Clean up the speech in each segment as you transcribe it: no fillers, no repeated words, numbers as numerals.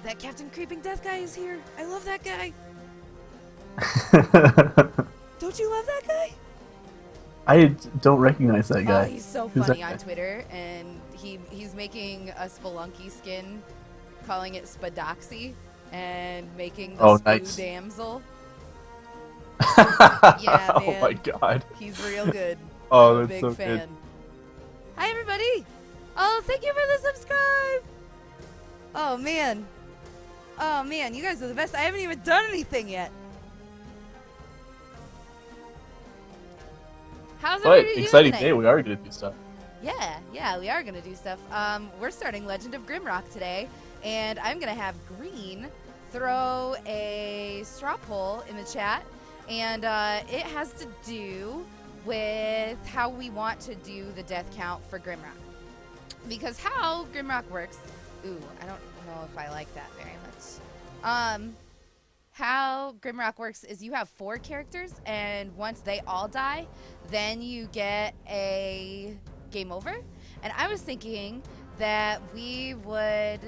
that Captain Creeping Death guy is here. I love that guy. Don't you love that guy? I don't recognize that Oh, guy. he's so Who's that funny on guy? Twitter, and he's making a Spelunky skin, calling it Spadoxy, and making the Oh, Spoo nice. Damsel. Yeah, Oh my man. god. He's real good. I'm Oh, a that's big so good. fan. Hi, everybody. Oh, thank you for the subscribe. Oh, man. Oh, man. You guys are the best. I haven't even done anything yet. How's But everybody doing exciting tonight? day. We are gonna do stuff. Yeah, we are going to do stuff. We're starting Legend of Grimrock today, and I'm going to have Green throw a straw poll in the chat, and it has to do with how we want to do the death count for Grimrock. Because how Grimrock works, ooh, I don't know if I like that very much. How Grimrock works is you have 4 characters, and once they all die, then you get a game over. And I was thinking that we would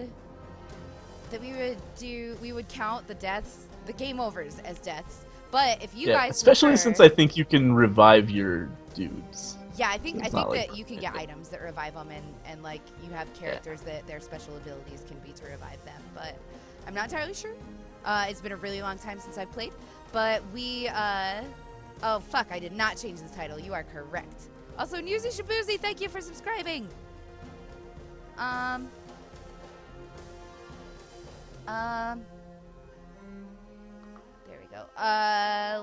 count the deaths, the game overs as deaths. But if you Yeah, guys especially prefer, since I think you can revive your dudes. yeah, I think It's not like that you can get permanent. items that revive them, and like you have characters that their special abilities can be to revive them. But I'm not entirely sure. It's been a really long time since I've played. But we, oh fuck, I did not change the title. You are correct. Also, Newsy Shabuzi, thank you for subscribing. There we go.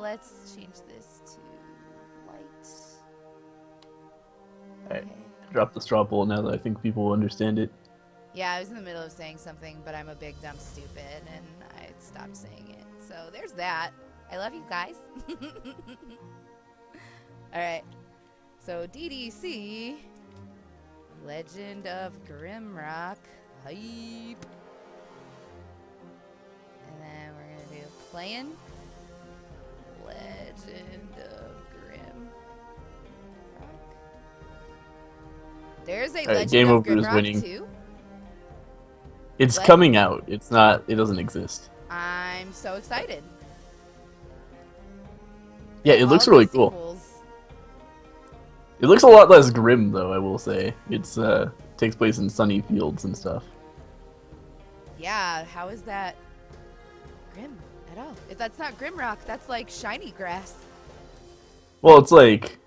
Let's change this to white. Alright, drop the straw poll now that I think people will understand it. Yeah, I was in the middle of saying something, but I'm a big dumb stupid, and I stopped saying it. So there's that. I love you guys. Alright. So DDC, Legend of Grimrock, hype. And then we're gonna do playing Legend of Grimrock. There's a Alright, Legend game of over is Grimrock winning. too. It's What? coming out. It's not. It doesn't exist. I'm so excited. Yeah, it looks All the really cool. sequels. It looks a lot less grim, though. I will say it's takes place in sunny fields and stuff. Yeah, how is that grim at all? If that's not Grimrock, that's like shiny grass. Well, it's like,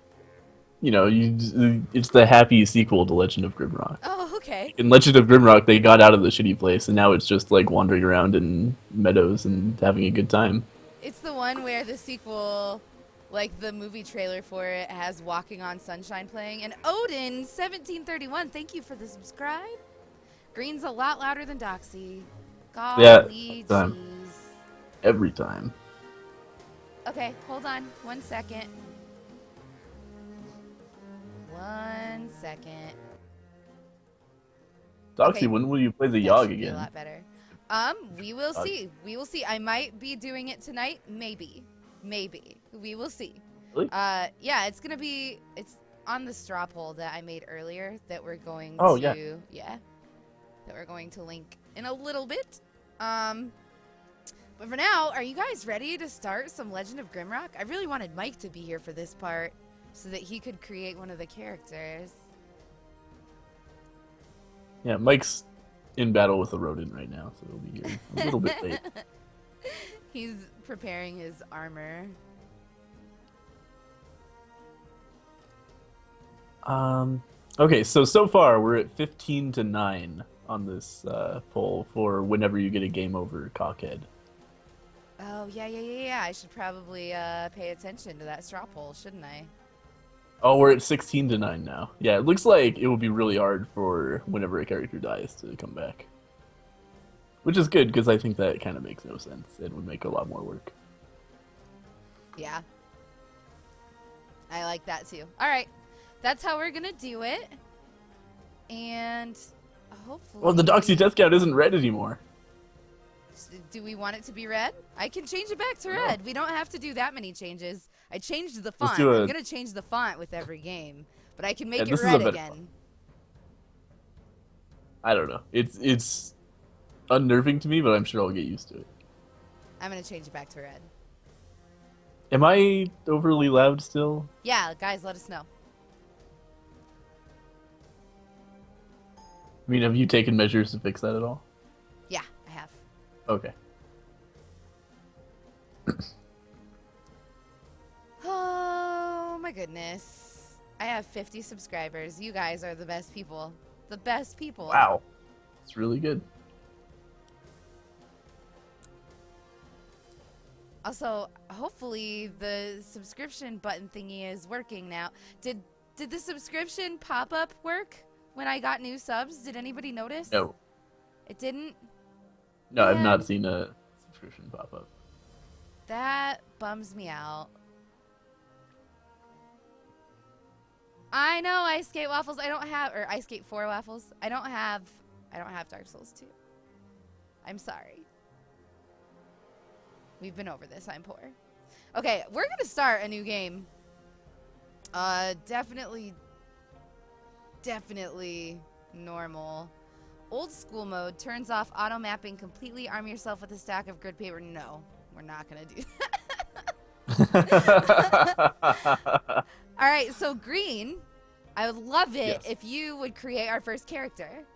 you know, it's the happy sequel to Legend of Grimrock. Oh, okay. In Legend of Grimrock, they got out of the shitty place, and now it's just like wandering around in meadows and having a good time. It's the one where the sequel, like the movie trailer for it, has Walking on Sunshine playing. And Odin1731, thank you for the subscribe. Green's a lot louder than Doxy. Yeah, Golly time. jeez. Every time. Okay, hold on 1 second. 1 second. Doxy, Okay, when will you play the that Yogg should be a again? lot better. We will Yogg. see. We will see. I might be doing it tonight. Maybe. Maybe. We will see. Really? Yeah, it's gonna be. It's on the straw poll that I made earlier that we're going Oh, to. Yeah. That we're going to link in a little bit. But for now, are you guys ready to start some Legend of Grimrock? I really wanted Mike to be here for this part so that he could create one of the characters. Yeah, Mike's in battle with a rodent right now, so he'll be here a little bit late. He's preparing his armor. Okay, so far we're at 15-9 on this poll for whenever you get a game over, Cockhead. Oh, yeah. I should probably pay attention to that straw poll, shouldn't I? Oh, we're at 16-9 now. Yeah, it looks like it will be really hard for whenever a character dies to come back. Which is good, because I think that kind of makes no sense. It would make a lot more work. Yeah. I like that too. All right. That's how we're going to do it. And hopefully... Well, the Doxy death count isn't red anymore. Do we want it to be red? I can change it back to red. We don't have to do that many changes. I changed the font. do I'm going to change the font with every game. But I can make it this is red a better again. font. I don't know. It's unnerving to me, but I'm sure I'll get used to it. I'm gonna change it back to red. Am I overly loud still? Yeah, guys, let us know. I mean, have you taken measures to fix that at all? Yeah, I have. Okay. Oh my goodness. I have 50 subscribers. You guys are the best people. The best people. Wow. It's really good. Also, hopefully the subscription button thingy is working now. Did the subscription pop-up work when I got new subs? Did anybody notice? No. It didn't? No, I've Man, not seen a subscription pop up. that bums me out. I know Ice Skate Waffles. I don't have, or Ice Skate 4 Waffles. I don't have Dark Souls 2. I'm sorry. We've been over this. I'm poor. Okay, we're gonna start a new game. Definitely normal. Old school mode turns off auto mapping completely. Arm yourself with a stack of grid paper. No, we're not gonna do that. All right, so green, I would love it Yes. if you would create our first character.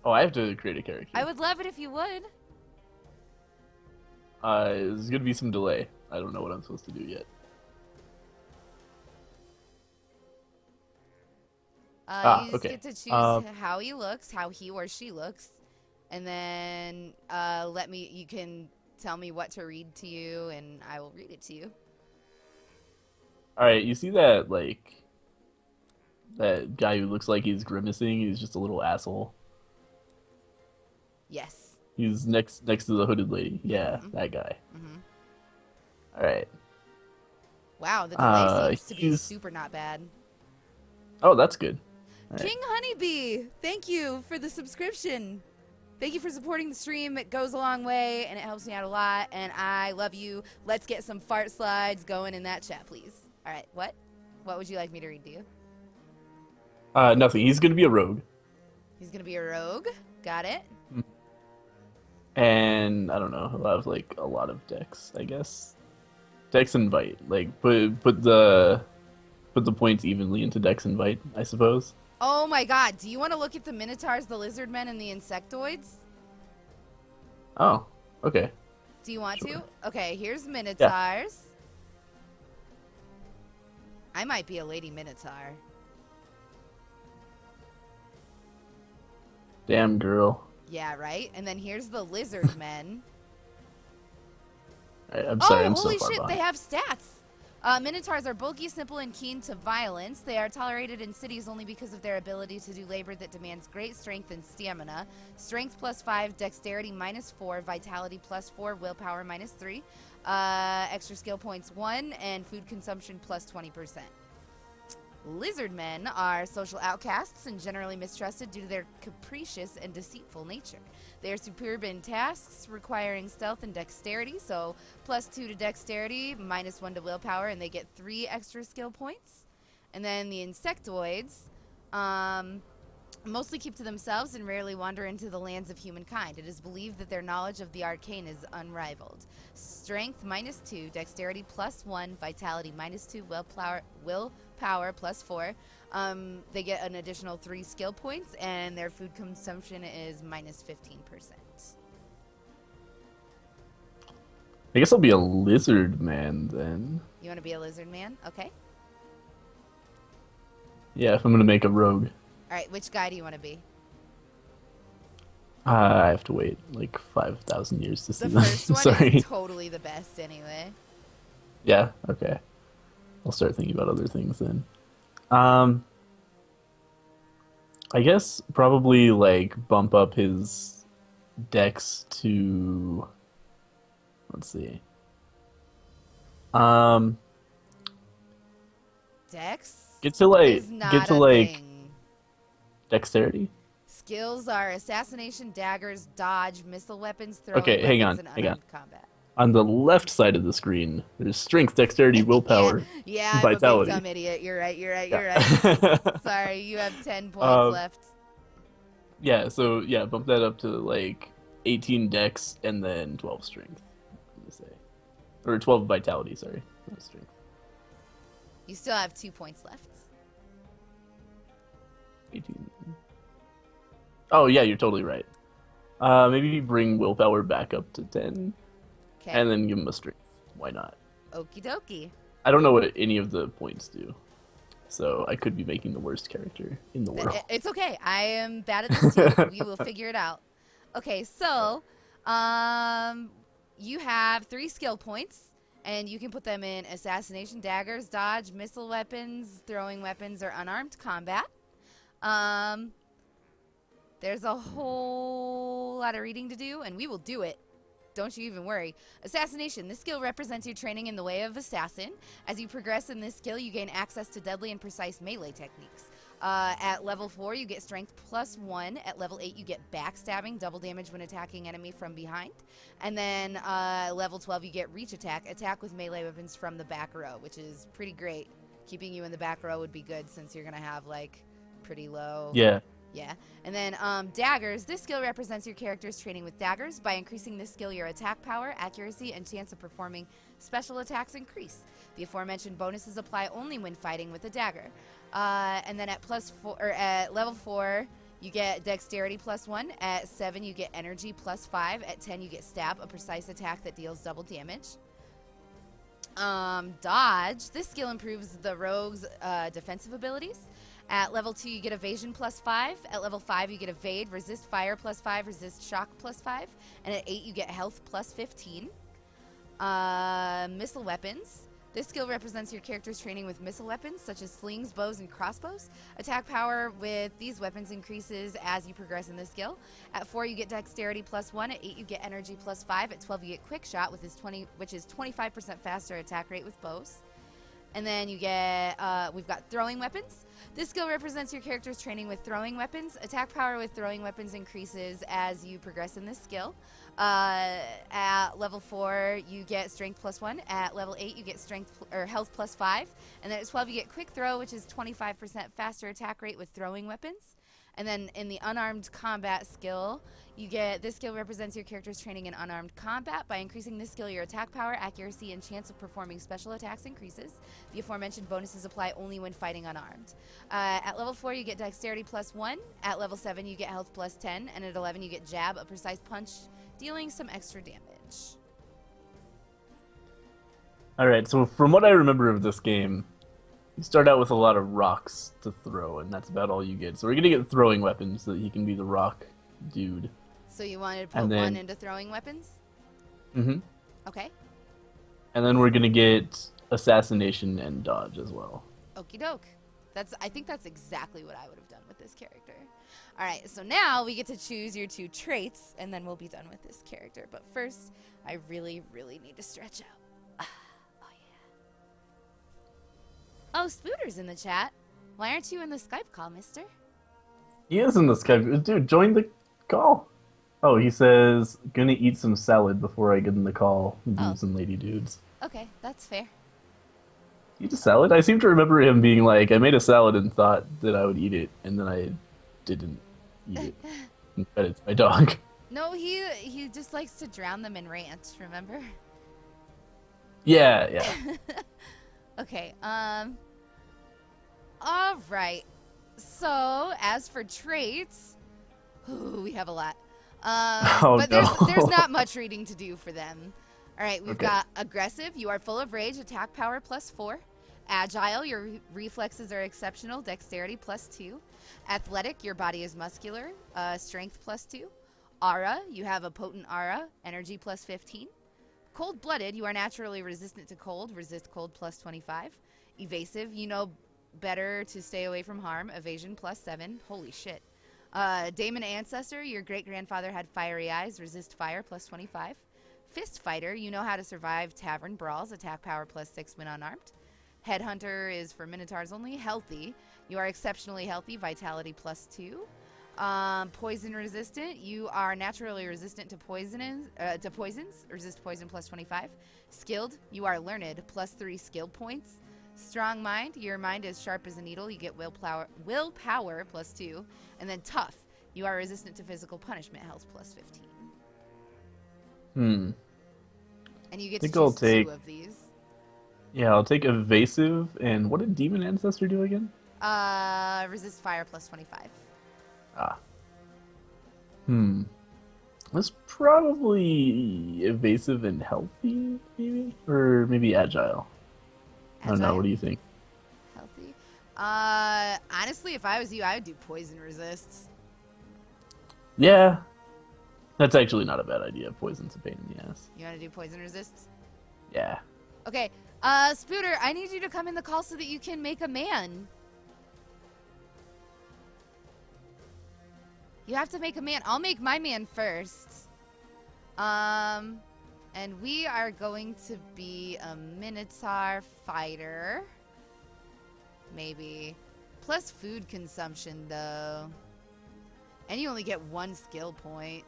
Oh, I have to create a character. I would love it if you would. There's gonna be some delay. I don't know what I'm supposed to do yet. You just Okay. get to choose how he looks, how he or she looks, and then you can tell me what to read to you, and I will read it to you. All right, you see that that guy who looks like he's grimacing? He's just a little asshole. Yes. He's next to the hooded lady. Yeah, that guy. Mm-hmm. All right. Wow, the delay seems to be he's- super not bad. Oh, that's good. All right. King Honeybee, thank you for the subscription. Thank you for supporting the stream. It goes a long way, and it helps me out a lot, and I love you. Let's get some fart slides going in that chat, please. All right, what? What would you like me to read to you? Nothing. He's gonna be a rogue, He's going to be a rogue. Got it. and I don't know. He'll have like a lot of decks, I guess. Dex invite, like put the points evenly into Dex invite, I suppose. Oh my god, do you want to look at the Minotaurs, the Lizard Men, and the Insectoids? Oh, okay. Do you want Sure. to? Okay, here's Minotaurs. I might be a Lady Minotaur. Damn girl. Yeah, right? And then here's the Lizard Men. All right, I'm sorry. Oh, I'm so holy far shit, behind. they have stats. Minotaurs are bulky, simple, and keen to violence. They are tolerated in cities only because of their ability to do labor that demands great strength and stamina. Strength +5, dexterity -4, vitality +4, willpower -3, extra skill points 1, and food consumption +20%. Lizard men are social outcasts and generally mistrusted due to their capricious and deceitful nature. They are superb in tasks requiring stealth and dexterity, so +2 to dexterity, -1 to willpower, and they get 3 extra skill points. And then the insectoids mostly keep to themselves and rarely wander into the lands of humankind. It is believed that their knowledge of the arcane is unrivaled. Strength -2, dexterity +1, vitality -2, willpower +4. They get an additional 3 skill points, and their food consumption is -15%. I guess I'll be a lizard man then. You want to be a lizard man? Okay. Yeah, if I'm gonna make a rogue. All right, which guy do you want to be? I have to wait like 5,000 years to see The first one Sorry. is totally the best anyway. Yeah, okay. I'll start thinking about other things then. I guess probably like bump up his dex to, let's see. Dex Get to like is not a like thing. dexterity. Skills are assassination, daggers, dodge, missile weapons, throwing Okay, hang weapons, on, and hang on. unarmed combat. On the left side of the screen, there's strength, dexterity, willpower, Yeah, I'm vitality. a big dumb idiot. You're right. You're right. Sorry, you have 10 points left. Yeah, so yeah, bump that up to like 18 dex and then 12 strength. I'm gonna say, or 12 vitality. Sorry, not strength. You still have 2 points left. 18. Oh yeah, you're totally right. Maybe bring willpower back up to 10, Okay. and then give him a strength. Why not? Okie dokie. I don't know what any of the points do, so I could be making the worst character in the world. It's okay. I am bad at this too. We will figure it out. Okay, so you have 3 skill points, and you can put them in assassination, daggers, dodge, missile weapons, throwing weapons, or unarmed combat. Um, there's a whole lot of reading to do, and we will do it. Don't you even worry. Assassination. This skill represents your training in the way of assassin. As you progress in this skill, you gain access to deadly and precise melee techniques. At level 4, you get strength +1. At level 8, you get backstabbing, double damage when attacking enemy from behind. And then level 12, you get reach attack, attack with melee weapons from the back row, which is pretty great. Keeping you in the back row would be good since you're going to have like pretty low. Yeah. Yeah. And then daggers. This skill represents your character's training with daggers. By increasing this skill, your attack power, accuracy, and chance of performing special attacks increase. The aforementioned bonuses apply only when fighting with a dagger. And then at at level 4, you get dexterity +1. At 7, you get energy +5. At 10, you get stab, a precise attack that deals double damage. Dodge. This skill improves the rogue's defensive abilities. At level 2, you get evasion +5. At level 5, you get evade, resist fire +5, resist shock +5. And at 8, you get health +15. Missile weapons. This skill represents your character's training with missile weapons, such as slings, bows, and crossbows. Attack power with these weapons increases as you progress in this skill. At 4, you get dexterity +1. At 8, you get energy +5. At 12, you get quick shot, which is 25% faster attack rate with bows. And then you get, we've got throwing weapons. This skill represents your character's training with throwing weapons. Attack power with throwing weapons increases as you progress in this skill. At level 4, you get strength +1. At level 8, you get health +5. And then at 12, you get quick throw, which is 25% faster attack rate with throwing weapons. And then in the unarmed combat skill, this skill represents your character's training in unarmed combat. By increasing this skill, your attack power, accuracy, and chance of performing special attacks increases. The aforementioned bonuses apply only when fighting unarmed. At level 4, you get dexterity +1. At level 7, you get health +10. And at 11, you get jab, a precise punch, dealing some extra damage. Alright, so from what I remember of this game, you start out with a lot of rocks to throw, and that's about all you get. So we're gonna get throwing weapons so that he can be the rock dude. So you wanted to put one into throwing weapons? Mm-hmm. Okay. And then we're gonna get assassination and dodge as well. Okie doke. I think that's exactly what I would have done with this character. All right, so now we get to choose your 2 traits, and then we'll be done with this character. But first, I really, really need to stretch out. Oh, yeah. Oh, Spooter's in the chat. Why aren't you in the Skype call, mister? He is in the Skype. Dude, join the call. Oh, he says, gonna eat some salad before I get in the call, dudes and lady dudes. Okay, that's fair. Eat a salad? I seem to remember him being like, I made a salad and thought that I would eat it, and then I didn't eat it and fed it to my dog. No, he just likes to drown them in ranch, remember? Yeah. Okay, all right. So, as for traits, we have a lot. But there's not much reading to do for them. All right, we've got aggressive. You are full of rage, attack power +4. Agile, your reflexes are exceptional, dexterity +2. Athletic, your body is muscular, strength +2. Aura, you have a potent aura, energy +15. Cold-blooded, you are naturally resistant to cold, resist cold +25. Evasive, you know better to stay away from harm, evasion +7. Holy shit. Daemon Ancestor, your great-grandfather had fiery eyes, resist fire +25. Fist Fighter, you know how to survive tavern brawls, attack power +6 when unarmed. Headhunter is for minotaurs only. Healthy, you are exceptionally healthy, vitality +2. Poison resistant, you are naturally resistant to poisons, resist poison +25. Skilled, you are learned, +3 skill points. Strong mind, your mind is sharp as a needle, you get willpower +2. And then tough, You are resistant to physical punishment, health plus 15. Hmm. And you get I to think I'll choose take. 2 of these. Yeah, I'll take evasive. And what did demon ancestor do again? Resist fire plus 25. Ah. Hmm. That's probably evasive and healthy, maybe, or maybe agile. I don't know. What Agile? do you think? Healthy? Honestly, if I was you, I would do poison resist. Yeah, that's actually not a bad idea. Poison's a pain in the ass. You want to do poison resist? Yeah. Okay. Spooter, I need you to come in the call so that you can make a man. You have to make a man. I'll make my man first. And we are going to be a Minotaur fighter. Maybe. Plus food consumption, though. And you only get 1 skill point.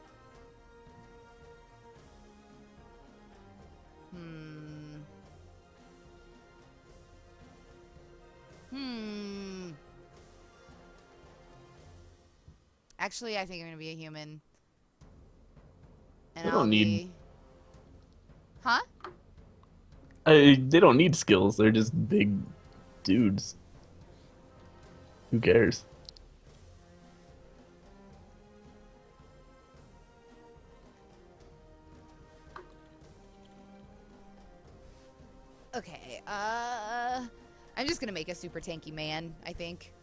Actually, I think I'm going to be a human. And They I'll don't be... need. Huh? They don't need skills. They're just big dudes. Who cares? Okay, I'm just gonna make a super tanky man, I think.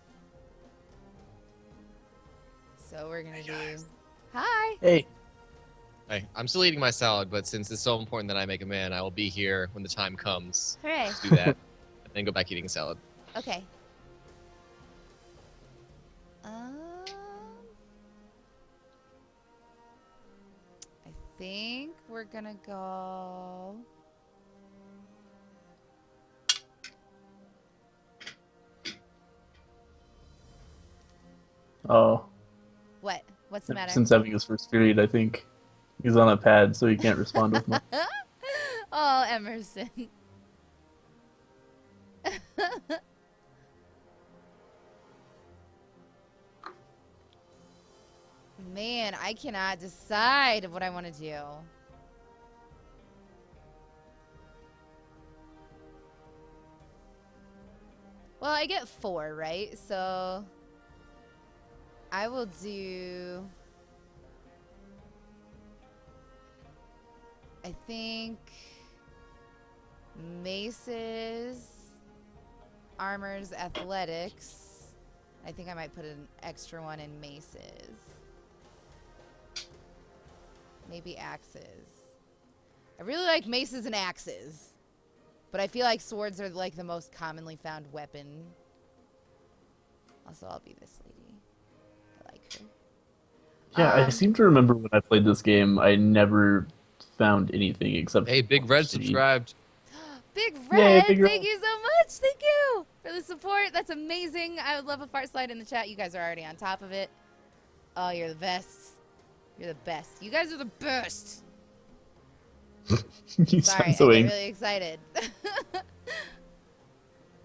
So we're gonna do... Hi! Hey. Hey, I'm still eating my salad, but since it's so important that I make a man, I will be here when the time comes Hooray. to do that, and then go back eating salad. Okay. I think we're gonna go... Oh. What? What's the matter? Since having his first period, I think he's on a pad, so he can't respond with much. Oh, Emerson. Man, I cannot decide what I want to do. Well, I get 4, right? So I will do... I think maces, armors, athletics. I think I might put an extra one in maces. Maybe axes. I really like maces and axes, but I feel like swords are like the most commonly found weapon. Also, I'll be this lady. I like her. Yeah, I seem to remember when I played this game, I never found anything except. Hey, Big Red subscribed. Big Yay, Red, Big Red. thank you so much. Thank you for the support. That's amazing. I would love a fart slide in the chat. You guys are already on top of it. Oh, you're the best. You're the best. You guys are the best. You Sorry, sound so I get angry. really excited.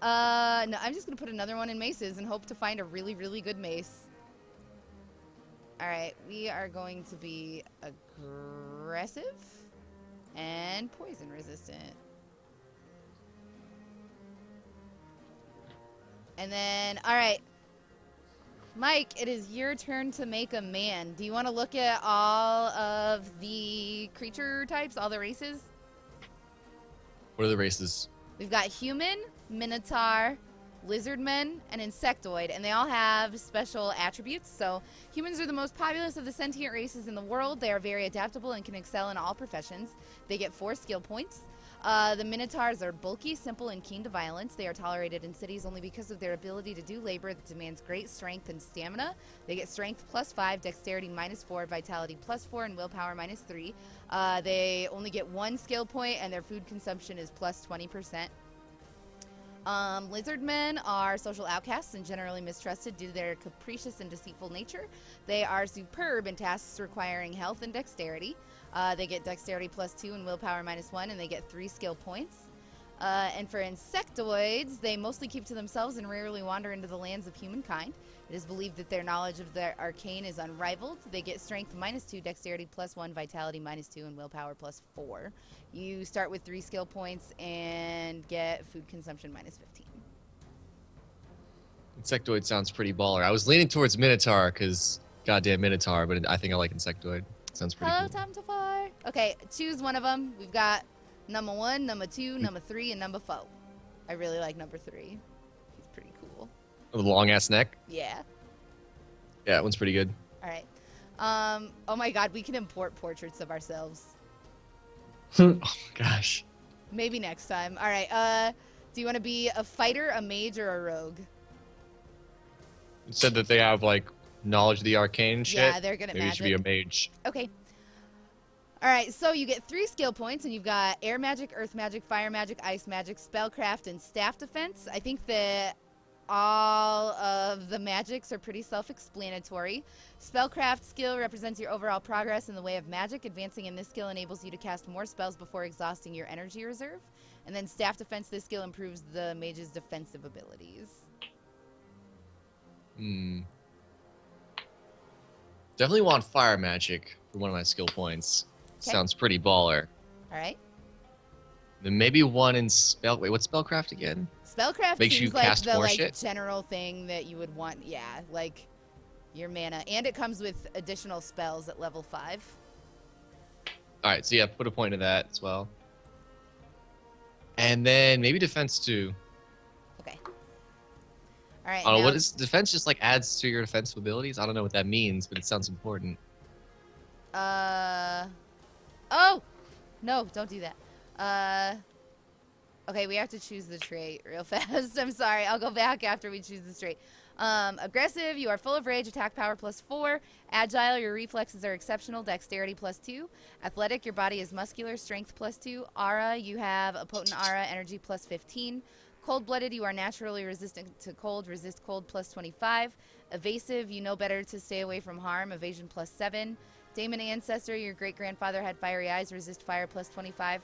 No, I'm just going to put another one in maces and hope to find a really, really good mace. All right, we are going to be aggressive and poison resistant. And then, all right, Mike, it is your turn to make a man. Do you want to look at all of the creature types, all the races? What are the races? We've got human, minotaur, lizardmen, and insectoid, and they all have special attributes. So humans are the most populous of the sentient races in the world. They are very adaptable and can excel in all professions. They get 4 skill points. The Minotaurs are bulky, simple, and keen to violence. They are tolerated in cities only because of their ability to do labor that demands great strength and stamina. They get strength +5, dexterity -4, vitality +4, and willpower -3. They only get 1 skill point, and their food consumption is +20%. Lizardmen are social outcasts and generally mistrusted due to their capricious and deceitful nature. They are superb in tasks requiring health and dexterity. They get dexterity +2 and willpower -1, and they get 3 skill points. And for insectoids, they mostly keep to themselves and rarely wander into the lands of humankind. It is believed that their knowledge of the arcane is unrivaled. They get strength -2, dexterity +1, vitality -2, and willpower +4. You start with 3 skill points and get food consumption -15. Insectoid sounds pretty baller. I was leaning towards Minotaur because goddamn Minotaur, but I think I like Insectoid. Sounds pretty Hello, cool. time to far. Okay, choose one of them. We've got number 1, number 2, number 3, and number 4. I really like number 3. He's pretty cool. The long ass neck. Yeah. Yeah, that one's pretty good. All right. Oh my God, we can import portraits of ourselves. Oh my gosh. Maybe next time. All right. Do you want to be a fighter, a mage, or a rogue? It said that they have like knowledge of the arcane shit. Yeah, they're good at Maybe you should be a mage. Okay. All right, so you get 3 skill points, and you've got air magic, earth magic, fire magic, ice magic, spellcraft, and staff defense. I think that all of the magics are pretty self-explanatory. Spellcraft skill represents your overall progress in the way of magic. Advancing in this skill enables you to cast more spells before exhausting your energy reserve. And then staff defense, this skill improves the mage's defensive abilities. Definitely want fire magic for one of my skill points. Okay. Sounds pretty baller. All right. Then maybe one in spell. Wait, what's spellcraft again? Spellcraft Makes seems you like cast the more like shit? general thing that you would want. Yeah, like your mana, and it comes with additional spells at level 5. All right, so yeah, put a point to that as well. And then maybe defense too. Okay. All right. I don't know, now- what is defense? Just like adds to your defensive abilities. I don't know what that means, but it sounds important. Oh! No, don't do that. Okay, we have to choose the trait real fast. I'm sorry. I'll go back after we choose the trait. Aggressive, you are full of rage, attack power +4. Agile, your reflexes are exceptional, dexterity +2. Athletic, your body is muscular, strength +2. Aura, you have a potent aura, energy +15. Cold-blooded, you are naturally resistant to cold, resist cold +25. Evasive, you know better to stay away from harm, evasion +7. Daemon Ancestor, your great-grandfather had fiery eyes, resist fire +25.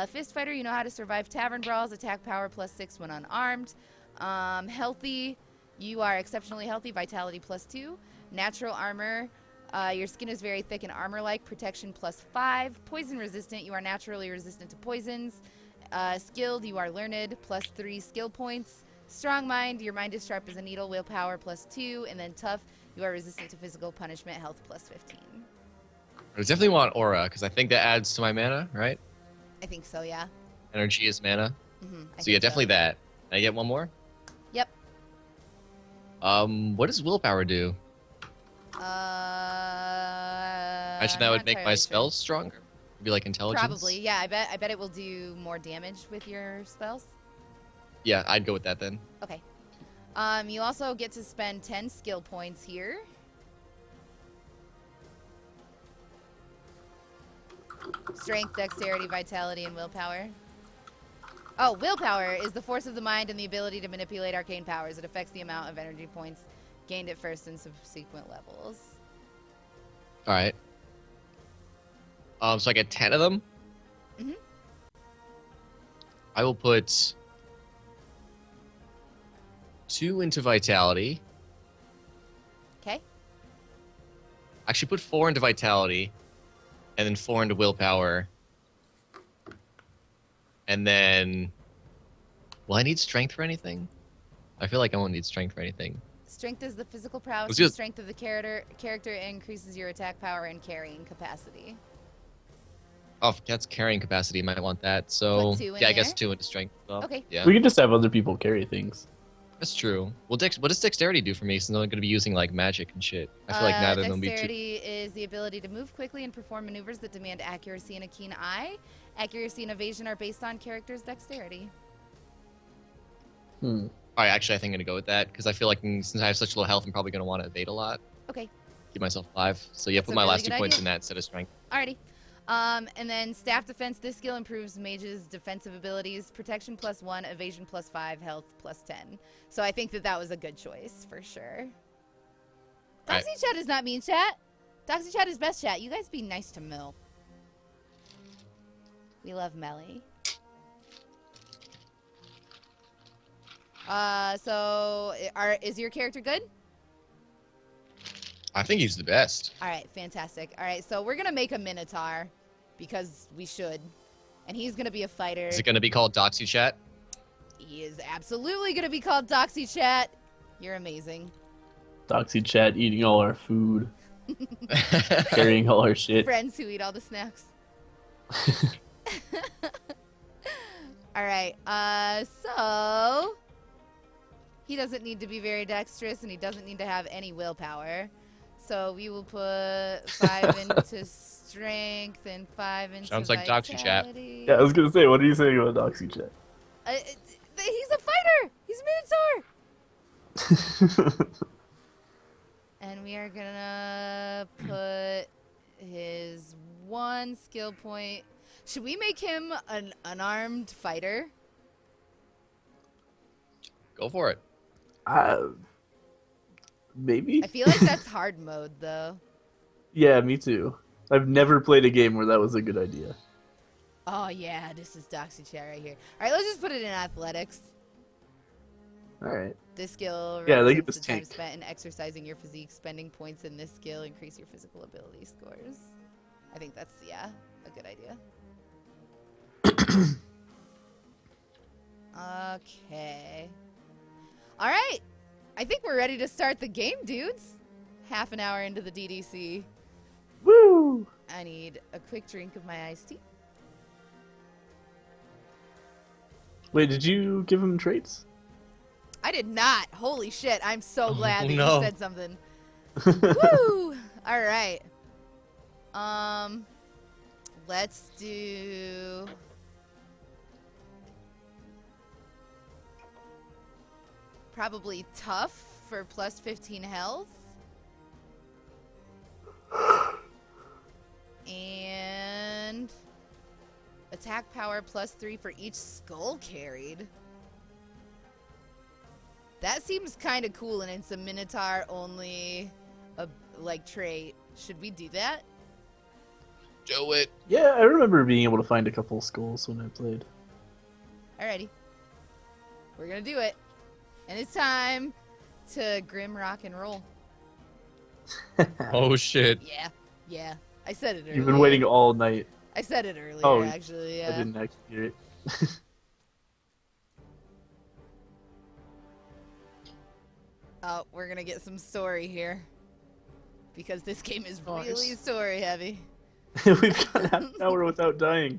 Fist Fighter, you know how to survive tavern brawls, attack power +6 when unarmed. Healthy, you are exceptionally healthy, vitality +2. Natural armor, your skin is very thick and armor-like, protection +5. Poison resistant, you are naturally resistant to poisons. Skilled, you are learned, +3 skill points. Strong mind, your mind is sharp as a needle, willpower +2. And then tough, you are resistant to physical punishment, health +15. I definitely want aura because I think that adds to my mana, right? I think so, yeah. Energy is mana. Mm-hmm, So yeah, definitely that. Can I get one more? Yep. What does willpower do? Imagine that would make my spells stronger. Be like intelligence. Probably, yeah. I bet it will do more damage with your spells. Yeah, I'd go with that then. Okay. You also get to spend 10 skill points here. Strength, dexterity, vitality, and willpower. Oh, willpower is the force of the mind and the ability to manipulate arcane powers. It affects the amount of energy points gained at first and subsequent levels. All right. So I get 10 of them. Mm-hmm. I will put 2 into vitality. Okay. Actually, put 4 into vitality, and then 4 into willpower. And then, will I need strength for anything? I feel like I won't need strength for anything. Strength is the physical prowess. Let's The do it. strength of the character increases your attack power and carrying capacity. Oh, if that's carrying capacity. Might want that. So Put 2 in yeah, I guess there. 2 into strength. as well. Okay. Yeah, We can just have other people carry things. that's true. Well, what does dexterity do for me? Since I'm going to be using like magic and shit. I feel like neither of them will be too. Dexterity is the ability to move quickly and perform maneuvers that demand accuracy and a keen eye. Accuracy and evasion are based on character's dexterity. Hmm. All right, actually, I think I'm gonna go with that because I feel like since I have such low health, I'm probably gonna want to evade a lot. Okay. Keep myself alive. So yeah, That's put a my really last 2 good points idea. in that instead of strength. Alrighty. And then staff defense. This skill improves mage's defensive abilities. Protection +1, evasion +5, health +10. So I think that was a good choice for sure. Right. Doxy chat is not mean chat. Doxy chat is best chat. You guys be nice to Mill. We love Melly. Is your character good? I think he's the best. All right, fantastic. All right, so we're gonna make a Minotaur because we should, and he's gonna be a fighter. Is it going to be called Doxy Chat? He is absolutely gonna be called Doxy Chat. You're amazing. Doxy Chat eating all our food, carrying all our shit. Friends who eat all the snacks. All right, so he doesn't need to be very dexterous, and he doesn't need to have any willpower. So we will put 5 into strength and 5 into Sounds like Doxy Chat. vitality. Yeah, I was gonna say, what are you saying about Doxy Chat? He's a fighter. He's a Minotaur. And we are gonna put his 1 skill point. Should we make him an unarmed fighter? Go for it. Maybe? I feel like that's hard mode, though. Yeah, me too. I've never played a game where that was a good idea. Oh, yeah, this is Doxy Chat right here. All right, let's just put it in athletics. Alright. This skill Yeah, they represents get this the time tank. spent in exercising your physique. Spending points in this skill increase your physical ability scores. I think that's, yeah, a good idea. Okay. All right. I think we're ready to start the game, dudes. Half an hour into the DDC. Woo! I need a quick drink of my iced tea. Wait, did you give him traits? I did not. Holy shit. I'm so glad that no. you said something. Woo! All right. Let's do... Probably tough for plus 15 health. And attack power plus 3 for each skull carried. That seems kind of cool, and it's a Minotaur only trait. Should we do that? Do it. Yeah, I remember being able to find a couple skulls when I played. Alrighty. We're gonna do it. And it's time to grim rock and roll. Oh, shit. Yeah. I said it earlier. You've been waiting all night. I said it earlier, Oh, actually, I yeah. didn't actually hear it. Oh, we're gonna get some story here. Because this game is Nice. really story heavy. We've got half an hour without dying.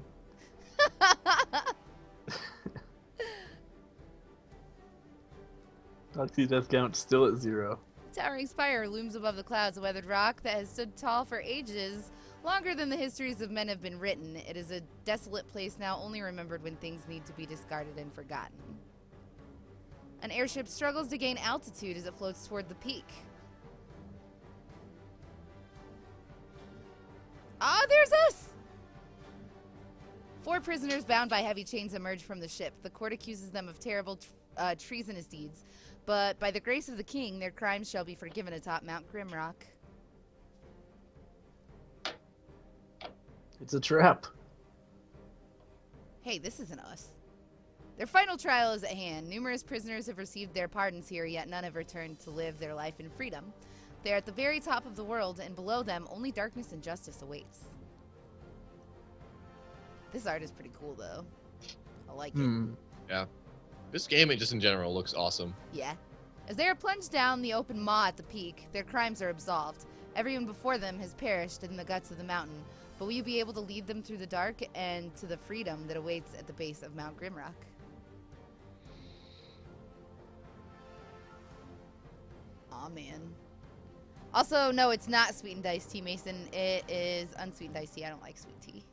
Doxy death count still at 0. Towering spire looms above the clouds, a weathered rock that has stood tall for ages, longer than the histories of men have been written. It is a desolate place now, only remembered when things need to be discarded and forgotten. An airship struggles to gain altitude as it floats toward the peak. Ah, there's us! 4 prisoners bound by heavy chains emerge from the ship. The court accuses them of terrible treasonous deeds, but by the grace of the king, their crimes shall be forgiven atop Mount Grimrock. It's a trap. Hey, this isn't us. Their final trial is at hand. Numerous prisoners have received their pardons here, yet none have returned to live their life in freedom. They are at the very top of the world, and below them, only darkness and justice awaits. This art is pretty cool, though. I like it. Yeah. This game, just in general, looks awesome. Yeah. As they are plunged down the open maw at the peak, their crimes are absolved. Everyone before them has perished in the guts of the mountain, but will you be able to lead them through the dark and to the freedom that awaits at the base of Mount Grimrock? Aw, man. Also, no, it's not sweetened iced tea, Mason. It is unsweetened iced tea. I don't like sweet tea.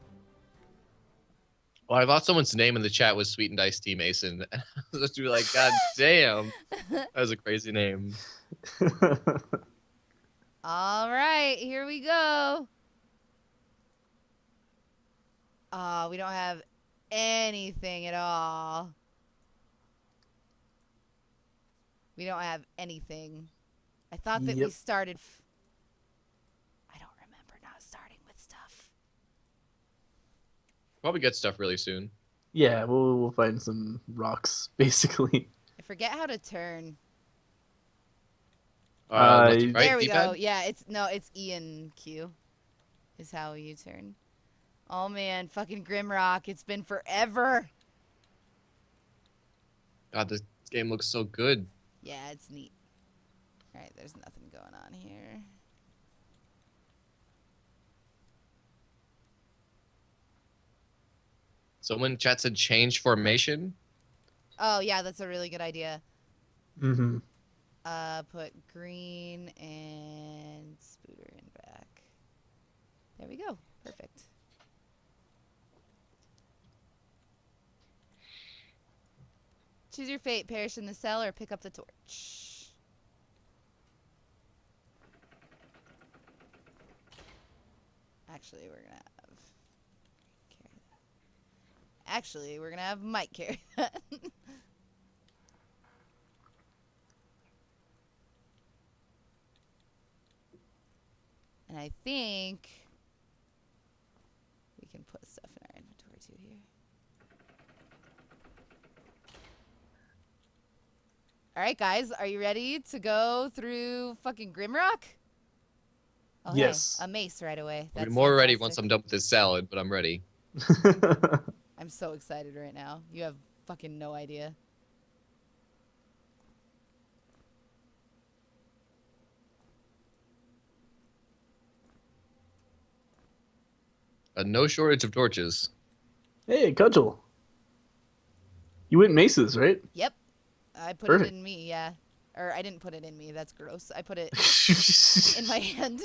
Well, I thought someone's name in the chat was Sweet and Iced Tea Mason. I was just be like, God damn. That was a crazy name. All right, here we go. We don't have anything at all. We don't have anything. I thought that we started... I don't remember not starting with stuff. Probably get stuff really soon. Yeah, we'll find some rocks, basically. I forget how to turn. Left, right, There we D-pad? go. Yeah, it's E and Q is how you turn. Oh man, fucking Grimrock. It's been forever. God, this game looks so good. Yeah, it's neat. All right, there's nothing going on here. Someone in chat said change formation. Oh yeah, that's a really good idea. Mm-hmm. Put green and Spooter in back. There we go. Perfect. Choose your fate. Perish in the cell or pick up the torch. Actually, we're gonna have carry that. Actually, we're gonna have Mike carry that. And I think we can put stuff in our inventory too here. All right, guys, are you ready to go through fucking Grimrock? Oh, Yes. hey, a mace right away. I'll That's be more ready fantastic. once I'm done with this salad, but I'm ready. I'm so excited right now. You have fucking no idea. No shortage of torches. Hey, Cudgel. You went maces, right? Yep. I put Perfect. it in me, yeah. Or I didn't put it in me. That's gross. I put it in my hand.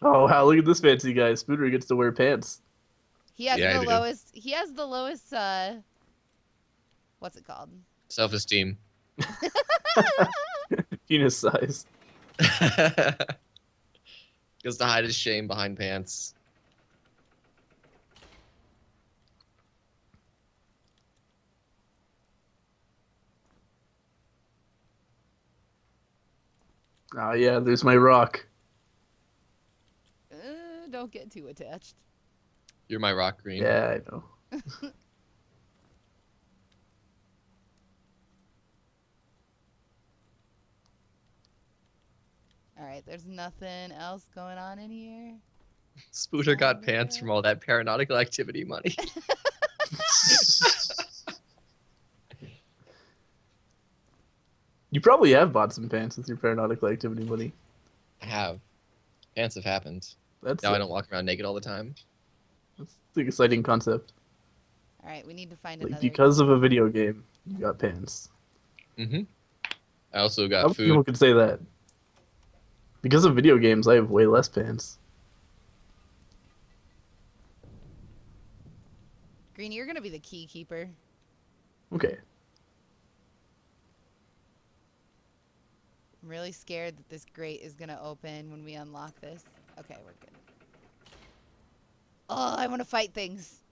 Oh wow, look at this fancy guy. Spooter gets to wear pants. He has Yeah, I the do. lowest. He has the lowest. What's it called? Self-esteem. Penis size. Gets to hide his shame behind pants. Oh yeah, there's my rock. Don't get too attached. You're my rock green. Yeah, I know. All right, there's nothing else going on in here. Spooter got pants from all that paranautical activity money. You probably have bought some pants with your paranautical activity money. I have. Pants have happened. That's Now I don't walk around naked all the time. that's an exciting concept. All right, we need to find Like another. because of a video game, you got pants. Mm-hmm. I also How got many people food. could say that? Because of video games, I have way less pants. Green, you're gonna be the key keeper. Okay. I'm really scared that this grate is gonna open when we unlock this. Okay, we're good. Oh, I want to fight things.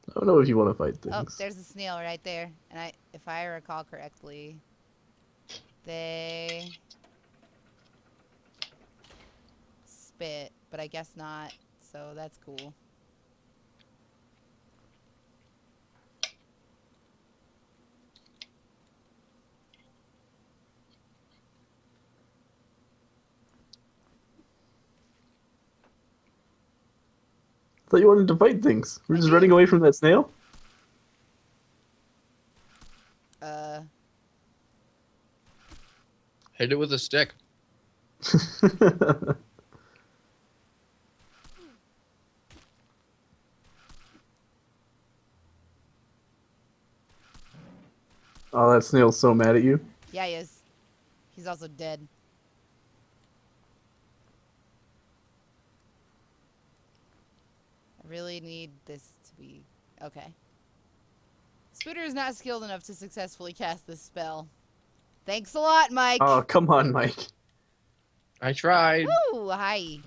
I don't know if you want to fight Oh, things. there's a snail right there. And if I recall correctly, they spit, but I guess not. So that's cool. I thought you wanted to fight things. We're I just do. running away from that snail? Hit it with a stick. Oh, that snail's so mad at you. Yeah, he is. He's also dead. I really need this to be... Okay. Spooter is not skilled enough to successfully cast this spell. Thanks a lot, Mike. Oh, come on, Mike. I tried. Woo! Hi.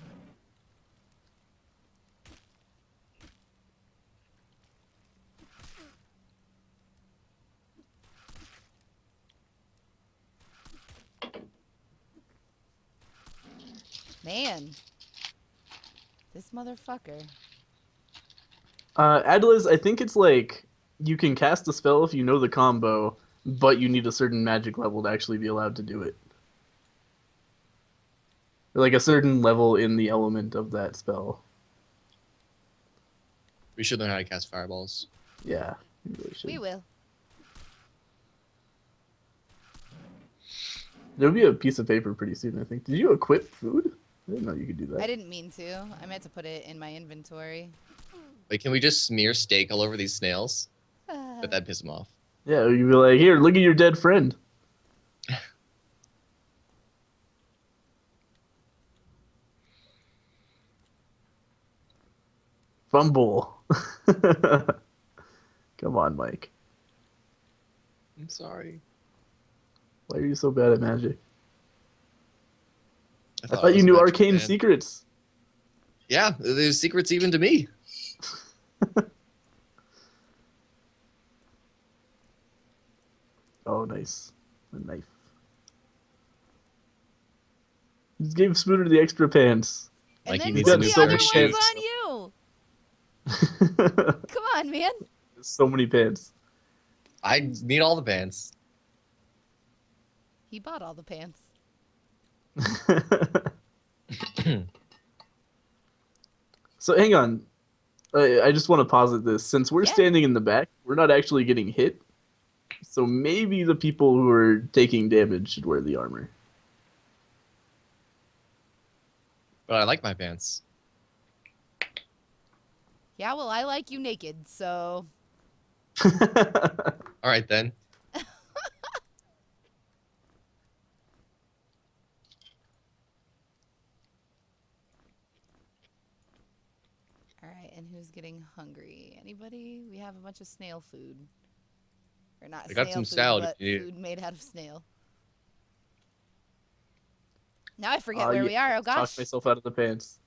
Man. This motherfucker. Atlas, I think it's like you can cast a spell if you know the combo, but you need a certain magic level to actually be allowed to do it. Or like a certain level in the element of that spell. We should learn how to cast fireballs. Yeah, you really should. We will. There'll be a piece of paper pretty soon, I think. Did you equip food? I didn't know you could do that. I didn't mean to. I meant to put it in my inventory. Wait, can we just smear steak all over these snails? But that'd piss them off. Yeah, you'd be like, here, look at your dead friend. Fumble. Come on, Mike. I'm sorry. Why are you so bad at magic? I it thought was you knew magic, arcane man. secrets. Yeah, there's secrets even to me. Oh, nice. A knife. Just gave Spooner the extra pants. And Like, then you put need the so other many ones pants. on you. Come on, man. So many pants. I need all the pants. He bought all the pants. So hang on. I just want to posit this. Since we're Yeah. standing in the back, we're not actually getting hit. So maybe the people who are taking damage should wear the armor. But I like my pants. Yeah, well, I like you naked, so... All right, then. Alright, and who's getting hungry? Anybody? We have a bunch of snail food. Or not I got snail some food, salad if but you need it. food made out of snail. Now I forget Oh, where yeah. we are. Oh, gosh. Talked myself out of the pants.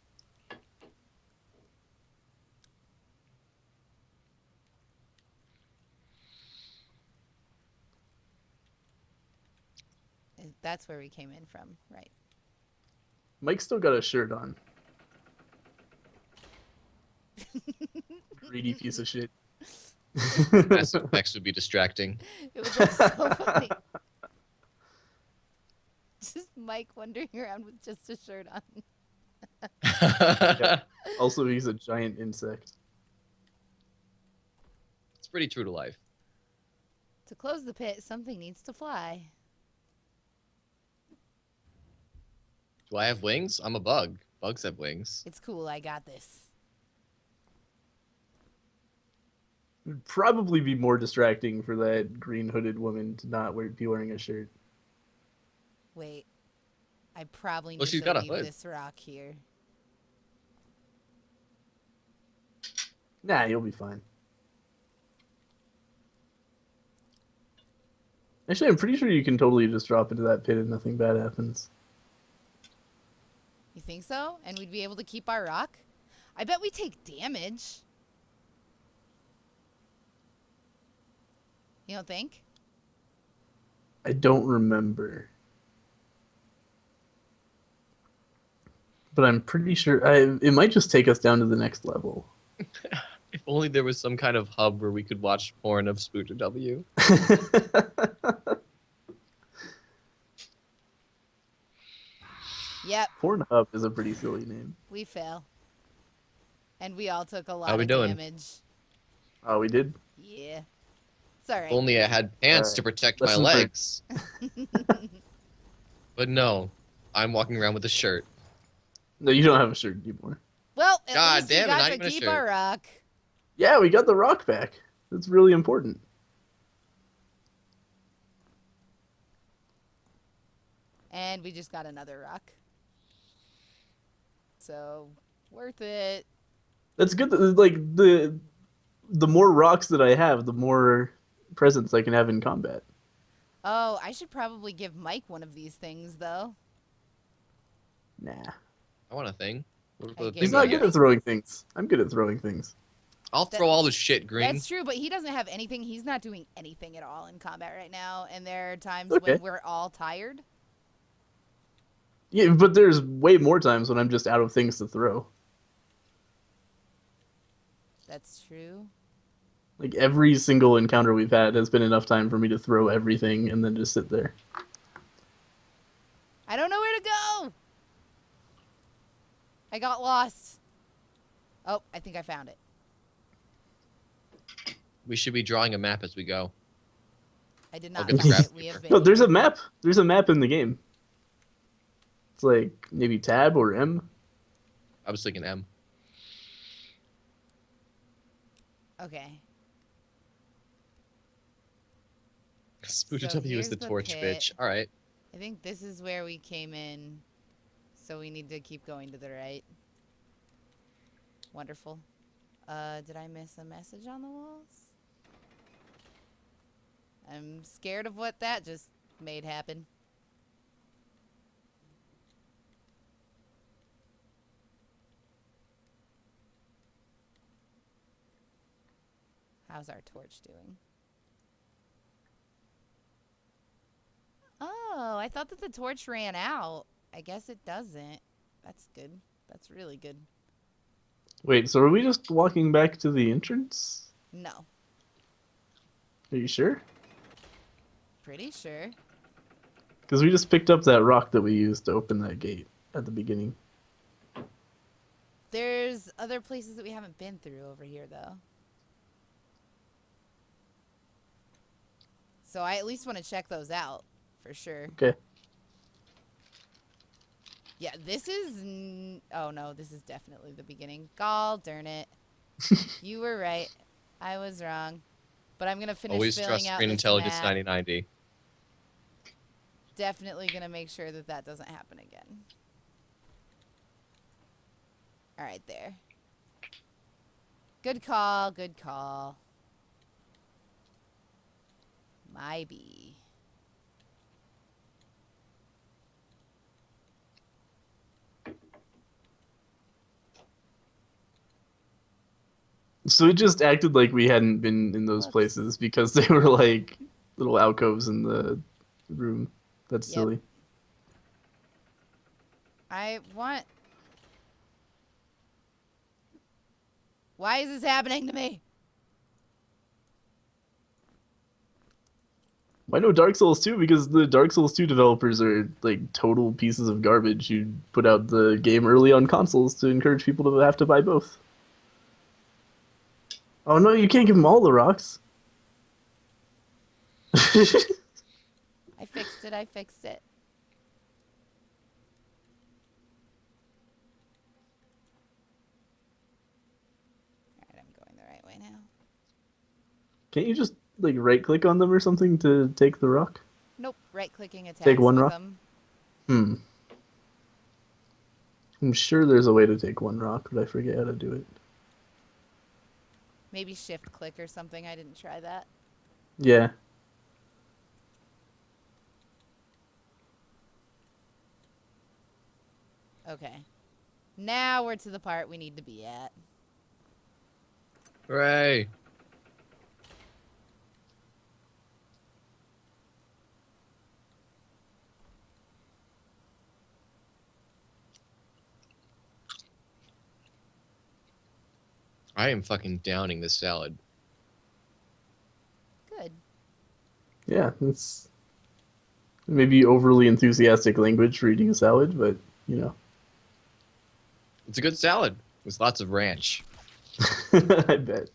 That's where we came in from, right. Mike's still got a shirt on. Greedy piece of shit. Mass effects would be distracting. It would look so funny. Just Mike wandering around with just a shirt on. Yep. Also, he's a giant insect. It's pretty true to life. To close the pit, something needs to fly. Do I have wings? I'm a bug. Bugs have wings. It's cool, I got this. It would probably be more distracting for that green hooded woman to not be wearing a shirt. Wait. I probably Well, need she's to got a leave hood. this rock here. Nah, you'll be fine. Actually, I'm pretty sure you can totally just drop into that pit and nothing bad happens. You think so? And we'd be able to keep our rock? I bet we take damage. You don't think? I don't remember. But I'm pretty sure it might just take us down to the next level. If only there was some kind of hub where we could watch porn of Spooter W. Yep, Pornhub is a pretty silly name. we fail. And we all took a lot How we of doing? damage. Oh, we did? Yeah. It's alright. If only I had pants to protect my Lesson learned. legs. But no, I'm walking around with a shirt. No, you don't have a shirt anymore. Well, at God least we damn it, got not to even a keep shirt. our rock. Yeah, we got the rock back. That's really important. And we just got another rock. So, worth it. That's good. Like the more rocks that I have, the more presence I can have in combat. Oh, I should probably give Mike one of these things, though. Nah, I want a thing. What I about the gave he's thing not I good get? at throwing things. I'm good at throwing things. I'll throw all the shit, Green. That's true, but he doesn't have anything. He's not doing anything at all in combat right now. And there are times Okay. when we're all tired. Yeah, but there's way more times when I'm just out of things to throw. That's true. Like every single encounter we've had has been enough time for me to throw everything and then just sit there. I don't know where to go. I got lost. Oh, I think I found it. We should be drawing a map as we go. I did I'll not get the find graphic it. We have paper. been No, there's here. a map. There's a map in the game. It's like maybe tab or M. I was thinking M. Okay. Spooder So W is here's the the torch pit. bitch. All right. I think this is where we came in. So we need to keep going to the right. Wonderful. Did I miss a message on the walls? I'm scared of what that just made happen. How's our torch doing? Oh, I thought that the torch ran out. I guess it doesn't. That's good. That's really good. Wait, so are we just walking back to the entrance? No. Are you sure? Pretty sure. Because we just picked up that rock that we used to open that gate at the beginning. There's other places that we haven't been through over here, though. So I at least want to check those out, for sure. Okay. Yeah, this is... oh, no, this is definitely the beginning. Gall, darn it. You were right. I was wrong. But I'm going to finish Always filling trust out Screen this Intelligence map. 9090. Definitely going to make sure that that doesn't happen again. All right, there. Good call, good call. Maybe. So it just acted like we hadn't been in those Whoops. places because they were like little alcoves in the room. That's Yep. silly. I want... Why is this happening to me? Why no Dark Souls 2? Because the Dark Souls 2 developers are like total pieces of garbage who put out the game early on consoles to encourage people to have to buy both. Oh no, you can't give them all the rocks. I fixed it, I fixed it. Alright, I'm going the right way now. Can't you just like right click on them or something to take the rock? Nope, right-clicking attacks Take one with rock? them. I'm sure there's a way to take one rock, but I forget how to do it. Maybe shift-click or something, I didn't try that. Yeah. Okay. Now we're to the part we need to be at. Hooray. I am fucking downing this salad. Good. Yeah, it's maybe overly enthusiastic language for eating a salad, but you know. It's a good salad with lots of ranch. I bet.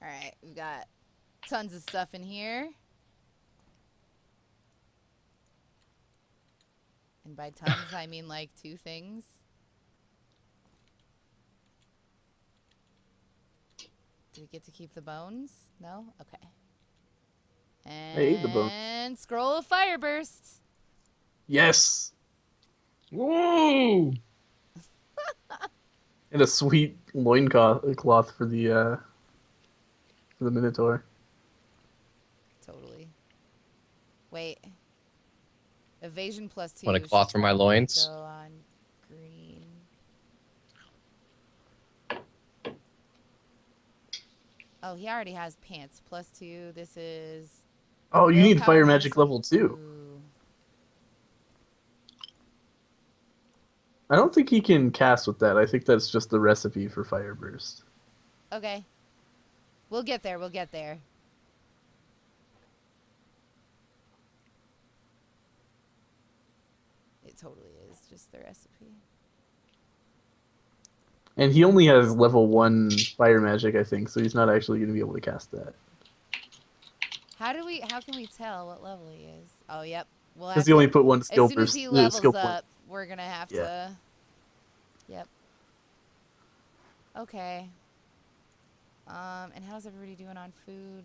Alright, we've got tons of stuff in here. And by tons, I mean like 2 things. Do we get to keep the bones? No? Okay. And I ate the bone. scroll of fire bursts. Yes! Woo! And a sweet loincloth for the Minotaur. Totally. Wait. Evasion +2. Want a cloth for my loins? Go on green. Oh, he already has pants. +2. This is Oh, you need willpower fire magic level 2. Ooh. I don't think he can cast with that. I think that's just the recipe for fire burst. Okay. We'll get there. We'll get there. It totally is just the recipe. And he only has level 1 fire magic, I think, so he's not actually going to be able to cast that. How can we tell what level he is? Oh, yep. We'll Because have he to, only put one as skill soon as burst, he skill levels point. up, we're going to have Yeah. to. Yep. Okay. And how's everybody doing on food?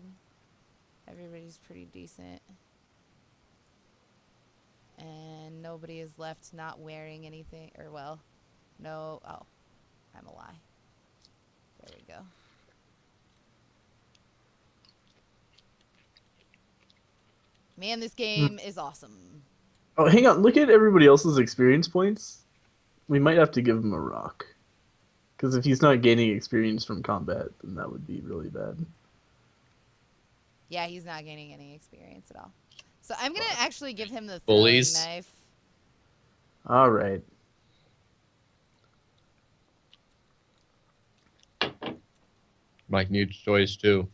Everybody's pretty decent. And nobody is left not wearing anything, or well, no, oh, I'm a lie. There we go. Man, this game is awesome. Oh, hang on. Look at everybody else's experience points. We might have to give him a rock. Because if he's not gaining experience from combat, then that would be really bad. Yeah, he's not gaining any experience at all. So I'm going to actually give him the throwing Bullies. knife. All right. Mike needs toys too.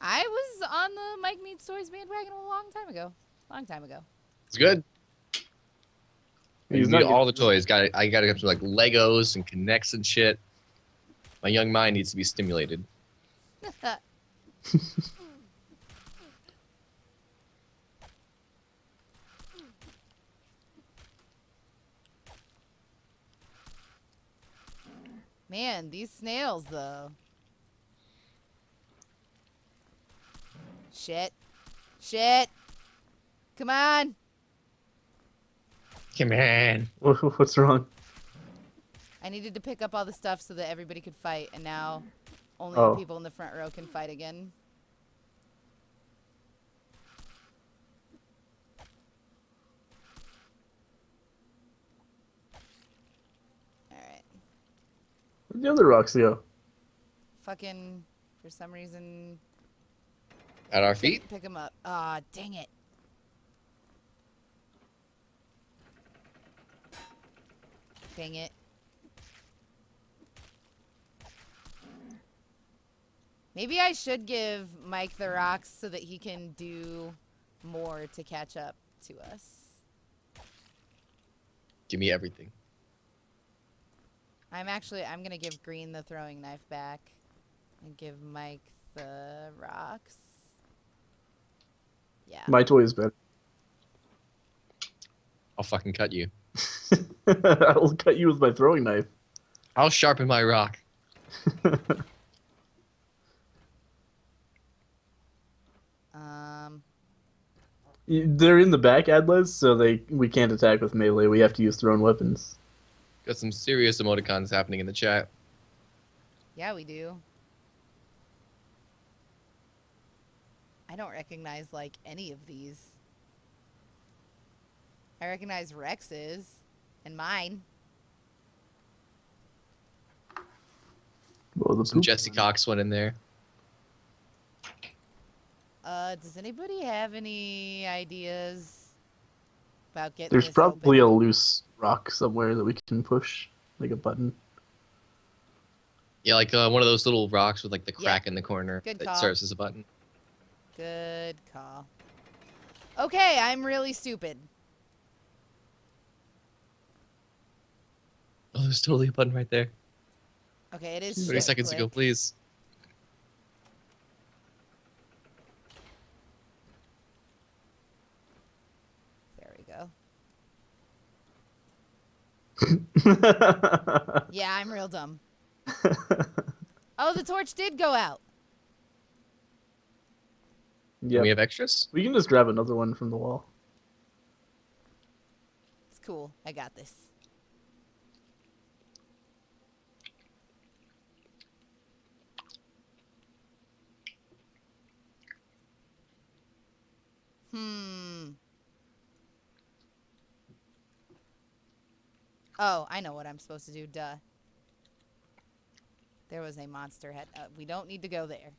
I was on the Mike Needs Toys bandwagon a long time ago. Long time ago. It's good. He's You not need all getting- the toys. I gotta get some like Legos and Connects and shit. My young mind needs to be stimulated. Man, these snails, though. Shit. Shit. Come on. Come on. What's wrong? I needed to pick up all the stuff so that everybody could fight, and now only Oh. the people in the front row can fight again. Alright. Where'd the other rocks go? Fucking, for some reason, At our feet. pick them up. Ah, dang it. Dang it. Maybe I should give Mike the rocks so that he can do more to catch up to us. Give me everything. I'm going to give Green the throwing knife back and give Mike the rocks. Yeah. My toy is better. I'll fucking cut you. I'll cut you with my throwing knife. I'll sharpen my rock. They're in the back, Adles, so we can't attack with melee. We have to use thrown weapons. Got some serious emoticons happening in the chat. Yeah, we do. I don't recognize, like, any of these. I recognize Rex's and mine. Well, the Some poop Jesse one. Cox one in there. Does anybody have any ideas about getting There's this probably a open? loose rock somewhere that we can push, like a button. Yeah, like one of those little rocks with like the Yeah. crack in the corner Good that call. serves as a button. Good call. Okay, I'm really stupid. Oh, there's totally a button right there. Okay, it is 30 shift seconds ago, click. please. There we go. Yeah, I'm real dumb. Oh, the torch did go out. Yeah, We have extras? we can just grab another one from the wall. It's cool. I got this. Oh, I know what I'm supposed to do. Duh. There was a monster head. We don't need to go there.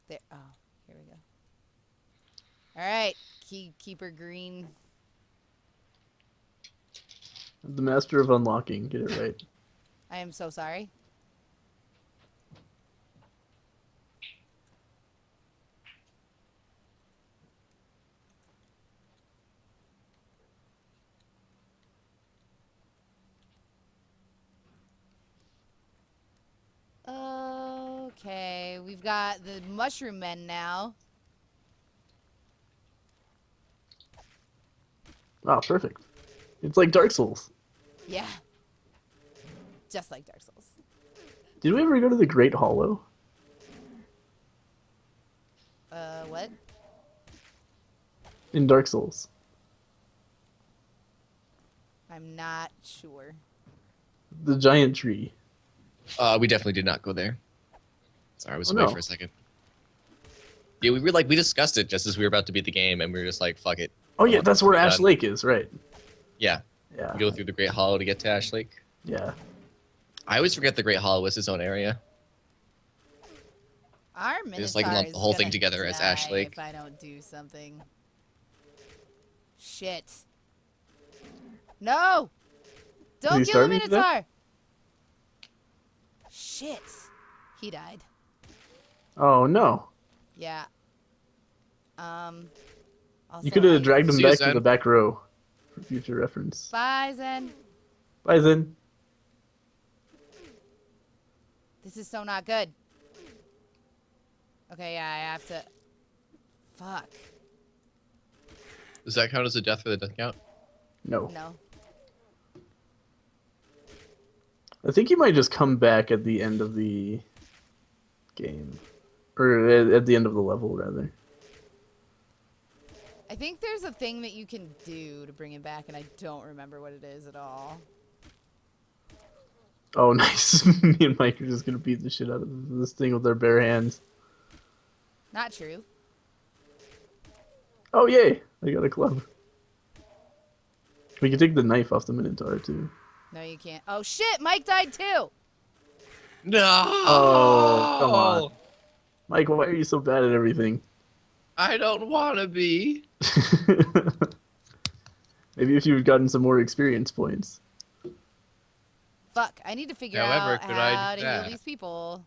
There. Oh, here we go. All right, keeper green. The master of unlocking. Get it right. I am so sorry. Okay, we've got the mushroom men now. Oh, perfect. It's like Dark Souls. Yeah. Just like Dark Souls. Did we ever go to the Great Hollow? What? In Dark Souls. I'm not sure. The giant tree. We definitely did not go there. Sorry, I was Oh, away no. for a second. Yeah, we discussed it just as we were about to beat the game, and we were just like, fuck it. Oh I yeah, want that's this to where be Ash done. Lake is, right? Yeah, Yeah. you go through the Great Hollow to get to Ash Lake. Yeah. I always forget the Great Hollow was its own area. Our They Minotaur just, like, lump is the whole thing gonna together as Ash die Lake. if I don't do something. Shit. No! Don't he kill the starving to death? Minotaur! Shit. He died. Oh no. Yeah. Also, You could have dragged him See you, back to Zen. the back row for future reference. Bye, Zen. Bye, Zen. This is so not good. Okay, yeah, I have to... Fuck. Does that count as a death for the death count? No. No. I think you might just come back at the end of the game. Or at the end of the level, rather. I think there's a thing that you can do to bring him back, and I don't remember what it is at all. Oh, nice. Me and Mike are just gonna beat the shit out of this thing with our bare hands. Not true. Oh, yay! I got a club. We can take the knife off the Minotaur, too. No, you can't. Oh, shit! Mike died, too! No! Oh, come on. Mike, why are you so bad at everything? I don't want to be. Maybe if you had gotten some more experience points. Fuck, I need to figure However, out could I how do to heal that? these people.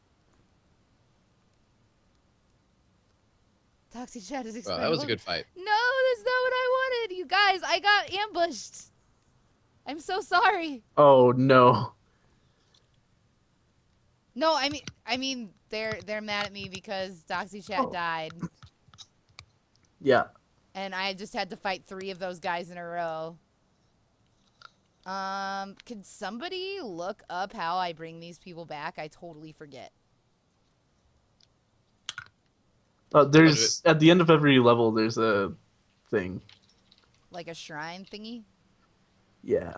Toxic chat is Bro, expendable. that was a good fight. No, that's not what I wanted. You guys, I got ambushed. I'm so sorry. Oh, no. No, I mean, they're mad at me because Doxy Chat Oh. died, Yeah. and I just had to fight 3 of those guys in a row. Could somebody look up how I bring these people back? I totally forget. There's, at the end of every level, there's a thing. Like a shrine thingy? Yeah.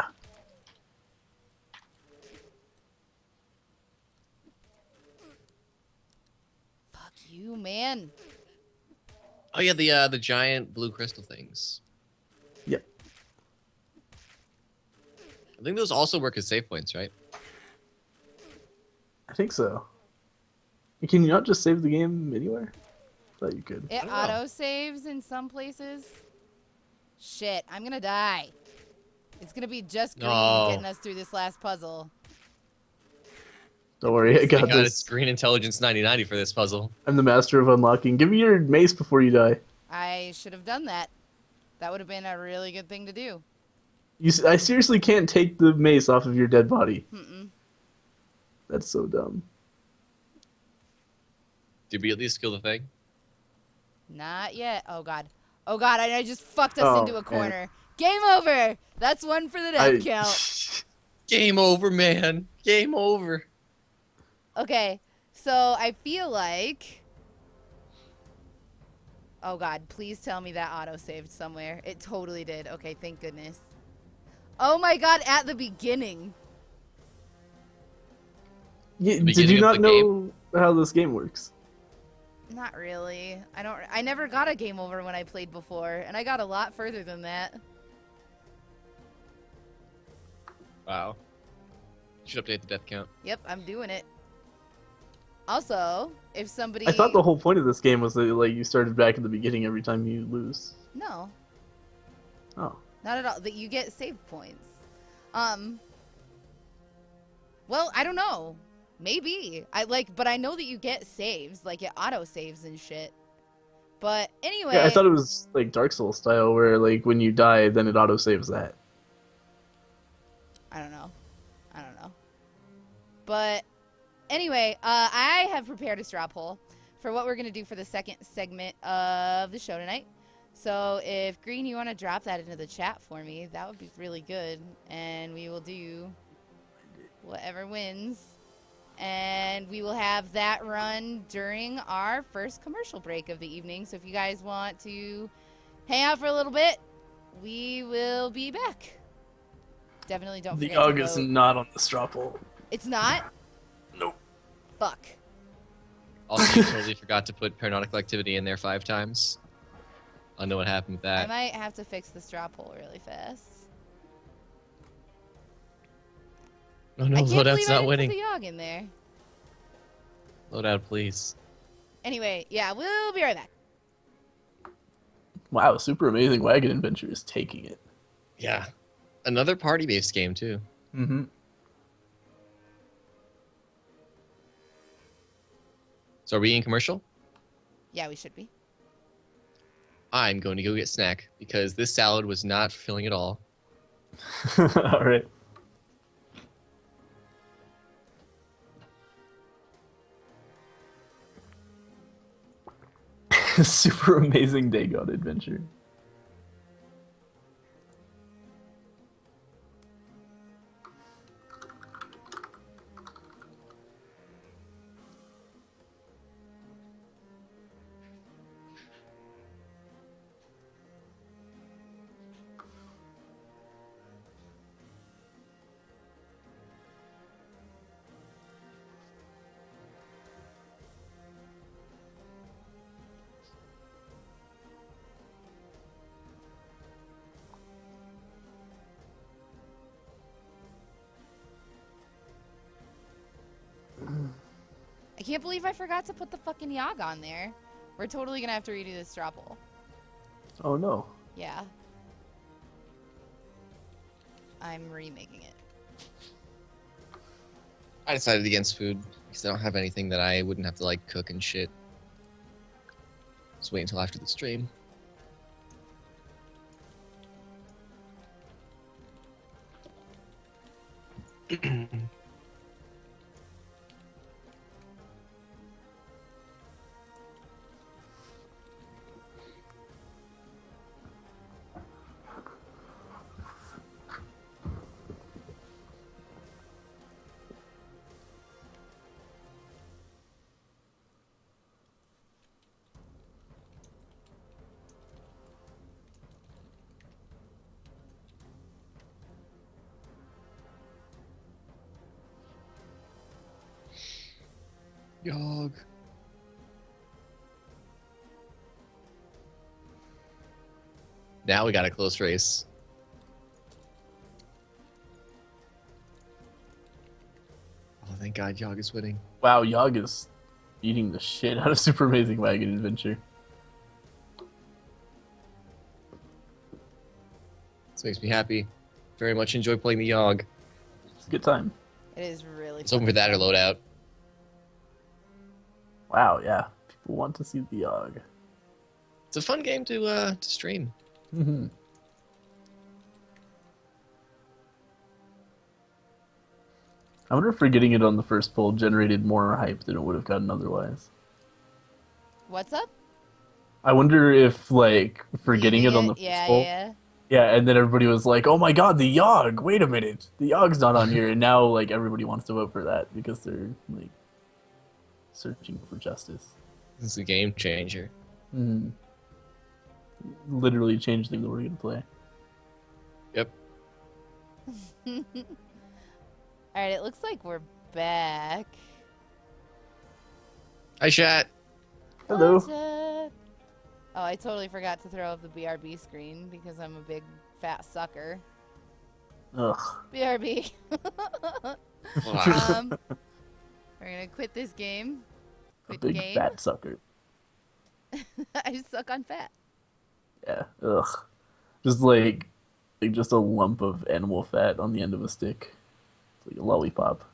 Fuck you, man. Oh yeah, the giant blue crystal things. Yep. I think those also work as save points, right? I think so. Can you not just save the game anywhere? I thought you could. It don't know. auto saves in some places. Shit, I'm gonna die. It's gonna be just green No. getting us through this last puzzle. Don't worry, I got Thank God it's this. green intelligence 9090 for this puzzle. I'm the master of unlocking. Give me your mace before you die. I should have done that. That would have been a really good thing to do. I seriously can't take the mace off of your dead body. Mm-mm. That's so dumb. Did we at least kill the thing? Not yet. Oh god. Oh god, I just fucked us Oh, into a man. corner. Game over! That's one for the death count. Game over, man. Game over. Okay, so I feel like... Oh god, please tell me that auto-saved somewhere. It totally did. Okay, thank goodness. Oh my god, at the beginning. Did beginning you of not the know how this game works? Not really. I never got a game over when I played before, and I got a lot further than that. Wow. Should update the death count. Yep, I'm doing it. Also, if somebody... I thought the whole point of this game was that like you started back at the beginning every time you lose. No. Oh. Not at all. That you get save points. Well, I don't know. Maybe. But I know that you get saves. Like, it auto-saves and shit. But anyway... Yeah, I thought it was like Dark Souls style where like when you die, then it auto-saves that. I don't know. But anyway, I have prepared a straw poll for what we're going to do for the second segment of the show tonight. So if Green, you want to drop that into the chat for me, that would be really good. And we will do whatever wins. And we will have that run during our first commercial break of the evening. So if you guys want to hang out for a little bit, we will be back. Definitely don't forget The to Og is vote. not on the straw poll. It's not? Nope. Fuck. Also, you totally forgot to put paranautical activity in there 5 times. I know what happened with I that. might have to fix the straw poll really fast. Oh no, I can't believe loadout's I not didn't winning. put the Yogg in there. Loadout, please. Anyway, yeah, we'll be right back. Wow, Super Amazing Wagon Adventure is taking it. Yeah. Another party-based game, too. Mm-hmm. So are we in commercial? Yeah, we should be. I'm going to go get snack because this salad was not fulfilling at all. All right. Super Amazing Dagon Adventure. I can't believe I forgot to put the fucking Yogg on there. We're totally gonna have to redo this straw poll. Oh no. Yeah. I'm remaking it. I decided against food because I don't have anything that I wouldn't have to like cook and shit. Just wait until after the stream. Yogg. Now we got a close race. Oh, thank God Yogg is winning. Wow, Yogg is eating the shit out of Super Amazing Wagon Adventure. This makes me happy. Very much enjoy playing the Yogg. It's a good time. It is really It's open for that or loadout. Wow, yeah. People want to see the Yogg. It's a fun game to stream. Mm-hmm. I wonder if getting it on the first poll generated more hype than it would have gotten otherwise. What's up? I wonder if, like, forgetting it on the first Yeah, poll. yeah. Yeah, and then everybody was like, oh my god, the Yogg! Wait a minute! The Yogg's not on here. And now, like, everybody wants to vote for that because they're, like, searching for justice. This is a game changer. Mm-hmm. Literally changed the game that we're going to play. Yep. Alright, it looks like we're back. Hi, chat. Hello. Watch it. Oh, I totally forgot to throw up the BRB screen because I'm a big fat sucker. Ugh. BRB. Wow. We're gonna quit this game. A Quit big game. fat sucker. I suck on fat. Yeah. Ugh. Just like just a lump of animal fat on the end of a stick. It's like a lollipop.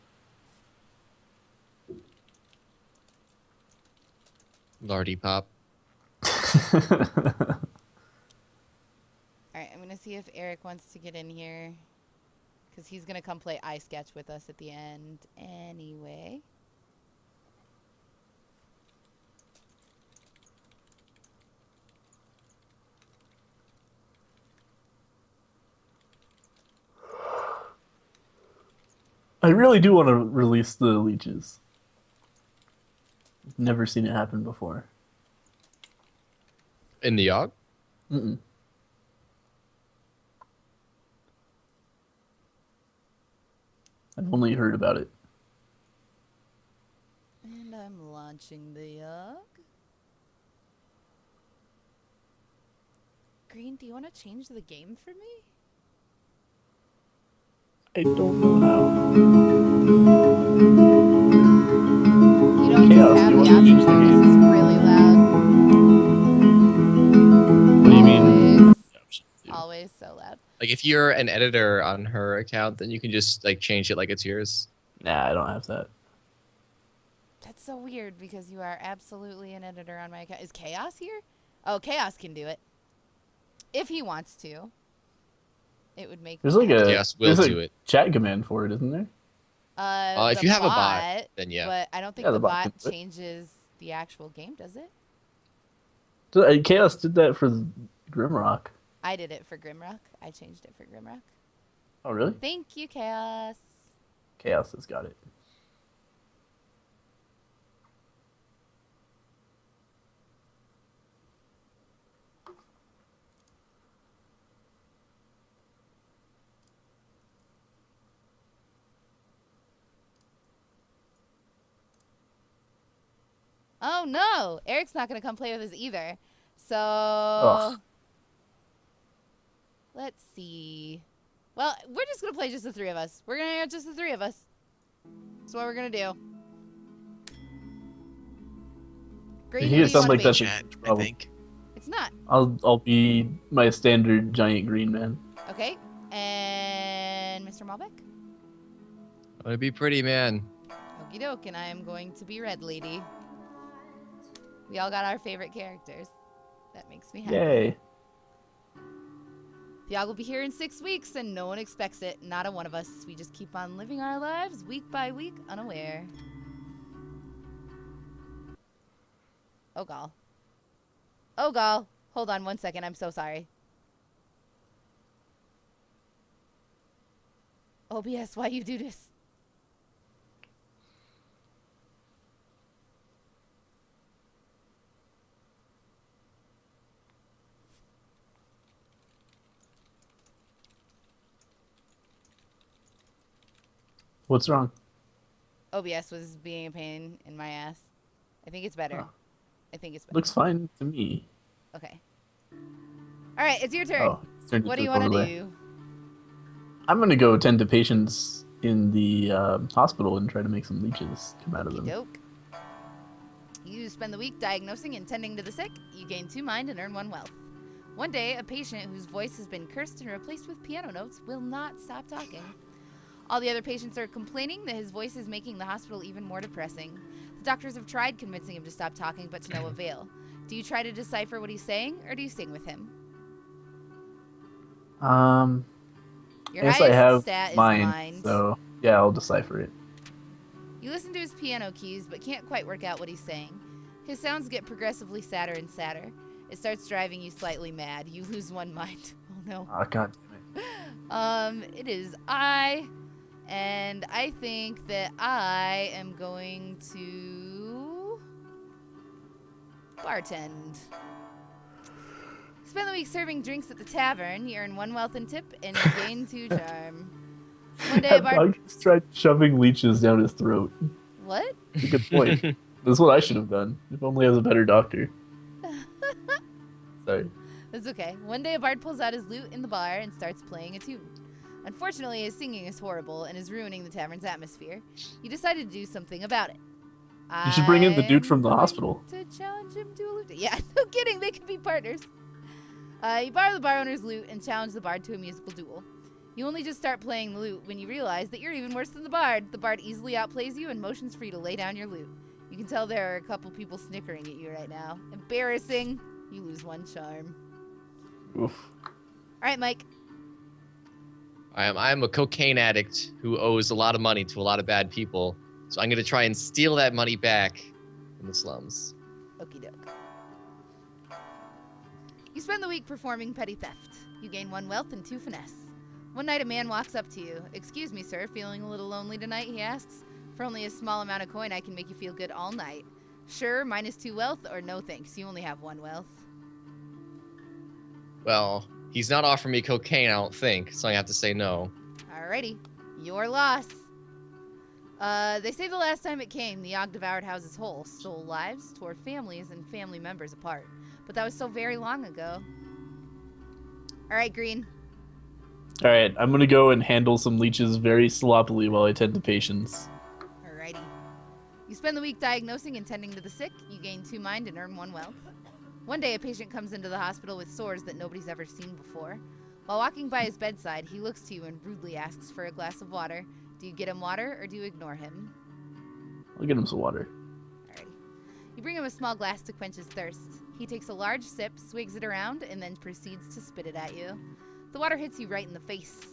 Lardy pop. All right, I'm gonna see if Eric wants to get in here, because he's gonna come play I Sketch with us at the end anyway. I really do want to release the leeches. I've never seen it happen before. In the Yogg? Mm-mm. I've only heard about it. And I'm launching the Yogg. Green, do you want to change the game for me? I don't know how. You don't Chaos, just have do you the wanna option change the to. This game? is really loud. What do you mean? Always so loud. Like if you're an editor on her account, then you can just like change it like it's yours. Nah, I don't have that. That's so weird because you are absolutely an editor on my account. Is Chaos here? Oh, Chaos can do it. If he wants to. It would make There's me like happy. Chaos will there's do a it. chat command for it, isn't there? If The you have a bot, then yeah. But I don't think Yeah, the the bot bot can do it. changes the actual game, does it? So, Chaos did that for Grimrock. I did it for Grimrock. I changed it for Grimrock. Oh, really? Thank you, Chaos. Chaos has got it. Oh no, Eric's not gonna come play with us either. So Ugh. let's see. Well, we're just gonna play just the three of us. We're gonna have just the three of us. That's what we're gonna do. Green, You who hear do it sound wanna like be? that's a Chat, I problem. think. It's not. I'll be my standard giant green man. Okay. And Mr. Malbec? I'm gonna be pretty, man. Okie doke, and I am going to be Red Lady. We all got our favorite characters. That makes me happy. Yay. The Yogg will be here in 6 weeks, and no one expects it. Not a one of us. We just keep on living our lives week by week, unaware. Oh, gall. Oh, gall. Hold on 1 second. I'm so sorry. OBS, why you do this? What's wrong? OBS was being a pain in my ass. I think it's better. Oh. I think it's better. Looks fine to me. Okay. All right, it's your turn. Oh, it's turned What do into you a want to overlay. do? I'm gonna go tend to patients in the hospital and try to make some leeches come out of them. Doke. You spend the week diagnosing and tending to the sick. You gain 2 mind and earn 1 wealth. One day, a patient whose voice has been cursed and replaced with piano notes will not stop talking. All the other patients are complaining that his voice is making the hospital even more depressing. The doctors have tried convincing him to stop talking, but to no avail. Do you try to decipher what he's saying, or do you sing with him? Your I guess I highest have stat is mind, mind. so yeah, I'll decipher it. You listen to his piano keys, but can't quite work out what he's saying. His sounds get progressively sadder and sadder. It starts driving you slightly mad. You lose 1 mind. Oh no. Oh, god damn it. It is I, and I think that I am going to bartend. Spend the week serving drinks at the tavern. You earn 1 wealth and tip, and you gain 2 charm. One day, That dog just tried shoving leeches down his throat. What? It's a good point. That's what I should have done. If only I was a better doctor. Sorry. That's okay. One day a bard pulls out his lute in the bar and starts playing a tune. Unfortunately, his singing is horrible and is ruining the tavern's atmosphere. You decided to do something about it. You should bring in the dude from the I'm hospital. going to challenge him to a lute. Yeah, no kidding. They could be partners. You borrow the bar owner's lute and challenge the bard to a musical duel. You only just start playing the lute when you realize that you're even worse than the bard. The bard easily outplays you and motions for you to lay down your lute. You can tell there are a couple people snickering at you right now. Embarrassing. You lose 1 charm. Oof. All right, Mike. I'm a cocaine addict who owes a lot of money to a lot of bad people. So I'm going to try and steal that money back from the slums. Okie doke. You spend the week performing petty theft. You gain 1 wealth and 2 finesse. One night a man walks up to you. "Excuse me, sir, feeling a little lonely tonight?" he asks. "For only a small amount of coin, I can make you feel good all night. Sure, -2 wealth, or no thanks, you only have 1 wealth." Well, he's not offering me cocaine, I don't think, so I have to say no. Alrighty, your loss. They say the last time it came, the Og devoured houses whole, stole lives, tore families and family members apart. But that was so very long ago. Alright, Green. Alright, I'm gonna go and handle some leeches very sloppily while I tend to patients. Alrighty. You spend the week diagnosing and tending to the sick. You gain 2 mind and earn 1 wealth. One day, a patient comes into the hospital with sores that nobody's ever seen before. While walking by his bedside, he looks to you and rudely asks for a glass of water. Do you get him water, or do you ignore him? I'll get him some water. Alrighty. You bring him a small glass to quench his thirst. He takes a large sip, swigs it around, and then proceeds to spit it at you. The water hits you right in the face.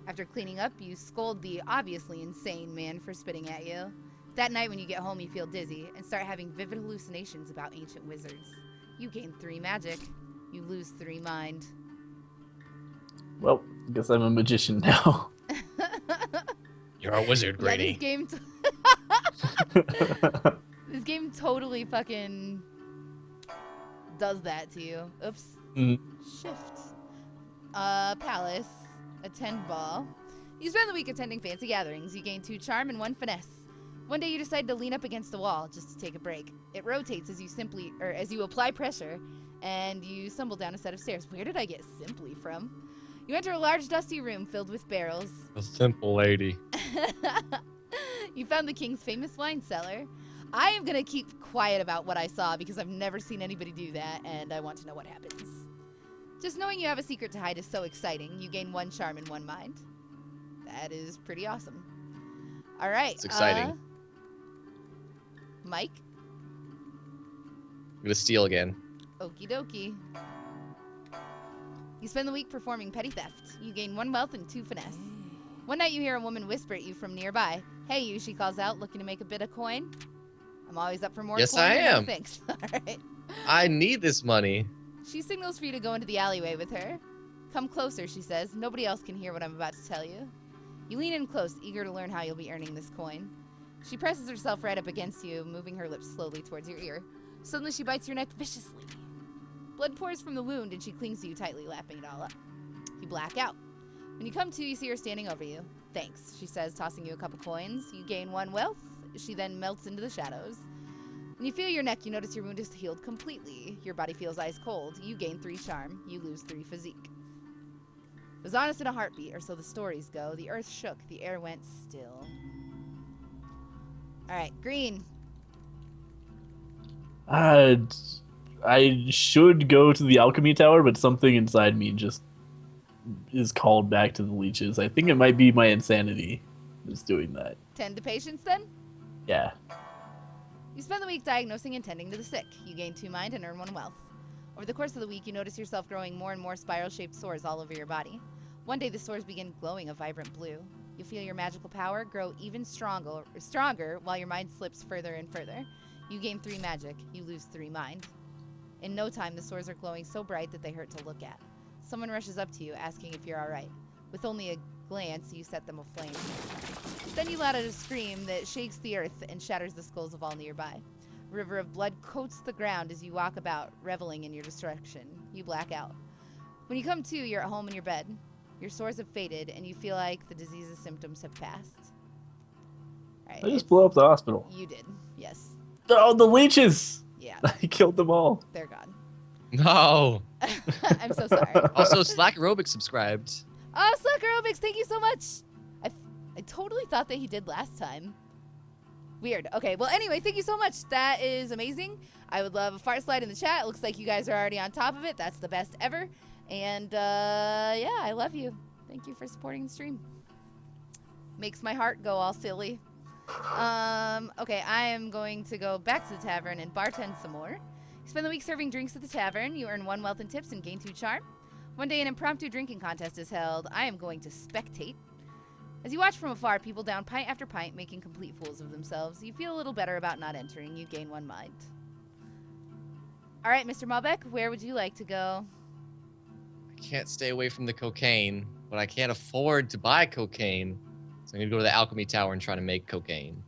After cleaning up, you scold the obviously insane man for spitting at you. That night when you get home, you feel dizzy and start having vivid hallucinations about ancient wizards. You gain 3 magic. You lose 3 mind. Well, I guess I'm a magician now. You're a wizard, Yeah, Grady. this game totally fucking does that to you. Oops. Mm. Shift. Palace. Attend ball. You spend the week attending fancy gatherings. You gain 2 charm and 1 finesse. One day you decide to lean up against the wall just to take a break. It rotates as you apply pressure, and you stumble down a set of stairs. Where did I get simply from? You enter a large dusty room filled with barrels. A simple lady. You found the king's famous wine cellar. I am gonna keep quiet about what I saw because I've never seen anybody do that, and I want to know what happens. Just knowing you have a secret to hide is so exciting. You gain 1 charm and 1 mind. That is pretty awesome. All right. It's exciting. Mike? I'm gonna steal again. Okie dokie. You spend the week performing petty theft. You gain 1 wealth and 2 finesse. One night you hear a woman whisper at you from nearby. "Hey, you," she calls out, looking to make a bit of coin. I'm always up for more Yes, coin. I am. No thanks. All right. I need this money. She signals for you to go into the alleyway with her. "Come closer," she says. "Nobody else can hear what I'm about to tell you." You lean in close, eager to learn how you'll be earning this coin. She presses herself right up against you, moving her lips slowly towards your ear. Suddenly she bites your neck viciously. Blood pours from the wound and she clings to you tightly, lapping it all up. You black out. When you come to, you see her standing over you. "Thanks," she says, tossing you a couple coins. You gain 1 wealth. She then melts into the shadows. When you feel your neck, you notice your wound is healed completely. Your body feels ice cold. You gain 3 charm. You lose 3 physique. It was honest in a heartbeat, or so the stories go. The earth shook. The air went still. All right, Green. I should go to the alchemy tower, but something inside me just is called back to the leeches. I think it might be my insanity that's doing that. Tend to patients, then? Yeah. You spend the week diagnosing and tending to the sick. You gain 2 mind and earn 1 wealth. Over the course of the week, you notice yourself growing more and more spiral-shaped sores all over your body. One day, the sores begin glowing a vibrant blue. You feel your magical power grow even stronger while your mind slips further and further. You gain 3 magic. You lose 3 mind. In no time, the sores are glowing so bright that they hurt to look at. Someone rushes up to you, asking if you're all right. With only a glance, you set them aflame. Then you let out a scream that shakes the earth and shatters the skulls of all nearby. A river of blood coats the ground as you walk about, reveling in your destruction. You black out. When you come to, you're at home in your bed. Your sores have faded, and you feel like the disease's symptoms have passed. All right, I just blew up the hospital. You did, yes. Oh, the leeches! Yeah, I killed them all. they're gone. No. I'm so sorry. Also, Slack Aerobic subscribed. Oh, Slack Aerobics, thank you so much. I totally thought that he did last time. Weird. Okay, well, anyway, thank you so much. That is amazing. I would love a fart slide in the chat. It looks like you guys are already on top of it. That's the best ever. And, yeah, I love you. Thank you for supporting the stream. Makes my heart go all silly. Okay, I am going to go back to the tavern and bartend some more. You spend the week serving drinks at the tavern. You earn 1 wealth and tips and gain 2 charm. One day an impromptu drinking contest is held. I am going to spectate. As you watch from afar, people down pint after pint, making complete fools of themselves. You feel a little better about not entering. You gain 1 mind. All right, Mr. Malbec, where would you like to go? I can't stay away from the cocaine, but I can't afford to buy cocaine. So I'm going to go to the Alchemy Tower and try to make cocaine.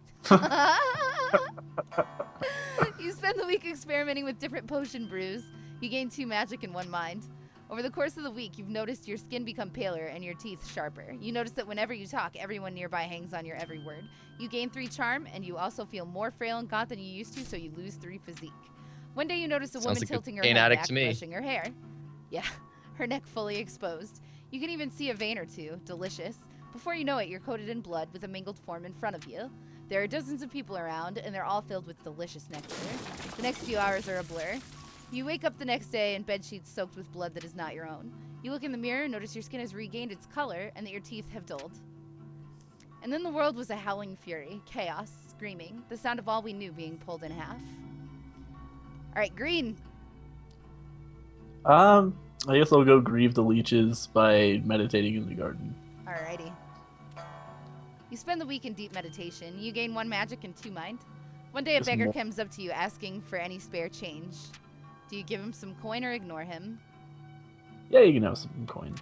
You spend the week experimenting with different potion brews. You gain 2 magic and 1 mind. Over the course of the week, you've noticed your skin become paler and your teeth sharper. You notice that whenever you talk, everyone nearby hangs on your every word. You gain 3 charm, and you also feel more frail and gaunt than you used to, so you lose 3 physique. One day you notice a woman like a tilting her cocaine head addict back, to me. brushing her hair. Yeah, her neck fully exposed. You can even see a vein or 2. Delicious. Before you know it, you're coated in blood with a mingled form in front of you. There are dozens of people around, and they're all filled with delicious nectar. The next few hours are a blur. You wake up the next day in bedsheets soaked with blood that is not your own. You look in the mirror and notice your skin has regained its color and that your teeth have dulled. And then the world was a howling fury, chaos, screaming, the sound of all we knew being pulled in half. All right, Green. I guess I'll go grieve the leeches by meditating in the garden. Alrighty. You spend the week in deep meditation. You gain 1 magic and 2 mind. One day a Just beggar more. comes up to you asking for any spare change. Do you give him some coin or ignore him? Yeah, you can have some coin.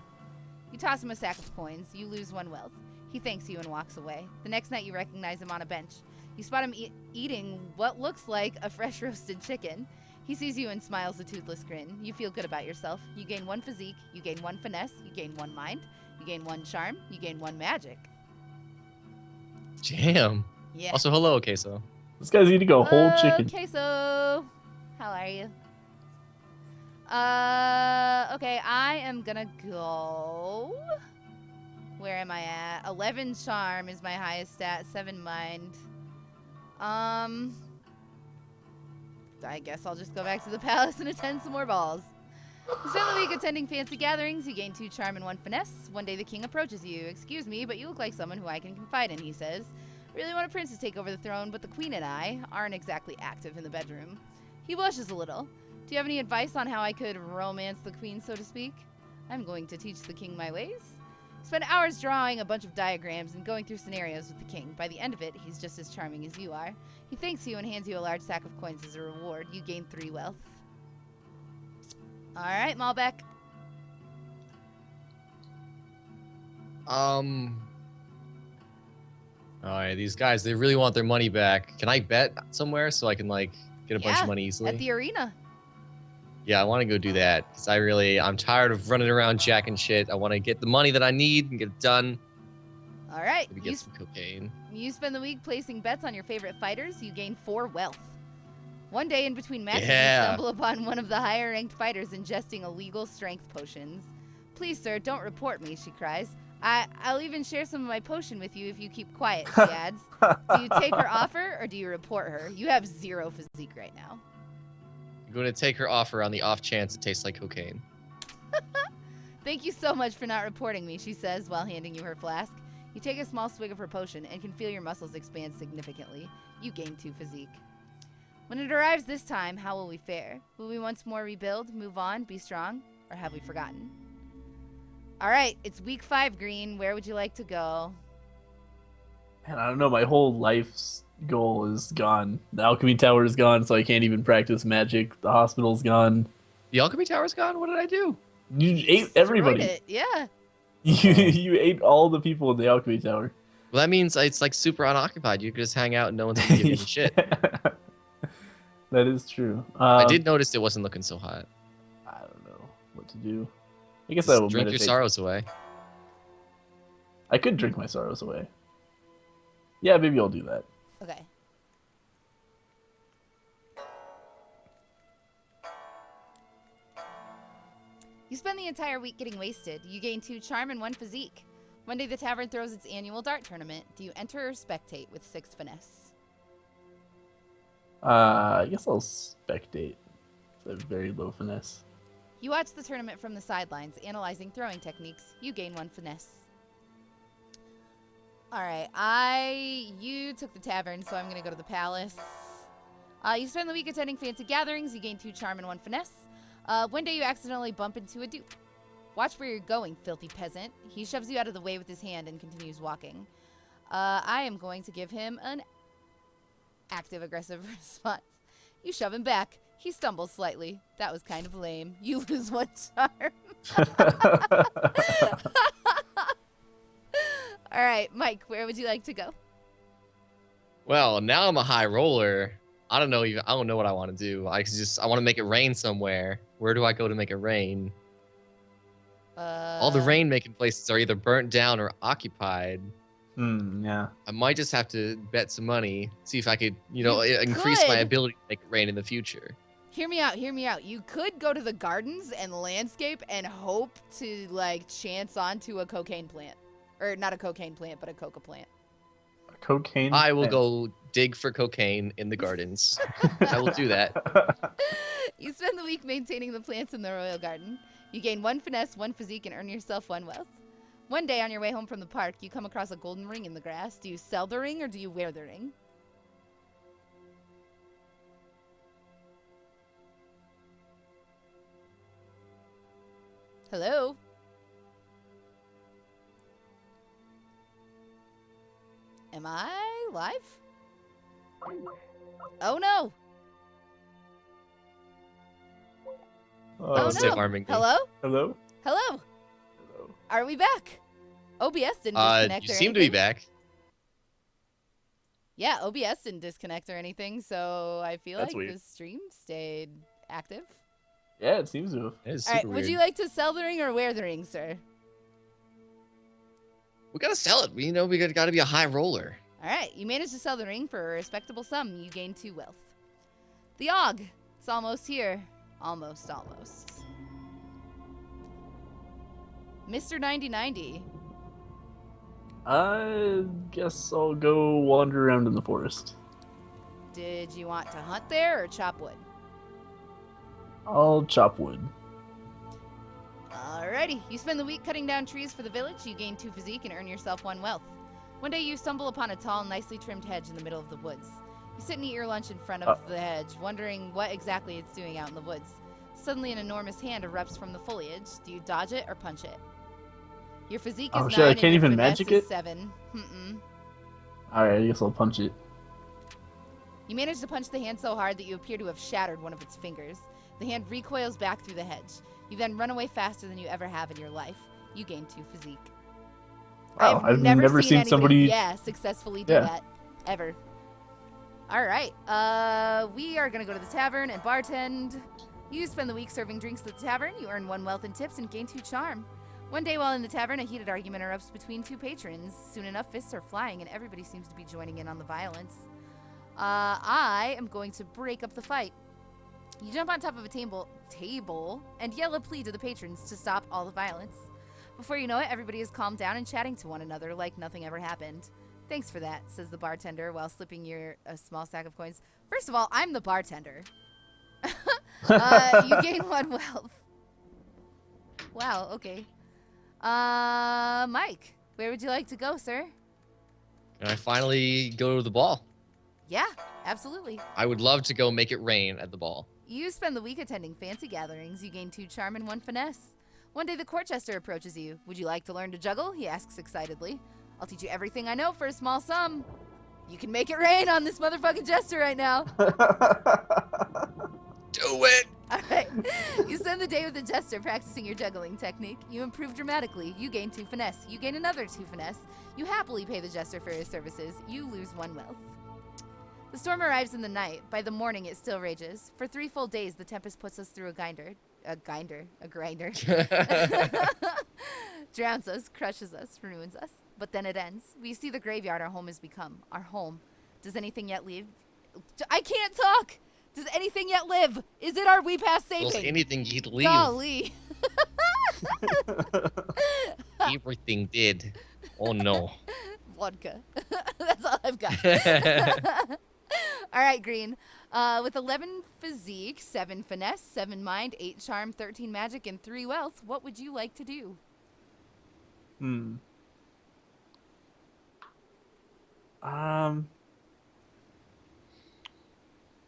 You toss him a sack of coins. You lose 1 wealth. He thanks you and walks away. The next night you recognize him on a bench. You spot him eating what looks like a fresh roasted chicken. He sees you and smiles a toothless grin. You feel good about yourself. You gain 1 physique. You gain 1 finesse. You gain 1 mind. You gain 1 charm. You gain 1 magic. Damn. Yeah. Also, hello, Queso. This guy's eating a whole chicken. Okay, so how are you? Okay, I am gonna go. Where am I at? 11 charm is my highest stat. 7 mind. I guess I'll just go back to the palace and attend some more balls. You spend the week attending fancy gatherings. You gain 2 charm and 1 finesse. One day the king approaches you. Excuse me, but you look like someone who I can confide in, he says. I really want a prince to take over the throne, but the queen and I aren't exactly active in the bedroom. He blushes a little. Do you have any advice on how I could romance the queen, so to speak? I'm going to teach the king my ways. Spend hours drawing a bunch of diagrams and going through scenarios with the king. By the end of it, he's just as charming as you are. He thanks you and hands you a large sack of coins as a reward. You gain 3 wealth. All right, Malbec. Alright, these guys, they really want their money back. Can I bet somewhere so I can, like, get a bunch of money easily? At the arena. Yeah, I want to go do that. Because I'm tired of running around jacking shit. I want to get the money that I need and get it done. All right. Maybe get some cocaine. You spend the week placing bets on your favorite fighters. You gain 4 wealth. One day in between matches, you stumble upon one of the higher-ranked fighters ingesting illegal strength potions. Please, sir, don't report me, she cries. I'll even share some of my potion with you if you keep quiet, she adds. Do you take her offer or do you report her? You have 0 physique right now. I'm going to take her offer on the off chance it tastes like cocaine. Thank you so much for not reporting me, she says while handing you her flask. You take a small swig of her potion and can feel your muscles expand significantly. You gain 2 physique. When it arrives this time, how will we fare? Will we once more rebuild, move on, be strong, or have we forgotten? All right, it's week 5, Green. Where would you like to go? Man, I don't know. My whole life's goal is gone. The Alchemy Tower is gone, so I can't even practice magic. The hospital's gone. The Alchemy Tower's gone? What did I do? You ate everybody. It. Yeah. You ate all the people in the Alchemy Tower. Well, that means it's like super unoccupied. You could just hang out and no one's gonna give you shit. That is true. I did notice it wasn't looking so hot. I don't know what to do. I guess Just I will drink your meditate. sorrows away. I could drink my sorrows away. Yeah, maybe I'll do that. Okay. You spend the entire week getting wasted. You gain 2 charm and 1 physique. One day the tavern throws its annual dart tournament. Do you enter or spectate with 6 finesse? I guess I'll spectate. It's a very low finesse. You watch the tournament from the sidelines, analyzing throwing techniques. You gain 1 finesse. Alright, you took the tavern, so I'm going to go to the palace. You spend the week attending fancy gatherings. You gain 2 charm and 1 finesse. One day you accidentally bump into a dupe. Watch where you're going, filthy peasant. He shoves you out of the way with his hand and continues walking. I am going to give him an active aggressive response. You shove him back. He stumbles slightly. That was kind of lame. You lose 1 charm. All right, Mike, where would you like to go? Well, now I'm a high roller. I don't know what I want to do. I want to make it rain somewhere. Where do I go to make it rain? All the rain making places are either burnt down or occupied. Yeah. I might just have to bet some money, see if I could, increase my ability to make it rain in the future. Hear me out. You could go to the gardens and the landscape and hope to, chance onto a cocaine plant. Or not a cocaine plant, but a coca plant. A cocaine I will plant. go dig for cocaine in the gardens. I will do that. You spend the week maintaining the plants in the royal garden. You gain 1 finesse, 1 physique, and earn yourself 1 wealth. One day on your way home from the park, you come across a golden ring in the grass. Do you sell the ring or do you wear the ring? Hello? Am I live? Oh no! Oh Stay no! harming me. Hello? Hello? Hello? Hello? Are we back? OBS didn't disconnect You or seem to be anything. back. Yeah, OBS didn't disconnect or anything, so I feel That's like weird. the stream stayed active. Yeah, it seems to. That is All super right, weird. would you like to sell the ring or wear the ring, sir? We gotta sell it. We gotta be a high roller. All right, you managed to sell the ring for a respectable sum. You gain 2 wealth. The Og, it's almost here. Almost. Mr. 9090. I guess I'll go wander around in the forest. Did you want to hunt there or chop wood? I'll chop wood. Alrighty, you spend the week cutting down trees for the village. You gain 2 physique and earn yourself 1 wealth. One day you stumble upon a tall, nicely trimmed hedge in the middle of the woods. You sit and eat your lunch in front of the hedge, wondering what exactly it's doing out in the woods. Suddenly an enormous hand erupts from the foliage. Do you dodge it or punch it? Your physique is 9 shit, I and can't your even finesse magic is it? 7. Alright, I guess I'll punch it. You manage to punch the hand so hard that you appear to have shattered one of its fingers. The hand recoils back through the hedge. You then run away faster than you ever have in your life. You gain 2 physique. Wow, I've never seen anybody, somebody successfully do Yeah. that. Ever. Alright. We are going to go to the tavern and bartend. You spend the week serving drinks at the tavern. You earn 1 wealth and tips and gain 2 charm. One day while in the tavern, a heated argument erupts between 2 patrons. Soon enough, fists are flying and everybody seems to be joining in on the violence. I am going to break up the fight. You jump on top of a table and yell a plea to the patrons to stop all the violence. Before you know it, everybody is calmed down and chatting to one another like nothing ever happened. Thanks for that, says the bartender while slipping a small stack of coins. First of all, I'm the bartender. You gain 1 wealth. Wow, okay. Mike, where would you like to go, sir? Can I finally go to the ball? Yeah, absolutely. I would love to go make it rain at the ball. You spend the week attending fancy gatherings. You gain 2 charm and 1 finesse. One day the court jester approaches you. Would you like to learn to juggle? He asks excitedly. I'll teach you everything I know for a small sum. You can make it rain on this motherfucking jester right now. Do it! Alright. You spend the day with the jester practicing your juggling technique. You improve dramatically. You gain 2 finesse. You gain another 2 finesse. You happily pay the jester for his services. You lose 1 wealth. The storm arrives in the night. By the morning, it still rages. For 3 full days, the tempest puts us through a grinder. Drowns us, crushes us, ruins us. But then it ends. We see the graveyard our home has become. Our home. Does anything yet live? I can't talk! Does anything yet live? Is it our we pass Well, saving? anything you'd leave. Golly. Everything did. Oh no. Vodka. That's all I've got. All right, Green. With 11 physique, 7 finesse, 7 mind, 8 charm, 13 magic, and 3 wealth, what would you like to do?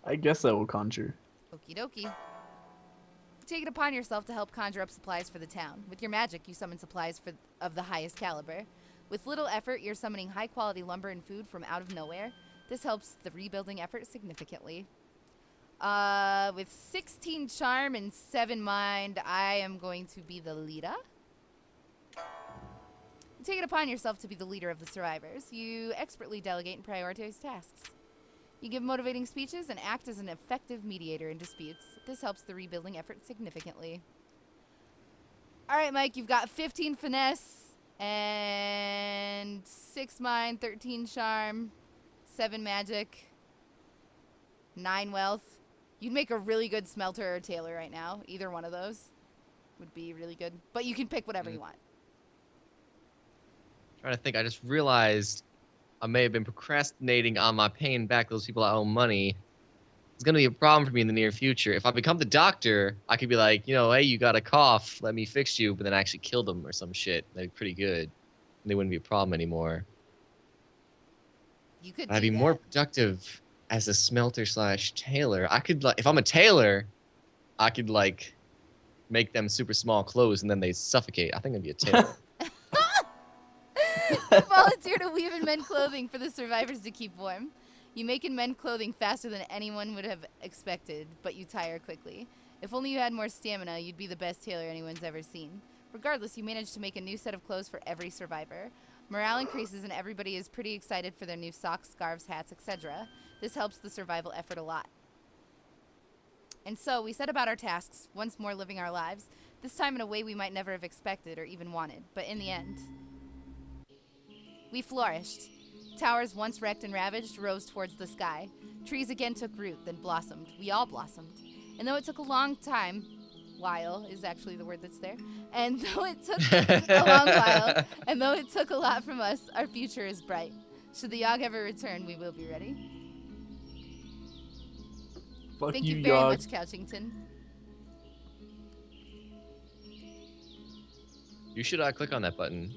I guess I will conjure. Okie dokie. Take it upon yourself to help conjure up supplies for the town. With your magic, you summon supplies of the highest caliber. With little effort, you're summoning high-quality lumber and food from out of nowhere. This helps the rebuilding effort significantly. With 16 charm and 7 mind, I am going to be the leader. Take it upon yourself to be the leader of the survivors. You expertly delegate and prioritize tasks. You give motivating speeches and act as an effective mediator in disputes. This helps the rebuilding effort significantly. All right, Mike, you've got 15 finesse and 6 mind, 13 charm, 7 magic, 9 wealth. You'd make a really good smelter or tailor right now. Either one of those would be really good. But you can pick whatever you want. Trying to think, I just realized I may have been procrastinating on my paying back those people I owe money. It's going to be a problem for me in the near future. If I become the doctor, I could be like, hey, you got a cough, let me fix you, but then I actually killed them or some shit. That'd be pretty good. And they wouldn't be a problem anymore. You could I'd be more productive as a smelter / tailor. I could, if I'm a tailor, I could, make them super small clothes and then they suffocate. I think I'd be a tailor. You volunteer to weave in men clothing for the survivors to keep warm. You make in men clothing faster than anyone would have expected, but you tire quickly. If only you had more stamina, you'd be the best tailor anyone's ever seen. Regardless, you manage to make a new set of clothes for every survivor. Morale increases and everybody is pretty excited for their new socks, scarves, hats, etc. This helps the survival effort a lot. And so, we set about our tasks, once more living our lives, this time in a way we might never have expected or even wanted, but in the end, we flourished. Towers once wrecked and ravaged rose towards the sky. Trees again took root, then blossomed. We all blossomed. And though it took a long time, while is actually the word that's there, and though it took a long while, and though it took a lot from us, our future is bright. Should the Yogg ever return, we will be ready. Fuck Thank you, you very Yogg. much, Couchington. You should click on that button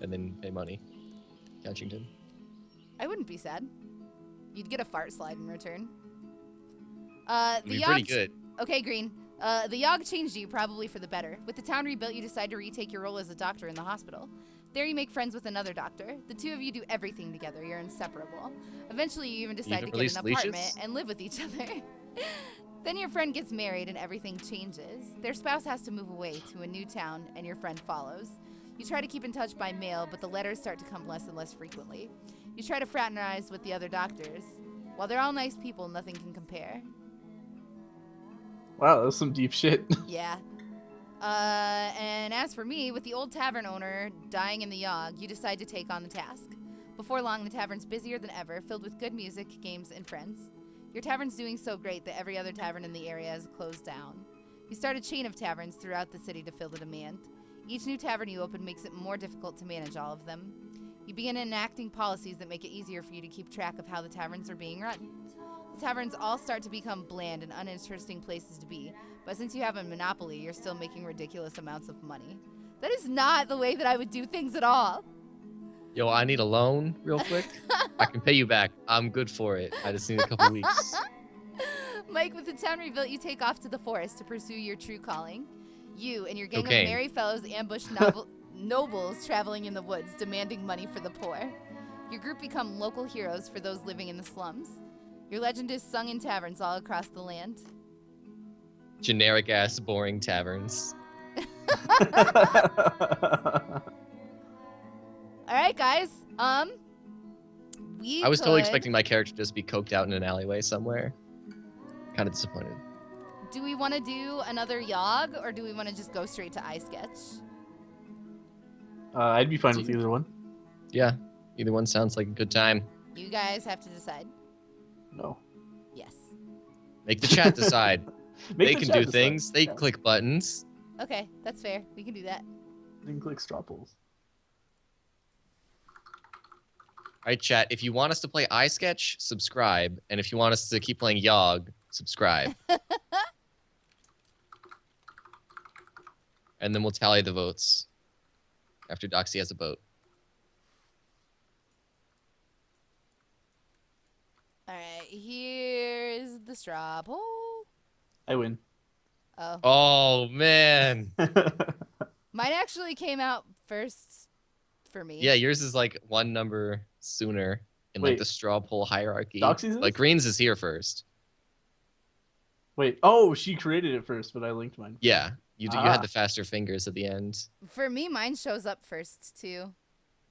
and then pay money. Couchington. I wouldn't be sad. You'd get a fart slide in return. It'd be pretty good. Okay, Green. The Yogg changed you, probably for the better. With the town rebuilt, you decide to retake your role as a doctor in the hospital. There you make friends with another doctor. The two of you do everything together. You're inseparable. Eventually, you even decide to get an apartment and live with each other. Then your friend gets married and everything changes. Their spouse has to move away to a new town and your friend follows. You try to keep in touch by mail, but the letters start to come less and less frequently. You try to fraternize with the other doctors. While they're all nice people, nothing can compare. Wow, that's some deep shit. Yeah. And as for me, with the old tavern owner dying in the Yogg, you decide to take on the task. Before long, the tavern's busier than ever, filled with good music, games, and friends. Your tavern's doing so great that every other tavern in the area has closed down. You start a chain of taverns throughout the city to fill the demand. Each new tavern you open makes it more difficult to manage all of them. You begin enacting policies that make it easier for you to keep track of how the taverns are being run. The taverns all start to become bland and uninteresting places to be, but since you have a monopoly, you're still making ridiculous amounts of money. That is not the way that I would do things at all. Yo, I need a loan real quick. I can pay you back. I'm good for it. I just need a couple weeks. Mike, with the town rebuilt, you take off to the forest to pursue your true calling. You and your gang Cocaine. of merry fellows ambush nobles traveling in the woods, demanding money for the poor. Your group become local heroes for those living in the slums. Your legend is sung in taverns all across the land. Generic ass boring taverns. All right, guys. I was totally expecting my character to just be coked out in an alleyway somewhere. Kind of disappointed. Do we want to do another Yogg, or do we want to just go straight to iSketch? I'd be fine with either one. Yeah, either one sounds like a good time. You guys have to decide. No. Yes. Make the chat decide. They The can chat do decide. things. They Yeah. click buttons. Okay, that's fair. We can do that. Then click straw polls. All right, chat. If you want us to play iSketch, subscribe. And if you want us to keep playing Yogg, subscribe. And then we'll tally the votes after Doxy has a vote. All right, here's the straw poll. I win. Oh. Oh, man. Mine actually came out first for me. Yeah, yours is like one number sooner in like Wait. the straw poll hierarchy. Doxy's is? Like Green's is here first. Wait. Oh, she created it first, but I linked mine. Yeah, you had the faster fingers at the end. For me, mine shows up first too,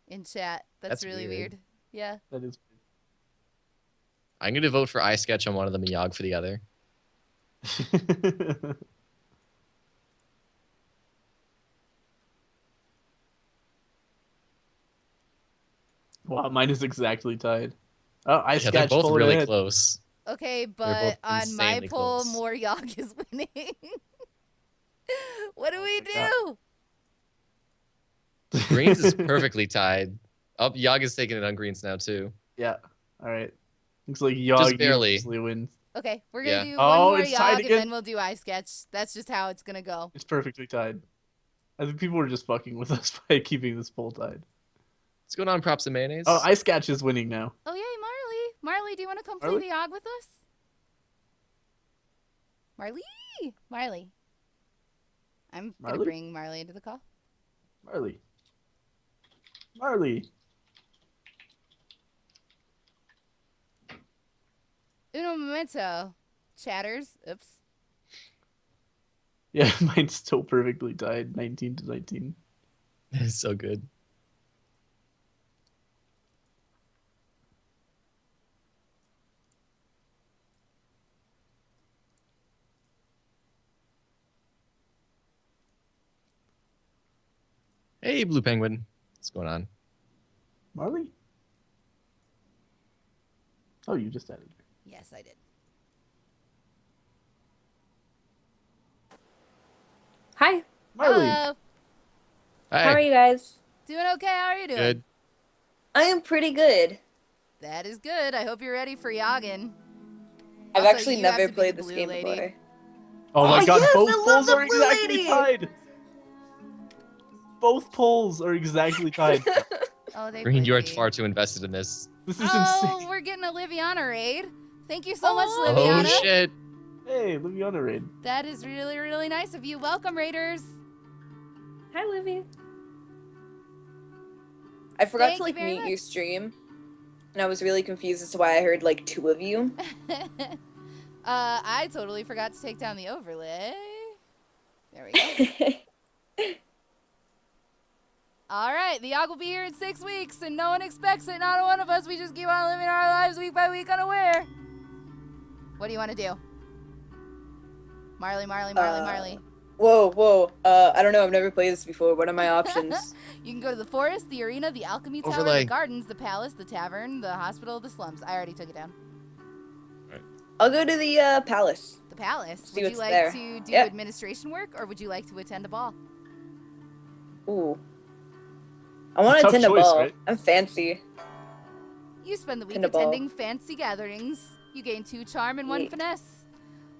in chat. That's really weird. Yeah. That is. I'm gonna vote for iSketch on one of them and Yogg for the other. Wow, mine is exactly tied. Oh, I Yeah, they're sketched both really ahead. close. Okay, both but on my insanely poll, close. more Yogg is winning. What do we my do? Green's is perfectly tied. Oh, Yogg is taking it on Green's now too. Yeah. All right. Looks like Yogg Just barely. usually wins. Okay, we're gonna do Oh, one more it's tied Yogg, and again. then we'll do iSketch. That's just how it's gonna go. It's perfectly tied. I think people were just fucking with us by keeping this poll tied. What's going on, Props and Mayonnaise? Oh, Ice Catch is winning now. Oh yay, Marley! Marley, do you want to come play Marley? the Yogg with us? Marley, Marley. I'm gonna Marley? bring Marley into the call. Marley. Marley. Uno momento, chatters. Oops. Yeah, mine's still perfectly tied, 19-19. It's so good. Hey, Blue Penguin. What's going on? Marley? Oh, you just added her. Yes, I did. Hi. Marley. Hello. Hi. How are you guys? Doing okay? How are you doing? Good. I am pretty good. That is good. I hope you're ready for Yoggin. I've Also, actually you have never to be played the this blue game lady. before. Oh my Oh, god, yes, both I love polls the are blue exactly lady! tied! Both polls are exactly tied. Oh, they Green, would you are be. far too invested in this. This is Oh, insane. we're getting a Liviana raid. Thank you so much, Oh, Oh, Liviana. shit. Hey, Liviana raid. That is really, really nice of you. Welcome, raiders. Hi, Livy. I forgot Thank to you like very mute your much. stream, and I was really confused as to why I heard like two of you. I totally forgot to take down the overlay. There we go. All right, the Yogg will be here in 6 weeks, and no one expects it. Not one of us. We just keep on living our lives week by week unaware. What do you want to do? Marley, Marley, Marley, Marley. Whoa, whoa. I don't know. I've never played this before. What are my options? You can go to the forest, the arena, the alchemy tower, Overlay. the gardens, the palace, the tavern, the hospital, the slums. I already took it down. I'll go to the palace. The palace. See Would you what's like there. to do Yeah. administration work, or would you like to attend a ball? Ooh. I want It's to a tough attend a choice, ball. right? I'm fancy. You spend the week Attend a ball. attending fancy gatherings. You gain 2 charm and 1 Yeet. finesse.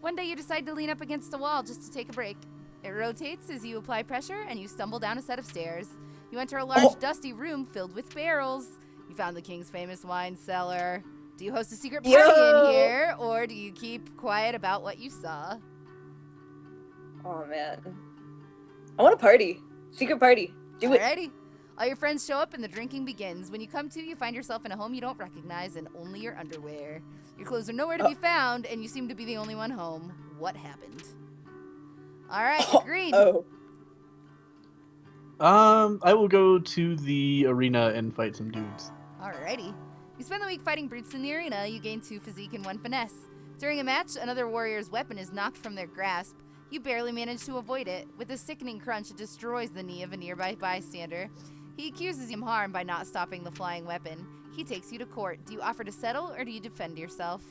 One day you decide to lean up against a wall just to take a break. It rotates as you apply pressure, and you stumble down a set of stairs. You enter a large, Oh. dusty room filled with barrels. You found the king's famous wine cellar. Do you host a secret party Yo. in here, or do you keep quiet about what you saw? Oh man. I want a party. Secret party. Do it. Alrighty. All your friends show up and the drinking begins. When you come to, you find yourself in a home you don't recognize and only your underwear. Your clothes are nowhere to be found, and you seem to be the only one home. What happened? All right, Green. Oh. I will go to the arena and fight some dudes. Alrighty. You spend the week fighting brutes in the arena. You gain 2 physique and 1 finesse. During a match, another warrior's weapon is knocked from their grasp. You barely manage to avoid it. With a sickening crunch, it destroys the knee of a nearby bystander. He accuses him harm by not stopping the flying weapon. He takes you to court. Do you offer to settle, or do you defend yourself?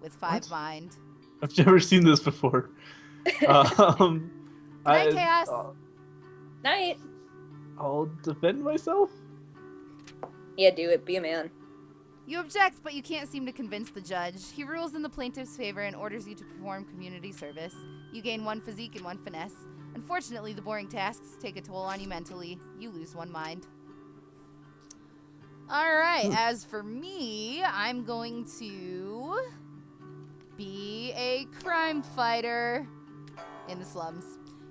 With 5 What? mind. I've never seen this before. Good night, Chaos. Night. I'll defend myself. Yeah, do it. Be a man. You object, but you can't seem to convince the judge. He rules in the plaintiff's favor and orders you to perform community service. You gain 1 physique and 1 finesse. Unfortunately, the boring tasks take a toll on you mentally. You lose 1 mind. Alright, as for me, I'm going to be a crime fighter in the slums.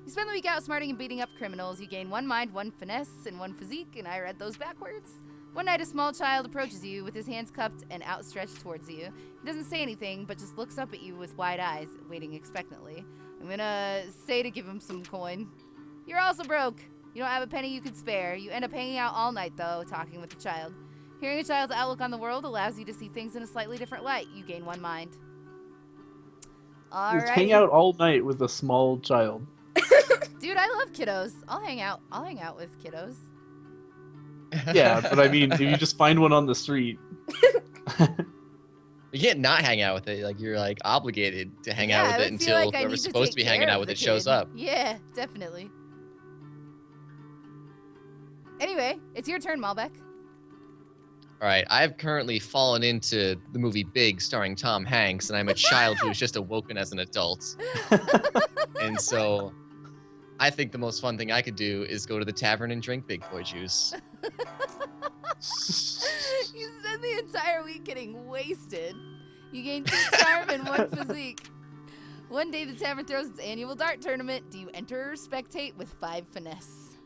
You spend the week outsmarting and beating up criminals. You gain 1 mind, 1 finesse, and 1 physique, and I read those backwards. One night, a small child approaches you with his hands cupped and outstretched towards you. He doesn't say anything, but just looks up at you with wide eyes, waiting expectantly. I'm gonna say to give him some coin. You're also broke. You don't have a penny you could spare. You end up hanging out all night, though, talking with the child. Hearing a child's outlook on the world allows you to see things in a slightly different light. You gain 1 mind. Just hang out all night with a small child. Dude, I love kiddos. I'll hang out with kiddos. Yeah, but I mean, if you just find one on the street. You can't not hang out with it. Like, you're like obligated to hang out with it until whoever's supposed to be hanging out with it shows up. Yeah, definitely. Anyway, it's your turn, Malbec. All right, I've currently fallen into the movie Big, starring Tom Hanks, and I'm a child who is just awoken as an adult. And so, I think the most fun thing I could do is go to the tavern and drink Big Boy juice. You spend the entire week getting wasted. You gain 2 charm and 1 physique. One day, the tavern throws its annual dart tournament. Do you enter or spectate with 5 finesse?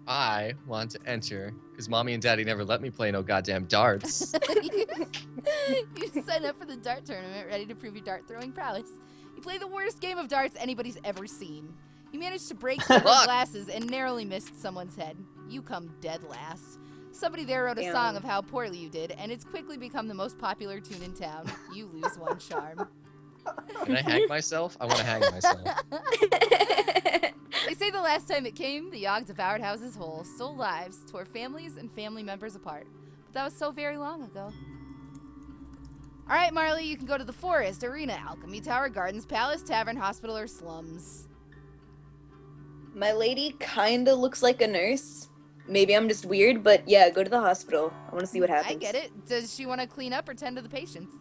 I want to enter, because Mommy and Daddy never let me play no goddamn darts. You sign up for the dart tournament, ready to prove your dart throwing prowess. You play the worst game of darts anybody's ever seen. You manage to break several glasses and narrowly missed someone's head. You come dead last. Somebody there wrote a song of how poorly you did, and it's quickly become the most popular tune in town. You lose 1 charm. Can I hang myself? I want to hang myself. They say the last time it came, the Yogg devoured houses whole, stole lives, tore families and family members apart. But that was so very long ago. All right, Marley, you can go to the forest, arena, alchemy tower, gardens, palace, tavern, hospital, or slums. My lady kinda looks like a nurse. Maybe I'm just weird, but yeah, go to the hospital. I want to see what happens. I get it. Does she want to clean up or tend to the patients?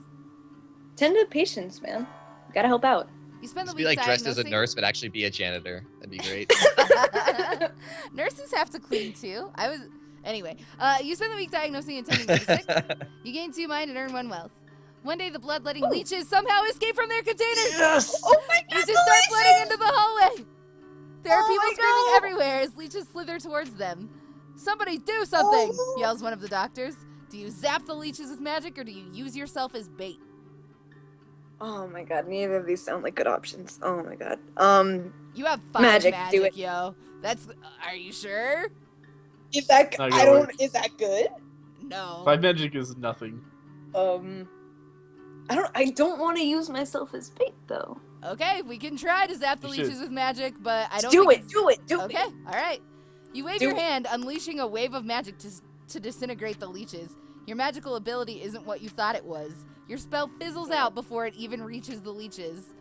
Tend to patients, man. Gotta help out. You spend the Just week be like dressed as a diagnosing- nurse, but actually be a janitor. That'd be great. Nurses have to clean too. Anyway. You spend the week diagnosing and tending to the sick. You gain 2 mind and earn 1 wealth. One day, the bloodletting leeches somehow escape from their containers. Yes! Oh my god, Leeches start flooding into the hallway. There are people screaming everywhere as leeches slither towards them. Somebody do something, yells one of the doctors. Do you zap the leeches with magic or do you use yourself as bait? Oh my god, neither of these sound like good options. Oh my god. You have 5 Magic, do it. yo. Are you sure? Is that Not gonna work. is that good? No. 5 magic is nothing. I don't want to use myself as bait though. Okay, we can try to zap the You leeches should. with magic, but I don't Do think it, it's... do it, do Okay, it. all right. You wave Do your it. hand, unleashing a wave of magic to disintegrate the leeches. Your magical ability isn't what you thought it was. Your spell fizzles out before it even reaches the leeches.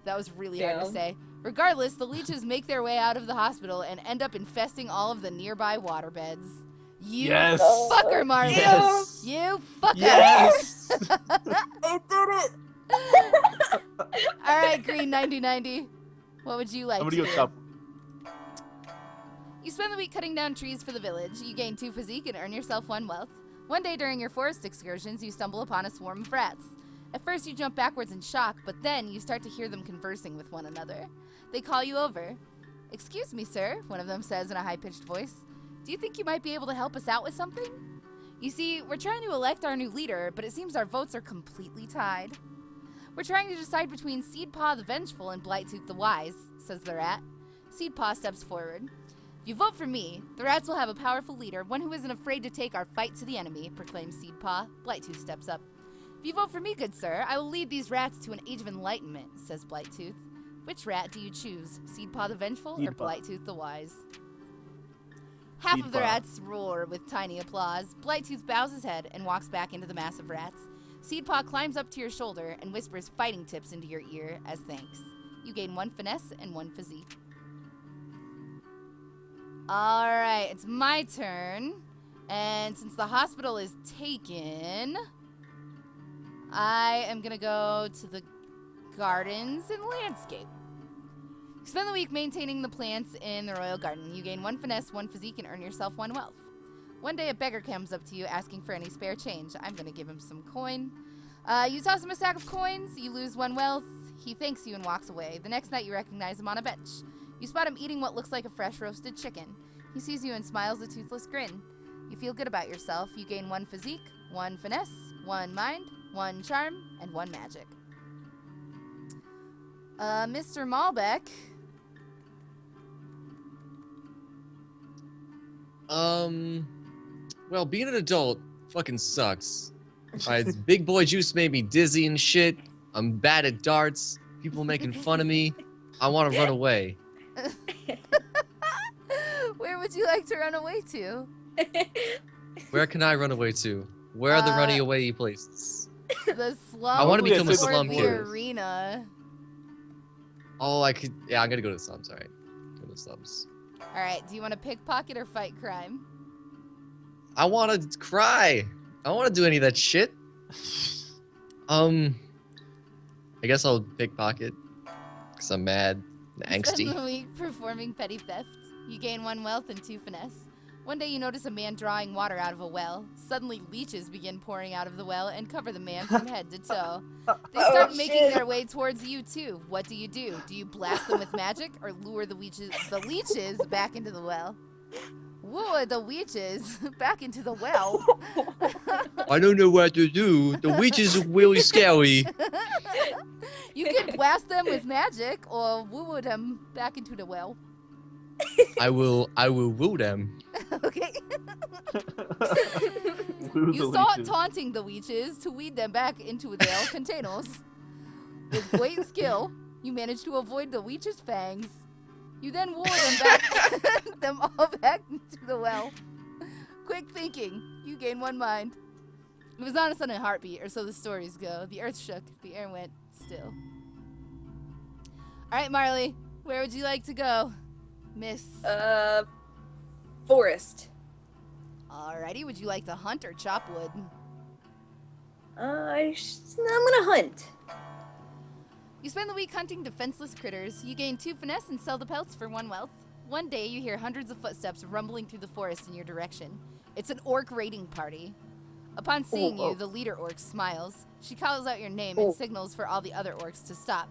That was really hard to Damn. say. Regardless, the leeches make their way out of the hospital and end up infesting all of the nearby waterbeds. You Yes. fucker, Marley. Yes. You fucker. Yes! I did it. All right, Green 9090. What would you like I'm to gonna do? go top. You spend the week cutting down trees for the village. You gain 2 physique and earn yourself 1 wealth. One day during your forest excursions, you stumble upon a swarm of rats. At first, you jump backwards in shock, but then you start to hear them conversing with one another. They call you over. "Excuse me, sir," one of them says in a high-pitched voice. "Do you think you might be able to help us out with something? You see, we're trying to elect our new leader, but it seems our votes are completely tied. We're trying to decide between Seedpaw the Vengeful and Blightooth the Wise," says the rat. Seedpaw steps forward. "If you vote for me, the rats will have a powerful leader, one who isn't afraid to take our fight to the enemy," proclaims Seedpaw. Blightooth steps up. "If you vote for me, good sir, I will lead these rats to an age of enlightenment," says Blightooth. Which rat do you choose, Seedpaw the Vengeful or Seedpaw. Blightooth the Wise? Half of the Seedpaw. rats roar with tiny applause. Blightooth bows his head and walks back into the mass of rats. Seedpaw climbs up to your shoulder and whispers fighting tips into your ear as thanks. You gain 1 finesse and 1 physique. All right, it's my turn. And since the hospital is taken, I am going to go to the gardens and landscape. You spend the week maintaining the plants in the royal garden. You gain 1 finesse, 1 physique, and earn yourself 1 wealth. One day, a beggar comes up to you asking for any spare change. I'm going to give him some coin. You toss him a stack of coins. You lose 1 wealth. He thanks you and walks away. The next night, you recognize him on a bench. You spot him eating what looks like a fresh roasted chicken. He sees you and smiles a toothless grin. You feel good about yourself. You gain 1 physique, 1 finesse, 1 mind, 1 charm, and 1 magic. Mr. Malbec. Well, being an adult fucking sucks. Big boy juice made me dizzy and shit. I'm bad at darts. People making fun of me. I want to run away. Where would you like to run away to? Where can I run away to? Where are the running away places? The slums. I want to become a or slum the kid. arena. Oh, I could. Yeah, I'm gonna go to the slums. All right, go to the slums. All right. Do you want to pickpocket or fight crime? I want to cry. I don't want to do any of that shit. I guess I'll pickpocket because I'm mad and Spend angsty. the week performing petty theft. You gain 1 wealth and 2 finesse. One day you notice a man drawing water out of a well. Suddenly leeches begin pouring out of the well and cover the man from head to toe. They start making their way towards you too. What do? Do you blast them with magic or lure the leeches back into the well? Whoa, the leeches back into the well. I don't know what to do. The witch is really scary. You can blast them with magic or woo them back into the well. I will woo them. Okay. Woo You the start leeches. taunting the leeches to weed them back into their containers. With great skill, you manage to avoid the leeches' fangs. You then lure them all back into the well. Quick thinking, you gain 1 mind. It was not a sudden heartbeat, or so the stories go. The earth shook, the air went still. All right, Marley, where would you like to go, Miss? Forest. Alrighty, would you like to hunt or chop wood? I'm gonna hunt. You spend the week hunting defenseless critters. You gain 2 finesse and sell the pelts for 1 wealth. One day, you hear hundreds of footsteps rumbling through the forest in your direction. It's an orc raiding party. Upon seeing you, the leader orc smiles. She calls out your name and signals for all the other orcs to stop.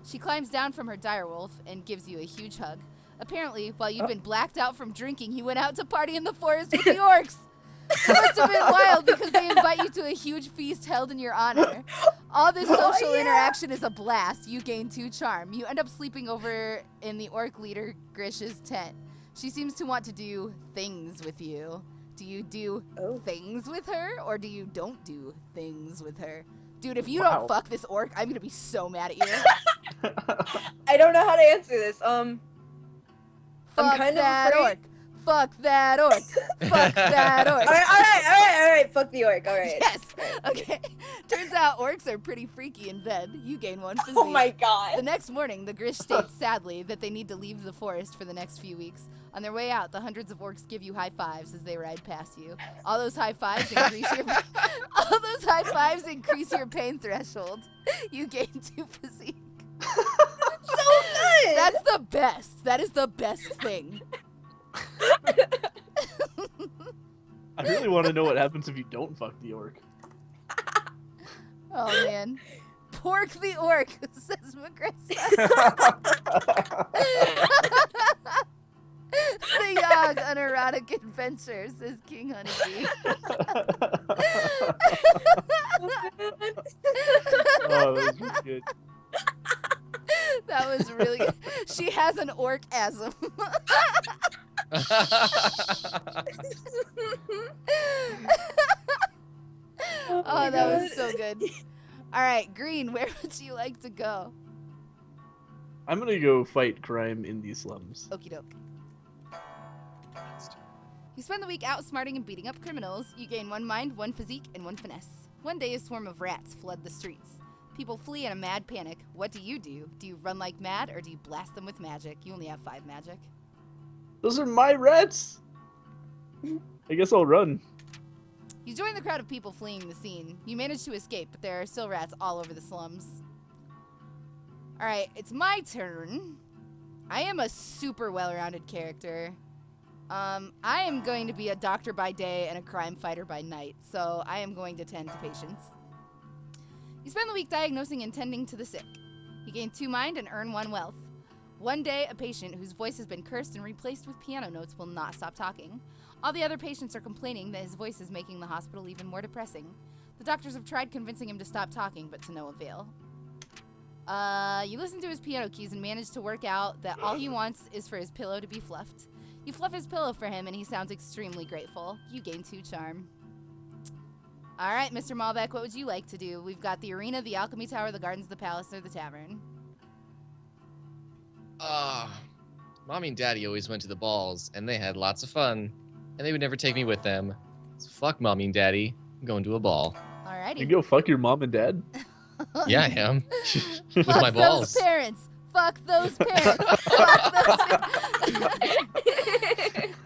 She climbs down from her direwolf and gives you a huge hug. Apparently, while you'd been blacked out from drinking, you went out to party in the forest with the orcs. It must have been wild because they invite you to a huge feast held in your honor. All this social interaction is a blast. You gain 2 charm. You end up sleeping over in the orc leader Grish's tent. She seems to want to do things with you. Do you do things with her, or do you don't do things with her? Dude, if you don't fuck this orc, I'm gonna be so mad at you. I don't know how to answer this. Fuck I'm kind that of afraid. orc. Fuck that orc. Fuck that orc. All right. Fuck the orc. All right. Yes. Okay. Turns out orcs are pretty freaky in bed. You gain 1 physique. Oh my god. The next morning, the Grish states sadly that they need to leave the forest for the next few weeks. On their way out, the hundreds of orcs give you high fives as they ride past you. All those high fives increase your pain threshold. You gain 2 physique. So good. That's the best. That is the best thing. I really want to know what happens if you don't fuck the orc. Oh man. Pork the orc, says Magrissa. The young unerotic adventure, says King Honeybee. Oh, that was really good. That was really good. She has an orc-asm. Oh, that was so good. All right, Green, where would you like to go? I'm gonna go fight crime in these slums. Okie doke. You spend the week outsmarting and beating up criminals. You gain 1 mind, 1 physique, and 1 finesse. One day, a swarm of rats flood the streets. People flee in a mad panic. What do? Do you run like mad, or do you blast them with magic? You only have 5 magic. Those are my rats. I guess I'll run. You join the crowd of people fleeing the scene. You manage to escape, but there are still rats all over the slums. Alright, it's my turn. I am a super well-rounded character. I am going to be a doctor by day and a crime fighter by night, so I am going to tend to patients. You spend the week diagnosing and tending to the sick. You gain 2 mind and earn 1 wealth. One day, a patient whose voice has been cursed and replaced with piano notes will not stop talking. All the other patients are complaining that his voice is making the hospital even more depressing. The doctors have tried convincing him to stop talking, but to no avail. You listen to his piano keys and manage to work out that all he wants is for his pillow to be fluffed. You fluff his pillow for him and he sounds extremely grateful. You gain 2 charm. Alright, Mr. Malbec, what would you like to do? We've got the arena, the alchemy tower, the gardens, the palace, or the tavern. Mommy and Daddy always went to the balls, and they had lots of fun, and they would never take me with them. So fuck Mommy and Daddy. I'm going to a ball. Alrighty. You go fuck your mom and dad? Yeah, I am. With Fuck my balls. those parents. Fuck those parents. Fuck those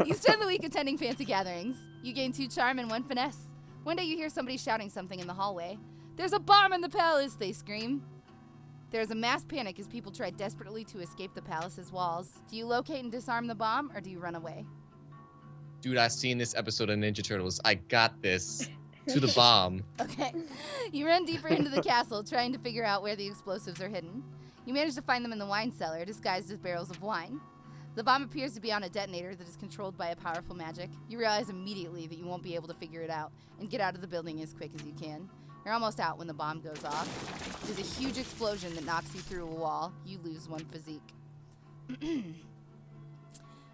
You spend the week attending fancy gatherings. You gain 2 charm and 1 finesse. One day you hear somebody shouting something in the hallway. There's a bomb in the palace, they scream. There's a mass panic as people try desperately to escape the palace's walls. Do you locate and disarm the bomb, or do you run away? Dude, I've seen this episode of Ninja Turtles. I got this. To the bomb. Okay. You run deeper into the castle, trying to figure out where the explosives are hidden. You manage to find them in the wine cellar, disguised as barrels of wine. The bomb appears to be on a detonator that is controlled by a powerful magic. You realize immediately that you won't be able to figure it out, and get out of the building as quick as you can. You're almost out when the bomb goes off. There's a huge explosion that knocks you through a wall. You lose 1 physique. And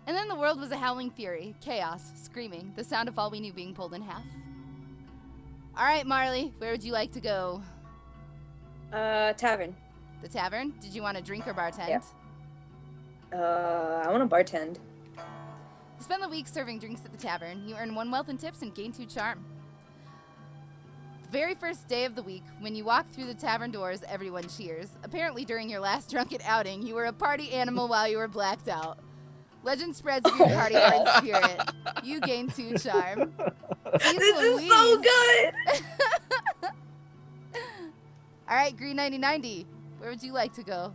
then the world was a howling fury, chaos, screaming, the sound of all we knew being pulled in half. All right, Marley, where would you like to go? Tavern. The tavern? Did you want to drink or bartend? Yeah. I want to bartend. You spend the week serving drinks at the tavern. You earn 1 wealth and tips and gain 2 charm. The very first day of the week, when you walk through the tavern doors, everyone cheers. Apparently, during your last drunken outing, you were a party animal while you were blacked out. Legend spreads of your party hard spirit. You gain 2 charm. Jeez This Louise. is so good! All right, Green 9090. Where would you like to go?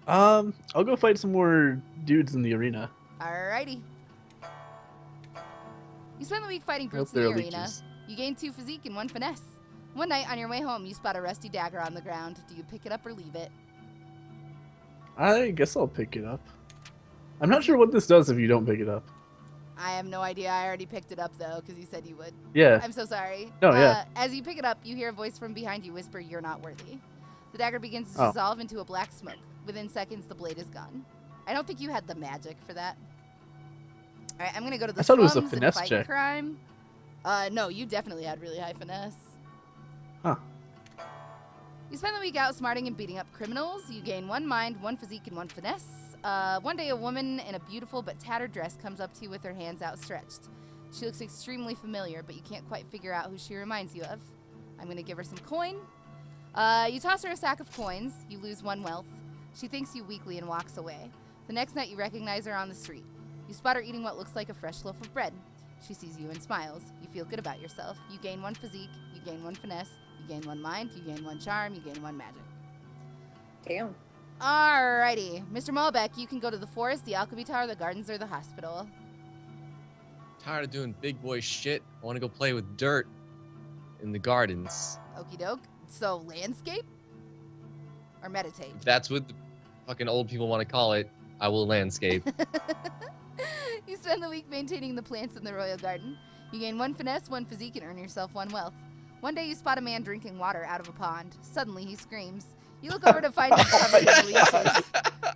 I'll go fight some more dudes in the arena. Alrighty. You spend the week fighting I hope brutes in the they're arena. leeches. You gain 2 physique and 1 finesse. One night, on your way home, you spot a rusty dagger on the ground. Do you pick it up or leave it? I guess I'll pick it up. I'm not sure what this does if you don't pick it up. I have no idea. I already picked it up, though, because you said you would. Yeah. I'm so sorry. No, yeah. As you pick it up, you hear a voice from behind you whisper, "You're not worthy." The dagger begins to Oh. dissolve into a black smoke. Within seconds, the blade is gone. I don't think you had the magic for that. All right, I'm going to go to the I thought it was a slums and finesse fight check. crime. No, you definitely had really high finesse. Huh. You spend the week outsmarting and beating up criminals. You gain 1 mind, 1 physique, and 1 finesse. One day, a woman in a beautiful but tattered dress comes up to you with her hands outstretched. She looks extremely familiar, but you can't quite figure out who she reminds you of. I'm going to give her some coin. You toss her a sack of coins. You lose 1 wealth. She thanks you weakly and walks away. The next night, you recognize her on the street. You spot her eating what looks like a fresh loaf of bread. She sees you and smiles. You feel good about yourself. You gain 1 physique. You gain 1 finesse. You gain 1 mind. You gain 1 charm. You gain 1 magic. Damn. Alrighty. Mr. Malbec, you can go to the forest, the alchemy tower, the gardens, or the hospital. Tired of doing big boy shit. I want to go play with dirt in the gardens. Okie doke. So, landscape? Or meditate? If that's what the fucking old people want to call it, I will landscape. You spend the week maintaining the plants in the royal garden. You gain 1 finesse, 1 physique, and earn yourself 1 wealth. One day you spot a man drinking water out of a pond. Suddenly he screams. You look over to find him covered in leeches.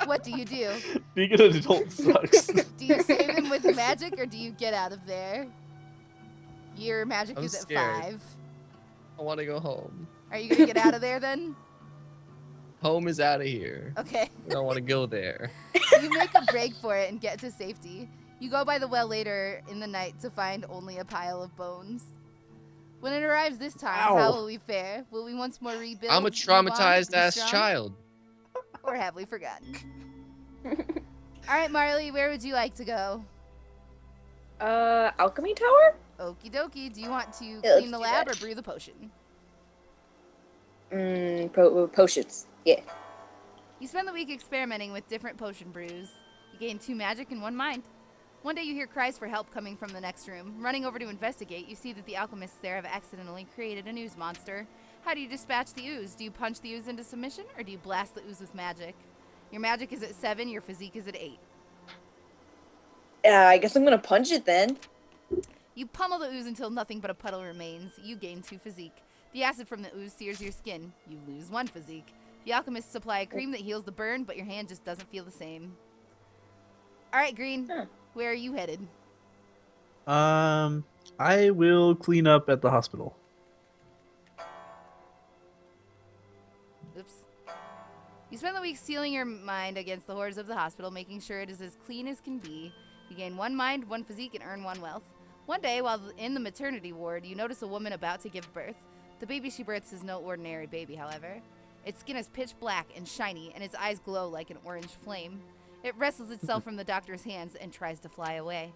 What do you do? Being an adult sucks. Do you save him with magic, or do you get out of there? Your magic I'm is at scared. 5. I want to go home. Are you gonna get out of there then? Home is out of here. Okay. I don't want to go there. You make a break for it and get to safety. You go by the well later in the night to find only a pile of bones. When it arrives this time, Ow. how will we fare? Will we once more rebuild? I'm a move on, traumatized be ass strong? child. Or have we forgotten? All right, Marley, where would you like to go? Alchemy tower? Okie dokie. Do you want to Yeah, clean let's the do lab that. or brew the potion? Potions. Yeah. You spend the week experimenting with different potion brews. You gain 2 magic and 1 mind. One day you hear cries for help coming from the next room. Running over to investigate, you see that the alchemists there have accidentally created an ooze monster. How do you dispatch the ooze? Do you punch the ooze into submission, or do you blast the ooze with magic? Your magic is at 7, your physique is at 8. I guess I'm gonna punch it then. You pummel the ooze until nothing but a puddle remains. You gain 2 physique. The acid from the ooze sears your skin. You lose 1 physique. The alchemists supply a cream that heals the burn, but your hand just doesn't feel the same. All right, Green, where are you headed? I will clean up at the hospital. Oops. You spend the week sealing your mind against the horrors of the hospital, making sure it is as clean as can be. You gain 1 mind, 1 physique, and earn 1 wealth. One day, while in the maternity ward, you notice a woman about to give birth. The baby she births is no ordinary baby, however. Its skin is pitch black and shiny, and its eyes glow like an orange flame. It wrestles itself from the doctor's hands and tries to fly away.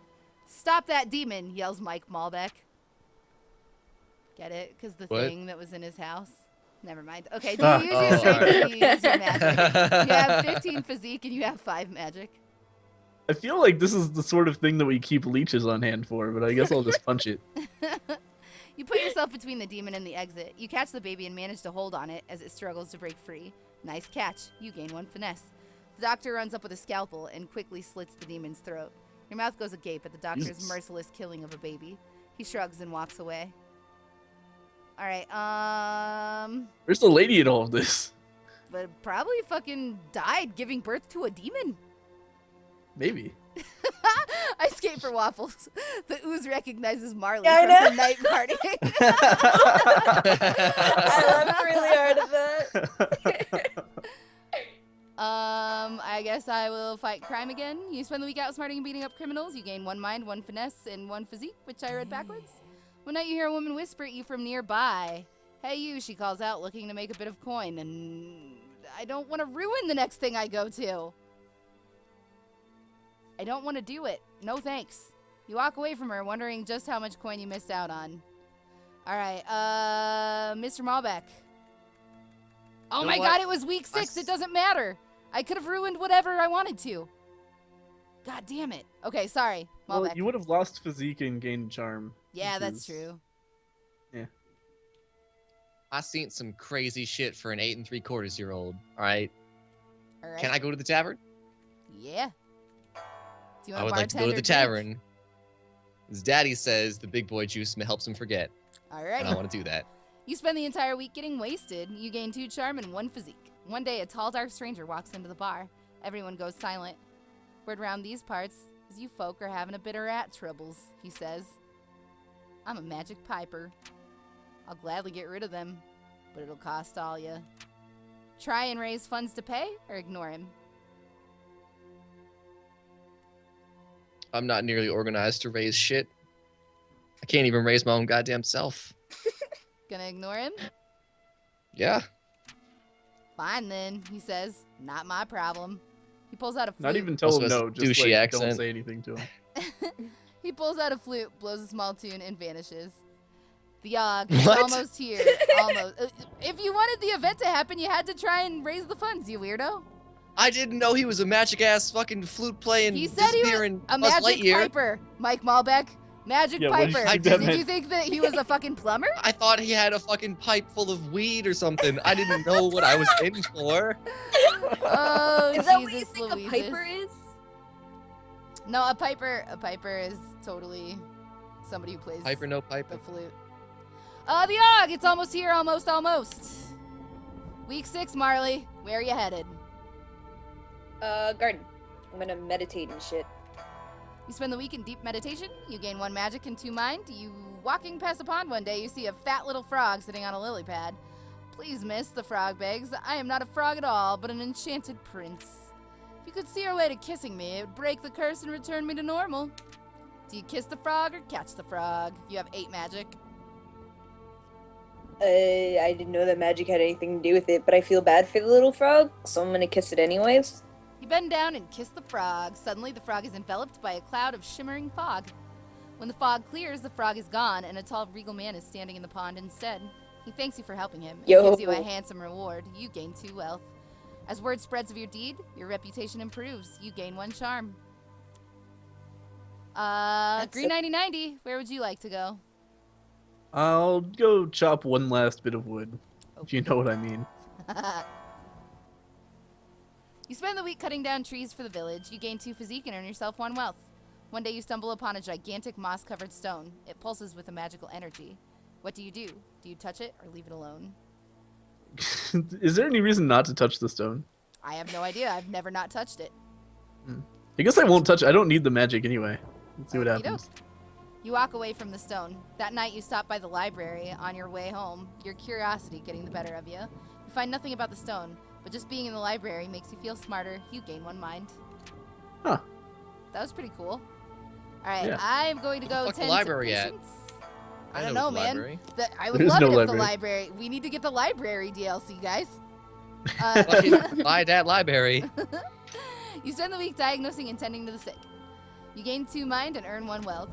"Stop that demon!" yells Mike Malbec. Get it? Because the thing that was in his house? Never mind. Okay, do you use your strength or do you use your magic? You have 15 physique and you have 5 magic. I feel like this is the sort of thing that we keep leeches on hand for, but I guess I'll just punch it. You put yourself between the demon and the exit. You catch the baby and manage to hold on it as it struggles to break free. Nice catch. You gain 1 finesse. The doctor runs up with a scalpel and quickly slits the demon's throat. Your mouth goes agape at the doctor's merciless killing of a baby. He shrugs and walks away. All right, Where's the lady in all of this? but probably fucking died giving birth to a demon. Maybe. I skate for waffles. The ooze recognizes Marley Yeah, I from her know. night party. I laughed really hard at that. I guess I will fight crime again. You spend the week outsmarting and beating up criminals. You gain 1 mind, 1 finesse, and 1 physique, which I read backwards. One night you hear a woman whisper at you from nearby. "Hey you," she calls out, looking to make a bit of coin, and I don't want to ruin the next thing I go to. I don't want to do it. No thanks. You walk away from her, wondering just how much coin you missed out on. All right, Mr. Malbec. Oh my god, it was week 6. It doesn't matter. I could have ruined whatever I wanted to. God damn it. Okay, sorry. Malbec. Well, you would have lost physique and gained charm. Yeah, that's true. Yeah. I seen some crazy shit for an 8 3/4-year-old. All right. All right. Can I go to the tavern? Yeah. Do you want I would like to go to the tavern. His daddy says the big boy juice helps him forget. Alrighty. And I want to do that. You spend the entire week getting wasted. You gain 2 charm and 1 physique. One day, a tall, dark stranger walks into the bar. Everyone goes silent. "Word around these parts is you folk are having a bit of rat troubles," he says. "I'm a magic piper. I'll gladly get rid of them, but it'll cost all ya. Try and raise funds to pay, or ignore him." I'm not nearly organized to raise shit. I can't even raise my own goddamn self. Gonna ignore him? Yeah. "Fine then," he says. "Not my problem." He pulls out a flute. Not even tell Also him has no, a just douchey like, don't accent. say anything to him. He pulls out a flute, blows a small tune, and vanishes. The Yogg is What? almost here. Almost. If you wanted the event to happen, you had to try and raise the funds, you weirdo. I didn't know he was a magic ass fucking flute playing. He said he was disappearing a Buzz magic Lightyear. piper, Mike Malbec. Magic Yeah, what did piper. you think Did that you meant? think that he was a fucking plumber? I thought he had a fucking pipe full of weed or something. I didn't know what I was in for. Oh, Is that what you Jesus think Louises. a piper is? No, a piper is totally somebody who plays Piper, no the piper. flute. The Yogg, it's almost here, almost. Week 6, Marley. Where are you headed? Garden. I'm gonna meditate and shit. You spend the week in deep meditation. You gain 1 magic and 2 mind. You walking past a pond one day, you see a fat little frog sitting on a lily pad. "Please, miss," the frog begs. "I am not a frog at all, but an enchanted prince. If you could see your way to kissing me, it would break the curse and return me to normal." Do you kiss the frog or catch the frog? You have 8 magic. I didn't know that magic had anything to do with it, but I feel bad for the little frog, so I'm gonna kiss it anyways. You bend down and kiss the frog. Suddenly, the frog is enveloped by a cloud of shimmering fog. When the fog clears, the frog is gone, and a tall, regal man is standing in the pond instead. He thanks you for helping him and gives you a handsome reward. You gain 2 wealth. As word spreads of your deed, your reputation improves. You gain 1 charm. Green 9090, where would you like to go? I'll go chop one last bit of wood, if you know what I mean. You spend the week cutting down trees for the village. You gain 2 physique and earn yourself 1 wealth. One day you stumble upon a gigantic moss-covered stone. It pulses with a magical energy. What do? Do you touch it or leave it alone? Is there any reason not to touch the stone? I have no idea. I've never not touched it. I guess I won't touch it. I don't need the magic anyway. Let's see what happens. You walk away from the stone. That night you stop by the library on your way home, your curiosity getting the better of you. You find nothing about the stone, but just being in the library makes you feel smarter. You gain 1 mind. Huh. That was pretty cool. Alright, Yeah. I'm going to go What's the 10 library to at? patience. I don't know, man. Library. I would There's love no it if library. the library. We need to get the library DLC, guys. Buy that library. You spend the week diagnosing and tending to the sick. You gain 2 mind and earn 1 wealth.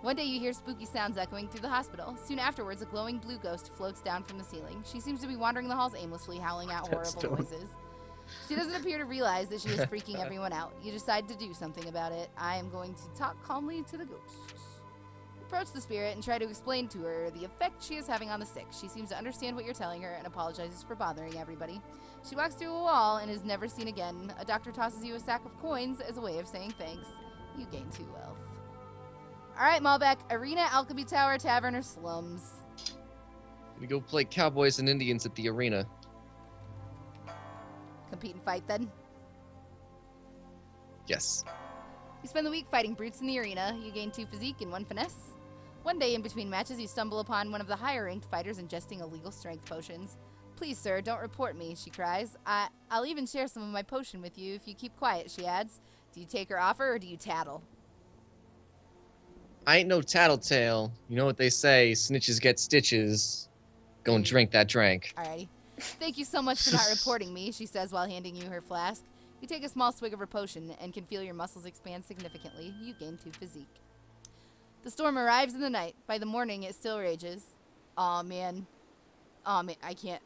One day you hear spooky sounds echoing through the hospital. Soon afterwards, a glowing blue ghost floats down from the ceiling. She seems to be wandering the halls aimlessly, howling out horrible noises. She doesn't appear to realize that she is freaking everyone out. You decide to do something about it. I am going to talk calmly to the ghosts. You approach the spirit and try to explain to her the effect she is having on the sick. She seems to understand what you're telling her and apologizes for bothering everybody. She walks through a wall and is never seen again. A doctor tosses you a sack of coins as a way of saying thanks. You gain 2 wealth. Alright, Malbec. Arena, Alchemy Tower, Tavern, or Slums? We go play cowboys and Indians at the arena. Compete and fight, then. Yes. You spend the week fighting brutes in the arena. You gain 2 physique and 1 finesse. One day, in between matches, you stumble upon one of the higher-ranked fighters ingesting illegal strength potions. Please, sir, don't report me, she cries. I'll even share some of my potion with you if you keep quiet, she adds. Do you take her offer, or do you tattle? I ain't no tattletale. You know what they say, snitches get stitches. Go and drink that drink. Alrighty. Thank you so much for not reporting me, she says while handing you her flask. You take a small swig of her potion and can feel your muscles expand significantly. You gain 2 physique. The storm arrives in the night. By the morning, it still rages. Aw, man. I can't.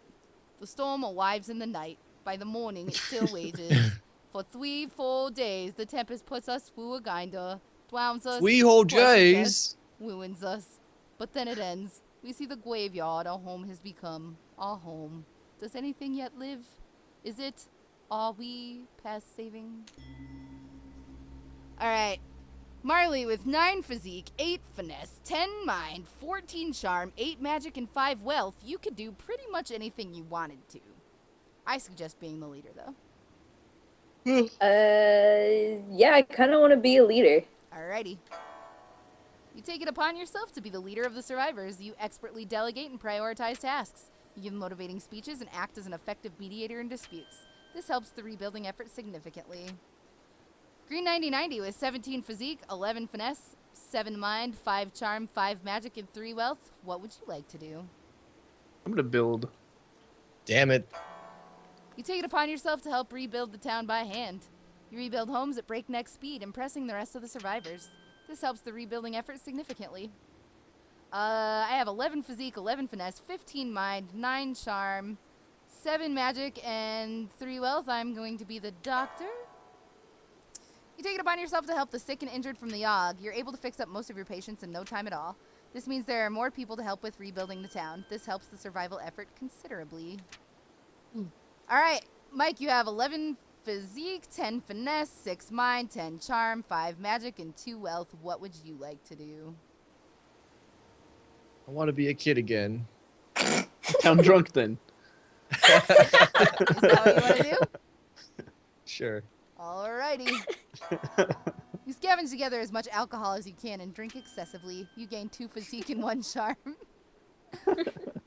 The storm arrives in the night. By the morning, it still rages. For 3 full days, the tempest puts us through a grinder, drowns us, 3 whole crushes days. us, ruins us. But then it ends. We see the graveyard our home has become. Our home. Does anything yet live? Is it? Are we past saving? Alright. Marley with 9 physique, 8 finesse, 10 mind, 14 charm, 8 magic, and 5 wealth. You could do pretty much anything you wanted to. I suggest being the leader, though. Yeah, I kind of want to be a leader. Alrighty. You take it upon yourself to be the leader of the survivors. You expertly delegate and prioritize tasks. You give motivating speeches and act as an effective mediator in disputes. This helps the rebuilding effort significantly. Green 9090 with 17 physique, 11 finesse, 7 mind, 5 charm, 5 magic, and 3 wealth. What would you like to do? I'm gonna build. Damn it. You take it upon yourself to help rebuild the town by hand. You rebuild homes at breakneck speed, impressing the rest of the survivors. This helps the rebuilding effort significantly. I have 11 physique, 11 finesse, 15 mind, 9 charm, 7 magic, and 3 wealth. I'm going to be the doctor. You take it upon yourself to help the sick and injured from the Yogg. You're able to fix up most of your patients in no time at all. This means there are more people to help with rebuilding the town. This helps the survival effort considerably. Alright, Mike, you have 11 physique, 10 finesse, 6 mind, 10 charm, 5 magic, and 2 wealth. What would you like to do? I want to be a kid again. Town drunk then. Is that what you want to do? Sure. Alrighty. You scavenge together as much alcohol as you can and drink excessively. You gain 2 physique and 1 charm.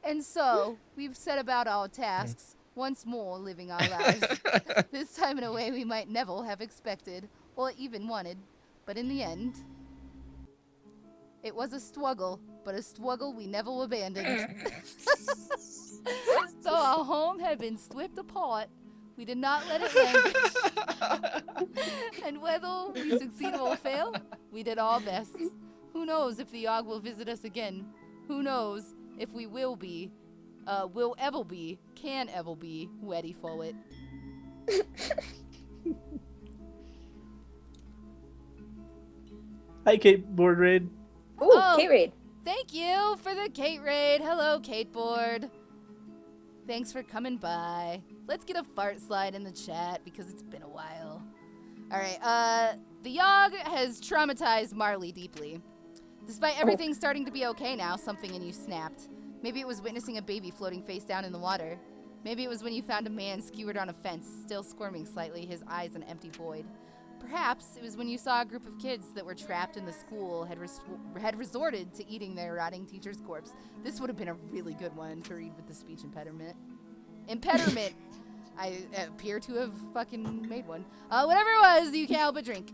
And so, we've set about our tasks, once more living our lives. This time in a way we might never have expected, or even wanted. But in the end, it was a struggle, but a struggle we never abandoned. Though our home had been stripped apart, We did not let it languish. And whether we succeed or fail, we did our best. Who knows if the Yogg will visit us again? Who knows if we will ever be, can ever be ready for it? Hi, Kate Board Raid. Ooh, Oh. Kate Raid. Thank you for the Kate Raid. Hello, Kate Board. Thanks for coming by. Let's get a fart slide in the chat because it's been a while. All right, the Yogg has traumatized Marley deeply. Despite everything starting to be okay now, something in you snapped. Maybe it was witnessing a baby floating face down in the water. Maybe it was when you found a man skewered on a fence, still squirming slightly, his eyes an empty void. Perhaps it was when you saw a group of kids that were trapped in the school had resorted to eating their rotting teacher's corpse. This would have been a really good one to read with the speech impediment. Impediment! I appear to have fucking made one. Whatever it was, you can't help but drink.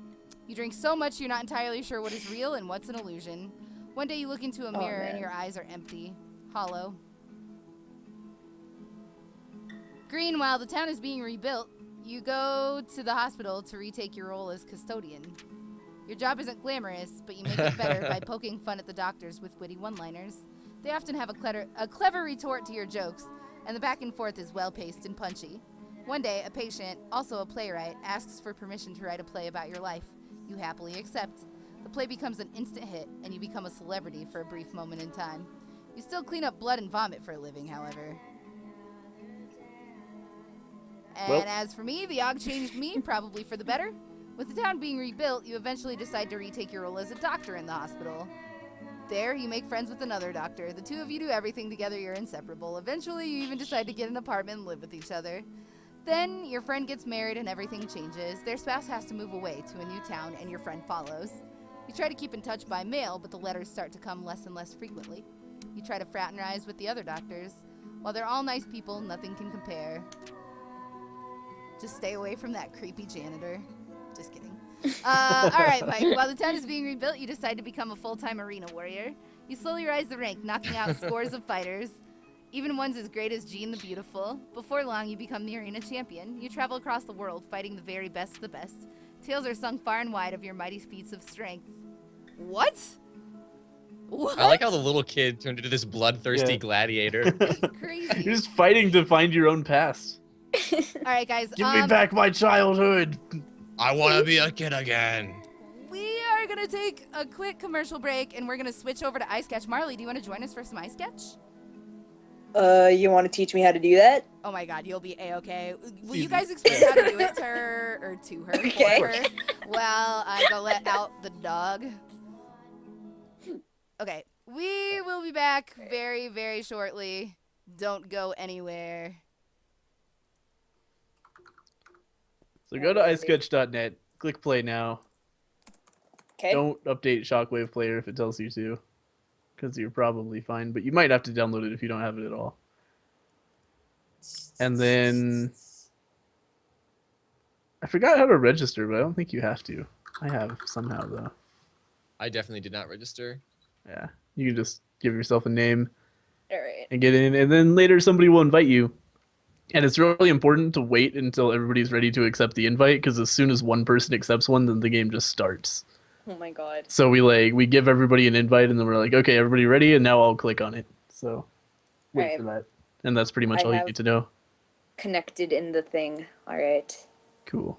You drink so much you're not entirely sure what is real and what's an illusion. One day you look into a mirror and your eyes are empty, hollow. Green, while the town is being rebuilt, you go to the hospital to retake your role as custodian. Your job isn't glamorous, but you make it better by poking fun at the doctors with witty one-liners. They often have a clever retort to your jokes, and the back and forth is well-paced and punchy. One day, a patient, also a playwright, asks for permission to write a play about your life. You happily accept. The play becomes an instant hit, and you become a celebrity for a brief moment in time. You still clean up blood and vomit for a living, however. And as for me, the Yogg changed me, probably for the better. With the town being rebuilt, you eventually decide to retake your role as a doctor in the hospital. There, you make friends with another doctor. The two of you do everything together, you're inseparable. Eventually, you even decide to get an apartment and live with each other. Then, your friend gets married and everything changes. Their spouse has to move away to a new town, and your friend follows. You try to keep in touch by mail, but the letters start to come less and less frequently. You try to fraternize with the other doctors. While they're all nice people, nothing can compare. Just stay away from that creepy janitor. Just kidding. All right, Mike. While the town is being rebuilt, you decide to become a full-time arena warrior. You slowly rise the rank, knocking out scores of fighters, even ones as great as Jean the Beautiful. Before long, you become the arena champion. You travel across the world, fighting the very best of the best. Tales are sung far and wide of your mighty feats of strength. What? What? I like how the little kid turned into this bloodthirsty gladiator. That's crazy. You're just fighting to find your own past. All right, guys. Give me back my childhood. I want to be a kid again. We are going to take a quick commercial break, and we're going to switch over to Ice Sketch. Marley, do you want to join us for some Ice Sketch? You want to teach me how to do that? Oh my god, you'll be A-okay. Will you guys explain how to do it to her, or to her, Okay. for her, while I go let out the dog? Okay, we will be back very, very shortly. Don't go anywhere. So go to isketch.net, click play now. Okay. Don't update Shockwave Player if it tells you to, because you're probably fine, but you might have to download it if you don't have it at all. And then I forgot how to register, but I don't think you have to. I have somehow though. I definitely did not register. Yeah, you can just give yourself a name All right. and get in, and then later somebody will invite you. And it's really important to wait until everybody's ready to accept the invite, because as soon as one person accepts one, then the game just starts. Oh my god. So we give everybody an invite, and then we're like, okay, everybody ready? And now I'll click on it. So wait Right. for that. And that's pretty much I all you have- need to know. Connected in the thing. All right. Cool.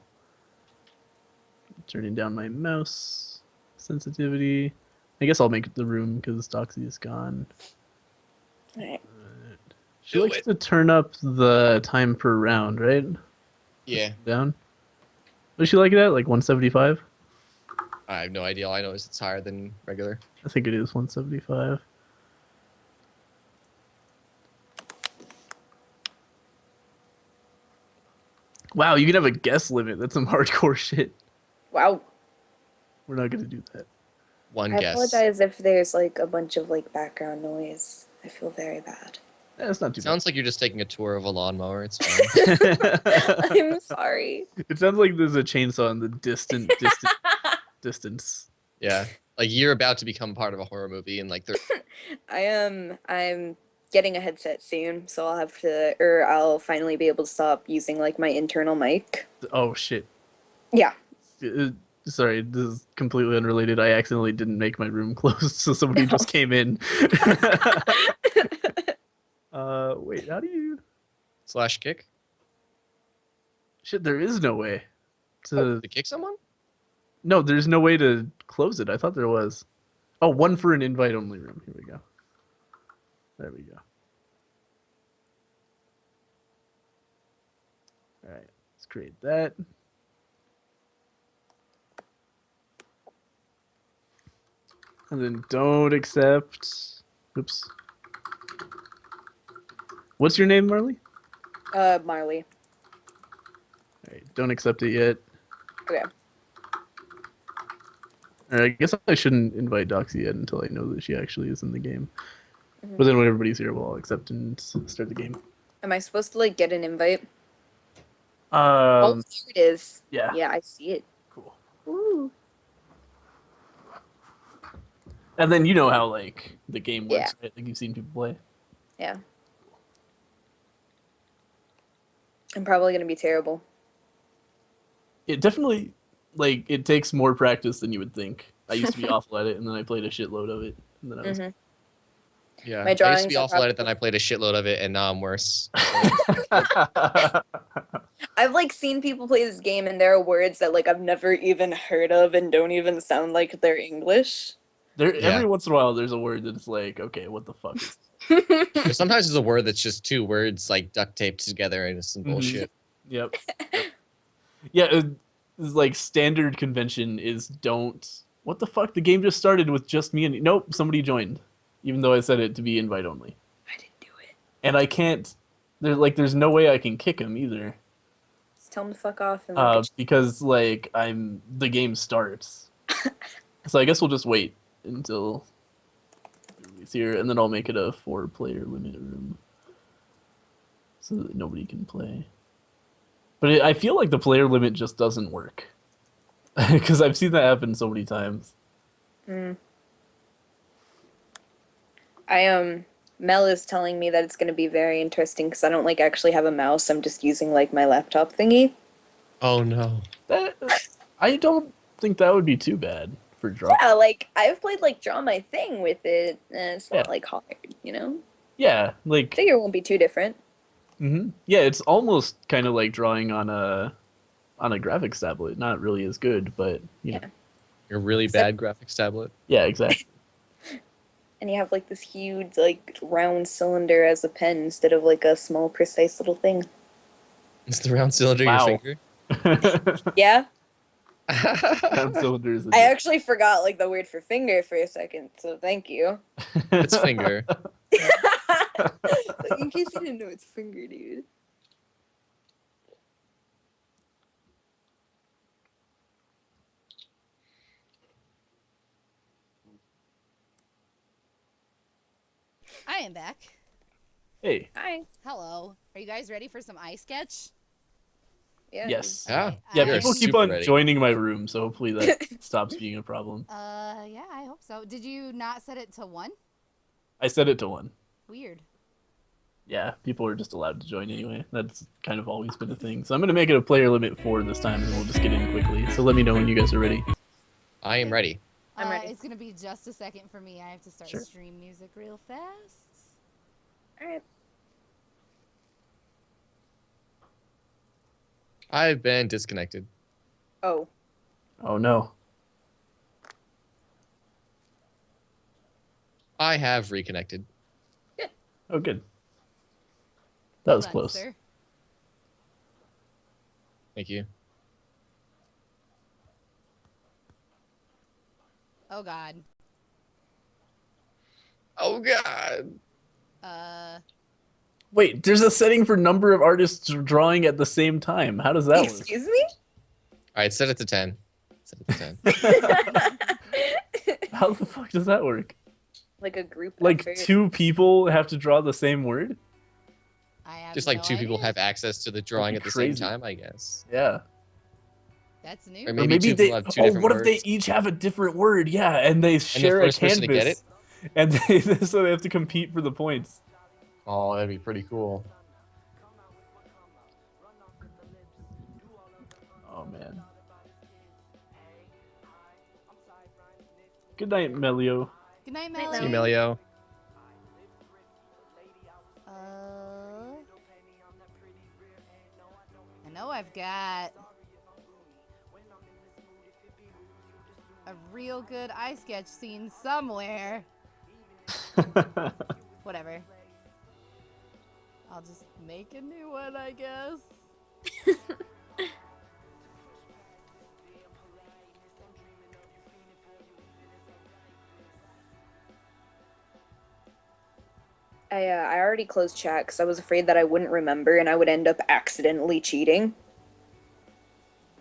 Turning down my mouse sensitivity. I guess I'll make the room because Doxy is gone. All right. She Do likes it. to turn up the time per round, right? Yeah. Down. What does she like it at? Like 175? I have no idea. All I know is it's higher than regular. I think it is 175. Wow, you can have a guess limit. That's some hardcore shit. Wow. We're not gonna do that. One I guess. apologize if there's like a bunch of like background noise. I feel very bad. That's not too Sounds like you're just taking a tour of a lawnmower. It's fine. bad. I'm sorry. It sounds like there's a chainsaw in the distant distance. Yeah. Like you're about to become part of a horror movie and like I'm getting a headset soon, so I'll have to, or I'll finally be able to stop using like my internal mic. Oh shit. Yeah. Sorry, this is completely unrelated. I accidentally didn't make my room closed, so somebody just came in. Wait, how do you? /kick Shit, there is no way to. to kick someone. No, there's no way to close it. I thought there was. Oh, one for an invite only room. Here we go. There we go. All right, let's create that. And then don't accept. Oops. What's your name, Marley? Marley. All right, don't accept it yet. Okay. All right, I guess I shouldn't invite Doxy yet until I know that she actually is in the game. But then when everybody's here, we'll all accept and start the game. Am I supposed to like get an invite? Oh, there it is. Yeah. Yeah, I see it. Cool. Ooh. And then you know how like the game works, Yeah. right? Like you've seen people play. Yeah. I'm probably gonna be terrible. It definitely like it takes more practice than you would think. I used to be awful at it, and then I played a shitload of it, and then I was. Yeah, My I used to drawings be are awful at it, then I probably- played a shitload of it, and now I'm worse. I've like seen people play this game and there are words that like I've never even heard of and don't even sound like they're English. There, Yeah. every once in a while, there's a word that's like, okay, what the fuck? Is But sometimes there's a word that's just two words like duct taped together and it's some Mhm. bullshit. Yep. Yeah, it's like standard convention is don't. What the fuck? The game just started with just me and nope, somebody joined, even though I said it to be invite only. I didn't do it. And I can't. There's no way I can kick him either, Just tell them to fuck off and look at because like the game starts. So I guess we'll just wait until everybody's here, and then I'll make it a 4-player limit room, so that nobody can play. But I feel like the player limit just doesn't work. Because I've seen that happen so many times. Mel is telling me that it's going to be very interesting because I don't like actually have a mouse. I'm just using like my laptop thingy. Oh no. I don't think that would be too bad for draw. Yeah, like I've played like Draw My Thing with it, and it's not Yeah. like hard, you know. Yeah, like Figure won't be too different. yeah, it's almost kind of like drawing on a graphics tablet. Not really as good, but you know. Your really bad graphics tablet. Yeah, exactly. And you have like this huge like round cylinder as a pen instead of like a small precise little thing. It's the round cylinder Wow. your finger. Yeah, Round cylinders. I actually forgot like the word for finger for a second, so thank you. It's finger. Like, in case you didn't know, it's finger, dude. I am back. Hey. Hi. Hello. Are you guys ready for some eye sketch? Yeah. Yes. Yeah. Yeah, You're people keep super on ready. joining my room, so hopefully that stops being a problem. Yeah, I hope so. Did you not set it to 1? I set it to 1. Weird. Yeah, people are just allowed to join anyway. That's kind of always been a thing. So I'm going to make it a player limit 4 this time, and we'll just get in quickly. So let me know when you guys are ready. I am ready. I'm ready. It's gonna be just a second for me. I have to start Sure. stream music real fast. All right. I've been disconnected. Oh. Oh no. I have reconnected. Oh good. That was Hold on, close. sir. Thank you. Oh God. Oh god. Wait, there's a setting for number of artists drawing at the same time. How does that work? Excuse me? Alright, set it to 10. Set it to 10. How the fuck does that work? Like a group Like effort. 2 people have to draw the same word? I have Just like no 2 people idea. have access to the drawing That'd at be the same crazy. time, I guess. Yeah. That's new. Or Or maybe 2 they people have 2 oh, different what words. if they each have a different word? Yeah, and they share a first person canvas. to get it? And so they have to compete for the points. Oh, that'd be pretty cool. Oh man. Good night, Melio. Good night, Night, Melly. See you, Melio. I know I've got a real good eye sketch scene somewhere. Whatever. I'll just make a new one, I guess. I already closed chat because I was afraid that I wouldn't remember and I would end up accidentally cheating.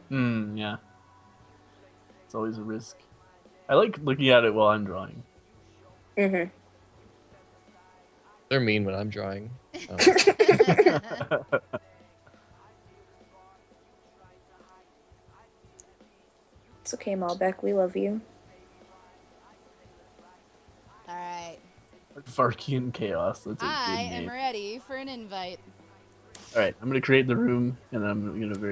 Yeah. It's always a risk. I like looking at it while I'm drawing. Mm-hmm. They're mean when I'm drawing. So. It's okay, Malbec. We love you. All right. Varkian Chaos. That's a I good am name. ready for an invite. All right, I'm gonna create the room, and then I'm gonna